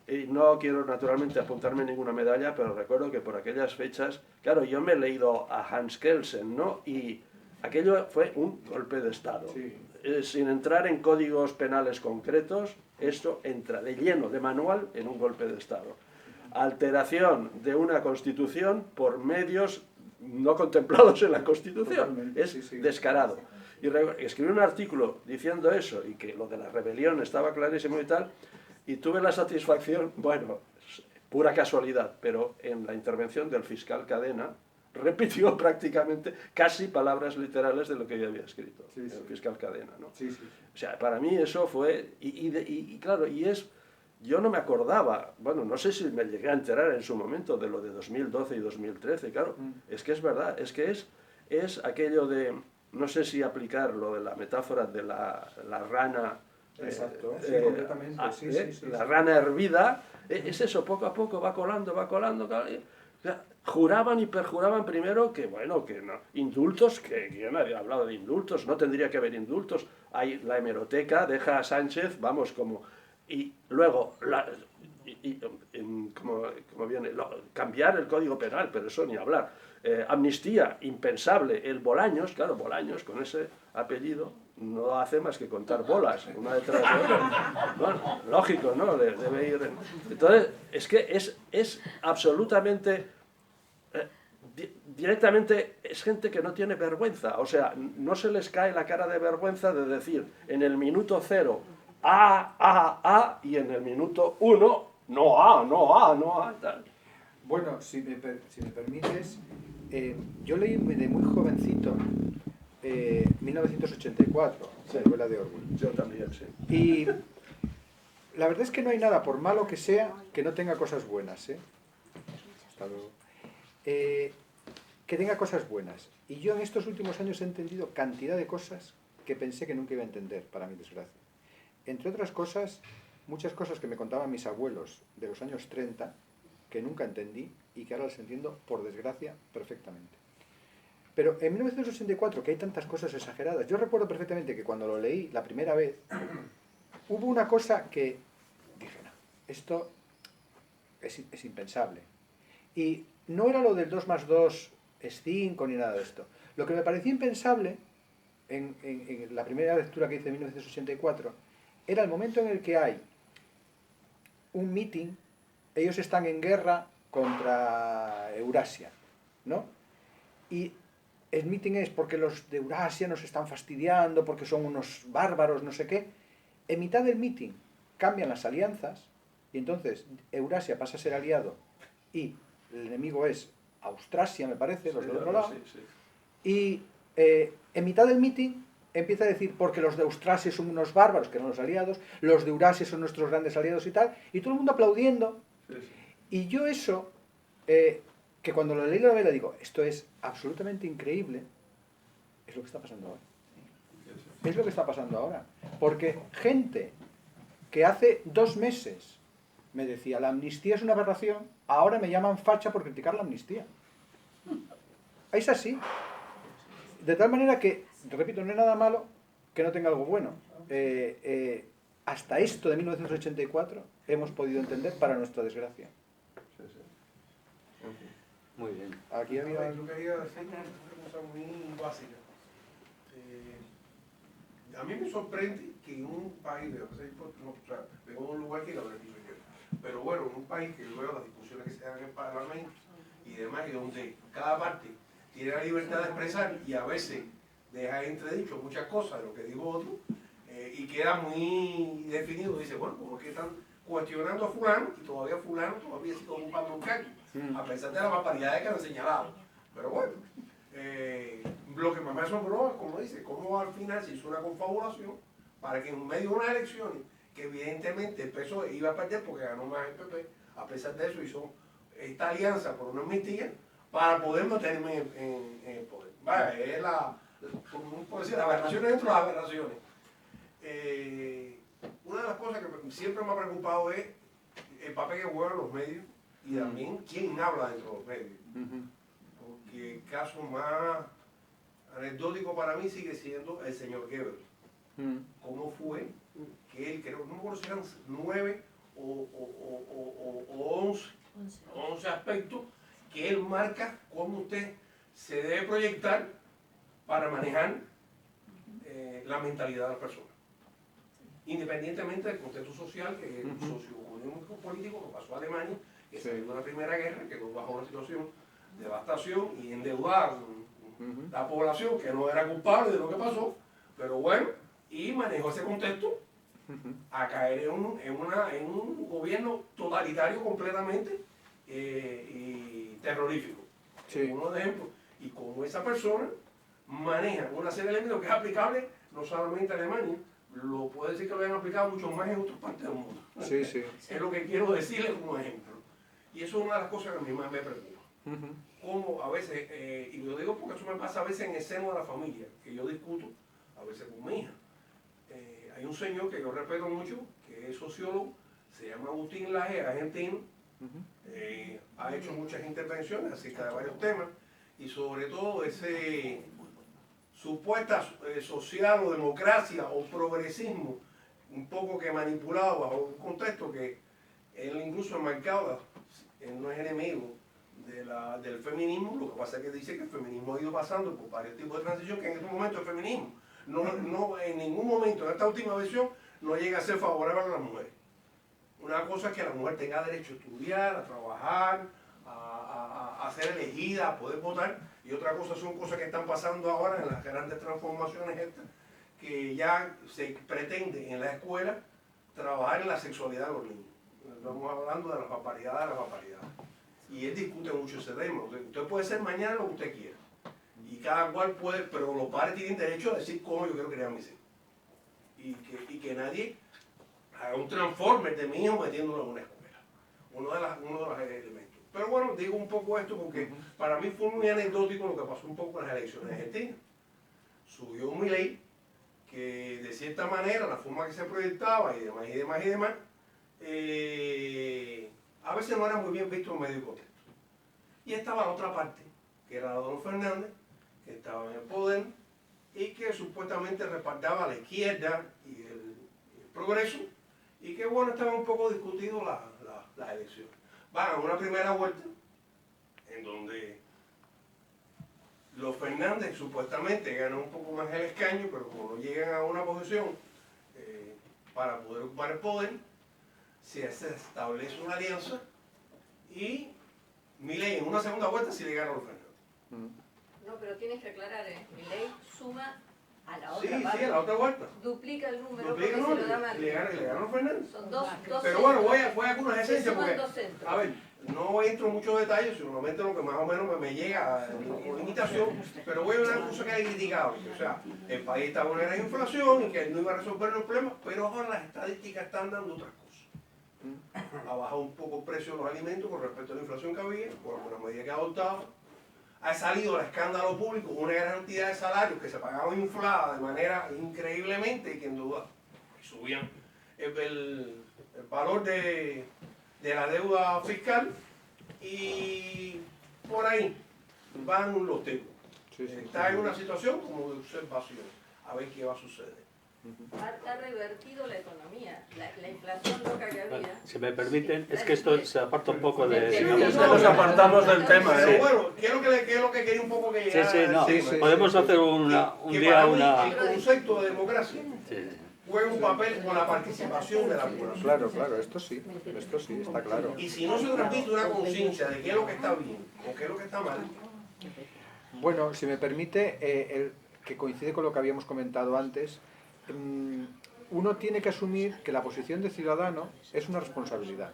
Y no quiero naturalmente apuntarme ninguna medalla, pero recuerdo que por aquellas fechas, claro, yo me he leído a Hans Kelsen, ¿no? Y aquello fue un golpe de Estado. Sí. Sin entrar en códigos penales concretos, esto entra de lleno, de manual, en un golpe de Estado. Alteración de una Constitución por medios no contemplados en la Constitución. Totalmente, Es sí, sí. descarado. Y escribí un artículo diciendo eso, y que lo de la rebelión estaba clarísimo y tal, y tuve la satisfacción, bueno, pura casualidad, pero en la intervención del fiscal Cadena, repitió prácticamente casi palabras literales de lo que yo había escrito, Sí, sí. el fiscal Cadena, ¿no? Sí, sí. O sea, para mí eso fue, y claro, yo no me acordaba, bueno, no sé si me llegué a enterar en su momento de lo de 2012 y 2013, claro, es que es verdad, es que es aquello de, no sé si aplicar lo de la metáfora de la rana, Exacto, sí, completamente, sí, sí, sí, la sí. rana hervida, es eso, poco a poco va colando, claro, o sea, juraban y perjuraban primero que, bueno, que no, indultos, que yo no había hablado de indultos, no tendría que haber indultos, hay la hemeroteca, deja a Sánchez, vamos, como, y luego, como viene, cambiar el Código Penal, pero eso ni hablar, amnistía, impensable, el Bolaños, claro, Bolaños, con ese apellido, no hace más que contar bolas, una detrás de otra. Bueno, lógico, ¿no? Debe ir... Entonces, es que es absolutamente... directamente es gente que no tiene vergüenza, o sea, no se les cae la cara de vergüenza de decir en el minuto 0 y en el minuto 1 no, tal. Bueno, si me permites, yo leí de muy jovencito 1984, Sí. la novela de Orwell. Yo también, sí. Y la verdad es que no hay nada, por malo que sea, que no tenga cosas buenas, ¿eh? Hasta luego. Que tenga cosas buenas. Y yo en estos últimos años he entendido cantidad de cosas que pensé que nunca iba a entender, para mi desgracia. Entre otras cosas, muchas cosas que me contaban mis abuelos de los años 30, que nunca entendí y que ahora las entiendo, por desgracia, perfectamente. Pero en 1984, que hay tantas cosas exageradas, yo recuerdo perfectamente que cuando lo leí la primera vez, hubo una cosa que dije, no, esto es impensable. Y no era lo del 2 más 2 es 5 ni nada de esto. Lo que me parecía impensable en la primera lectura que hice en 1984 era el momento en el que hay un meeting, ellos están en guerra contra Eurasia, ¿no? Y el meeting es porque los de Eurasia nos están fastidiando, porque son unos bárbaros, no sé qué. En mitad del meeting cambian las alianzas y entonces Eurasia pasa a ser aliado y el enemigo es Austrasia, me parece, los del otro lado. Sí. Y en mitad del meeting empieza a decir, porque los de Austrasia son unos bárbaros, que no los aliados, los de Eurasia son nuestros grandes aliados y tal, y todo el mundo aplaudiendo, Y yo eso, que cuando lo leí la novela digo, esto es absolutamente increíble, es lo que está pasando ahora. Es lo que está pasando ahora. Porque gente que hace 2 meses me decía, la amnistía es una aberración, ahora me llaman facha por criticar la amnistía. Es así. De tal manera que, repito, no es nada malo que no tenga algo bueno. Hasta esto de 1984 hemos podido entender, para nuestra desgracia. Muy bien. Aquí había... Yo quería decir una cosa muy básica. A mí me sorprende que en un país, de un lugar que la pero bueno, en un país que luego las discusiones que se dan en el Parlamento y demás, y donde cada parte tiene la libertad de expresar y a veces deja entredicho muchas cosas de lo que digo otro, y queda muy definido, dice, bueno, como que están cuestionando a fulano y todavía fulano todavía sigue ocupando un cargo, a pesar de las barbaridades que han señalado. Pero bueno, lo que más me asombró es, como dice, cómo al final se hizo una confabulación para que en medio de unas elecciones, que evidentemente el PSOE iba a perder porque ganó más el PP, a pesar de eso hizo esta alianza por una amnistía para poder mantenerme en el poder. Vaya, es por decir, aberraciones dentro de las aberraciones. Una de las cosas que siempre me ha preocupado es el papel que juegan los medios y también quién habla dentro de los medios. Porque el caso más anecdótico para mí sigue siendo el señor Goebbels. ¿Cómo fue que él, creo, no me acuerdo si eran 9 o 11 aspectos que él marca cómo usted se debe proyectar para manejar la mentalidad de las personas? Independientemente del contexto social, que es el socioeconómico político que pasó a Alemania, que salió de la Primera Guerra, quedó bajo una situación de devastación y endeudar la población que no era culpable de lo que pasó, pero bueno, y manejó ese contexto a caer en un gobierno totalitario completamente y terrorífico. Uno de ejemplos. Y como esa persona maneja una serie de elementos que es aplicable no solamente a Alemania, lo puede decir que lo hayan aplicado mucho más en otras partes del mundo. Es lo que quiero decirle como ejemplo. Y eso es una de las cosas que a mí más me preocupa. Como a veces, y lo digo porque eso me pasa a veces en el seno de la familia, que yo discuto a veces con mi hija. Hay un señor que yo respeto mucho, que es sociólogo, se llama Agustín Laje, argentino, ha hecho muchas intervenciones acerca de varios temas, y sobre todo ese supuesta social o democracia o progresismo, un poco que manipulado bajo un contexto que él incluso ha marcado, él no es enemigo del feminismo, lo que pasa es que dice que el feminismo ha ido pasando por varios tipos de transición, que en este momento el feminismo no en ningún momento, en esta última versión, no llega a ser favorable a las mujeres. Una cosa es que la mujer tenga derecho a estudiar, a trabajar, a ser elegida, a poder votar, y otra cosa son cosas que están pasando ahora en las grandes transformaciones estas, que ya se pretende en la escuela trabajar en la sexualidad de los niños. Estamos hablando de las barbaridades, Y él discute mucho ese tema. Usted puede ser mañana lo que usted quiera. Y cada cual puede, pero los padres tienen derecho a decir cómo yo quiero criar a mis hijos. Y que nadie haga un transformer de mi hijo metiéndolo en una escuela. Uno de los elementos. Pero bueno, digo un poco esto porque para mí fue muy anecdótico lo que pasó un poco en las elecciones argentinas. Subió un Milei que de cierta manera, la forma que se proyectaba y demás, a veces no era muy bien visto en medio contexto. Y estaba la otra parte, que era Don Fernández, que estaba en el poder y que supuestamente respaldaba a la izquierda y el progreso, y que bueno, estaba un poco discutido las elecciones. Van a una primera vuelta en donde los Fernández supuestamente ganan un poco más el escaño, pero como no llegan a una posición para poder ocupar el poder, se establece una alianza y Milei en una segunda vuelta sí le gana a los Fernández. No, pero tienes que aclarar, Milei suma a la otra parte. Sí, a la otra vuelta. Duplica el número Duplica porque el número, se lo da Macri. le gana a los Fernández. Son dos pero bueno, centros. voy a algunas esencias porque, dos centros. a ver, no entro en muchos detalles, solamente lo que más o menos me llega como limitación, pero voy a una cosa que hay criticado. O sea, el país estaba en una gran inflación y que él no iba a resolver los problemas, pero ahora las estadísticas están dando otras cosas. ha bajado un poco el precio de los alimentos con respecto a la inflación que había, por algunas medidas que ha adoptado. Ha salido al escándalo público una gran cantidad de salarios que se pagaban infladas de manera increíblemente y que en duda subían el valor de la deuda fiscal, y por ahí van los temas. Está en una situación como de observación, a ver qué va a suceder. Ha revertido la economía, la inflación loca que había. Si me permiten, es que esto se aparta un poco de... Sí, digamos, nos apartamos del tema. Pero bueno, ¿qué es lo que quería un poco que Sí, llegara sí, no. al tema? Podemos hacer un Que día para mí una... el concepto de democracia Sí. juega un papel con la participación de la población. Claro, esto sí, está claro. Y si no se transmite una conciencia de qué es lo que está bien o qué es lo que está mal. Bueno, si me permite, que coincide con lo que habíamos comentado antes, uno tiene que asumir que la posición de ciudadano es una responsabilidad.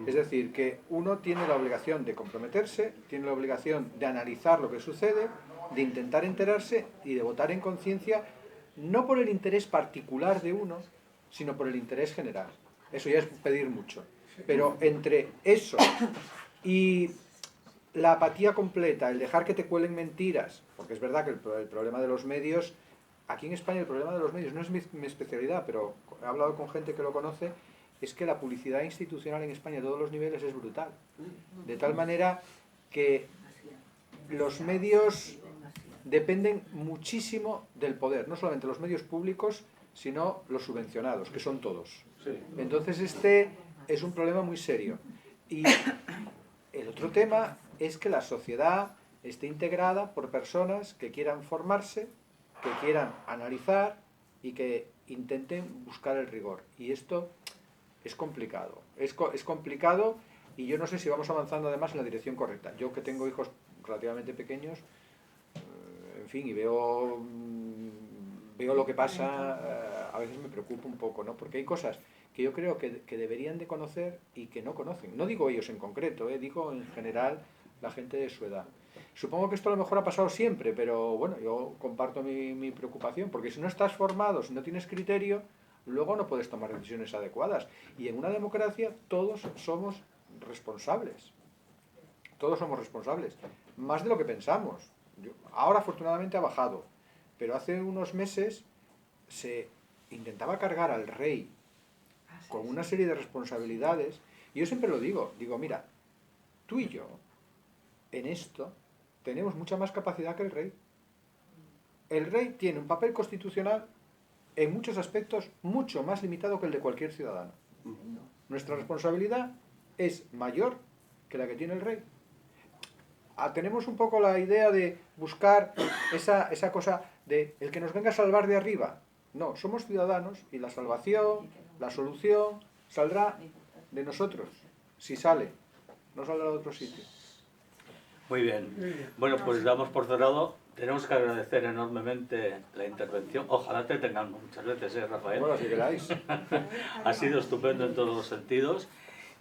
Es decir, que uno tiene la obligación de comprometerse, tiene la obligación de analizar lo que sucede, de intentar enterarse y de votar en conciencia, no por el interés particular de uno, sino por el interés general. Eso ya es pedir mucho. Pero entre eso y la apatía completa, el dejar que te cuelen mentiras, porque es verdad que el problema de los medios, aquí en España el problema de los medios no es mi especialidad, pero he hablado con gente que lo conoce, es que la publicidad institucional en España a todos los niveles es brutal. De tal manera que los medios dependen muchísimo del poder, no solamente los medios públicos, sino los subvencionados, que son todos. Entonces este es un problema muy serio. Y el otro tema es que la sociedad esté integrada por personas que quieran formarse, que quieran analizar y que intenten buscar el rigor. Y esto es complicado. Es complicado, y yo no sé si vamos avanzando además en la dirección correcta. Yo que tengo hijos relativamente pequeños, en fin, y veo lo que pasa, a veces me preocupa un poco, ¿no? Porque hay cosas que yo creo que deberían de conocer y que no conocen. No digo ellos en concreto, digo en general la gente de su edad. Supongo que esto a lo mejor ha pasado siempre, pero bueno, yo comparto mi preocupación, porque si no estás formado, si no tienes criterio, luego no puedes tomar decisiones adecuadas. Y en una democracia todos somos responsables. Todos somos responsables. Más de lo que pensamos. Ahora afortunadamente ha bajado, pero hace unos meses se intentaba cargar al rey con una serie de responsabilidades, y yo siempre lo digo, mira, tú y yo en esto tenemos mucha más capacidad que el rey. El rey tiene un papel constitucional en muchos aspectos mucho más limitado que el de cualquier ciudadano. Nuestra responsabilidad es mayor que la que tiene el rey. Tenemos un poco la idea de buscar esa cosa de el que nos venga a salvar de arriba. No, somos ciudadanos y la salvación, la solución, saldrá de nosotros. Si sale, no saldrá de otro sitio. Muy bien. Bueno, pues damos por cerrado. Tenemos que agradecer enormemente la intervención. Ojalá te tengamos muchas veces, Rafael. Bueno, si queráis. Ha sido estupendo en todos los sentidos.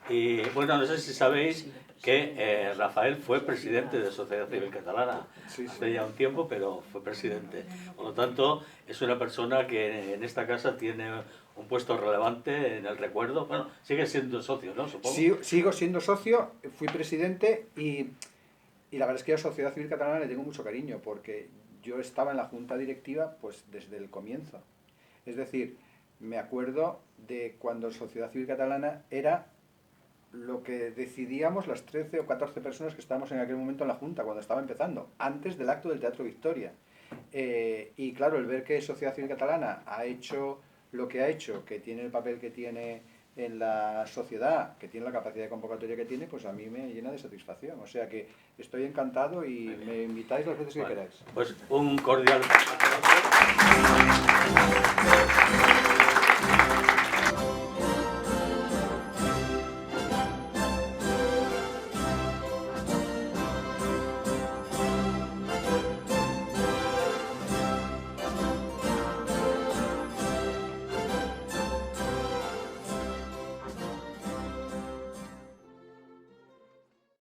Y bueno, no sé si sabéis que Rafael fue presidente de Sociedad Civil Catalana. Hace ya un tiempo, pero fue presidente. Por lo tanto, es una persona que en esta casa tiene un puesto relevante en el recuerdo. Bueno, sigue siendo socio, ¿no? Supongo. Sigo siendo socio, fui presidente y la verdad es que a Sociedad Civil Catalana le tengo mucho cariño, porque yo estaba en la junta directiva pues desde el comienzo. Es decir, me acuerdo de cuando Sociedad Civil Catalana era lo que decidíamos las 13 o 14 personas que estábamos en aquel momento en la junta, cuando estaba empezando, antes del acto del Teatro Victoria. Y claro, el ver que Sociedad Civil Catalana ha hecho lo que ha hecho, que tiene el papel que tiene en la sociedad, que tiene la capacidad de convocatoria que tiene, pues a mí me llena de satisfacción. O sea que estoy encantado y me invitáis las veces que queráis. Pues un cordial...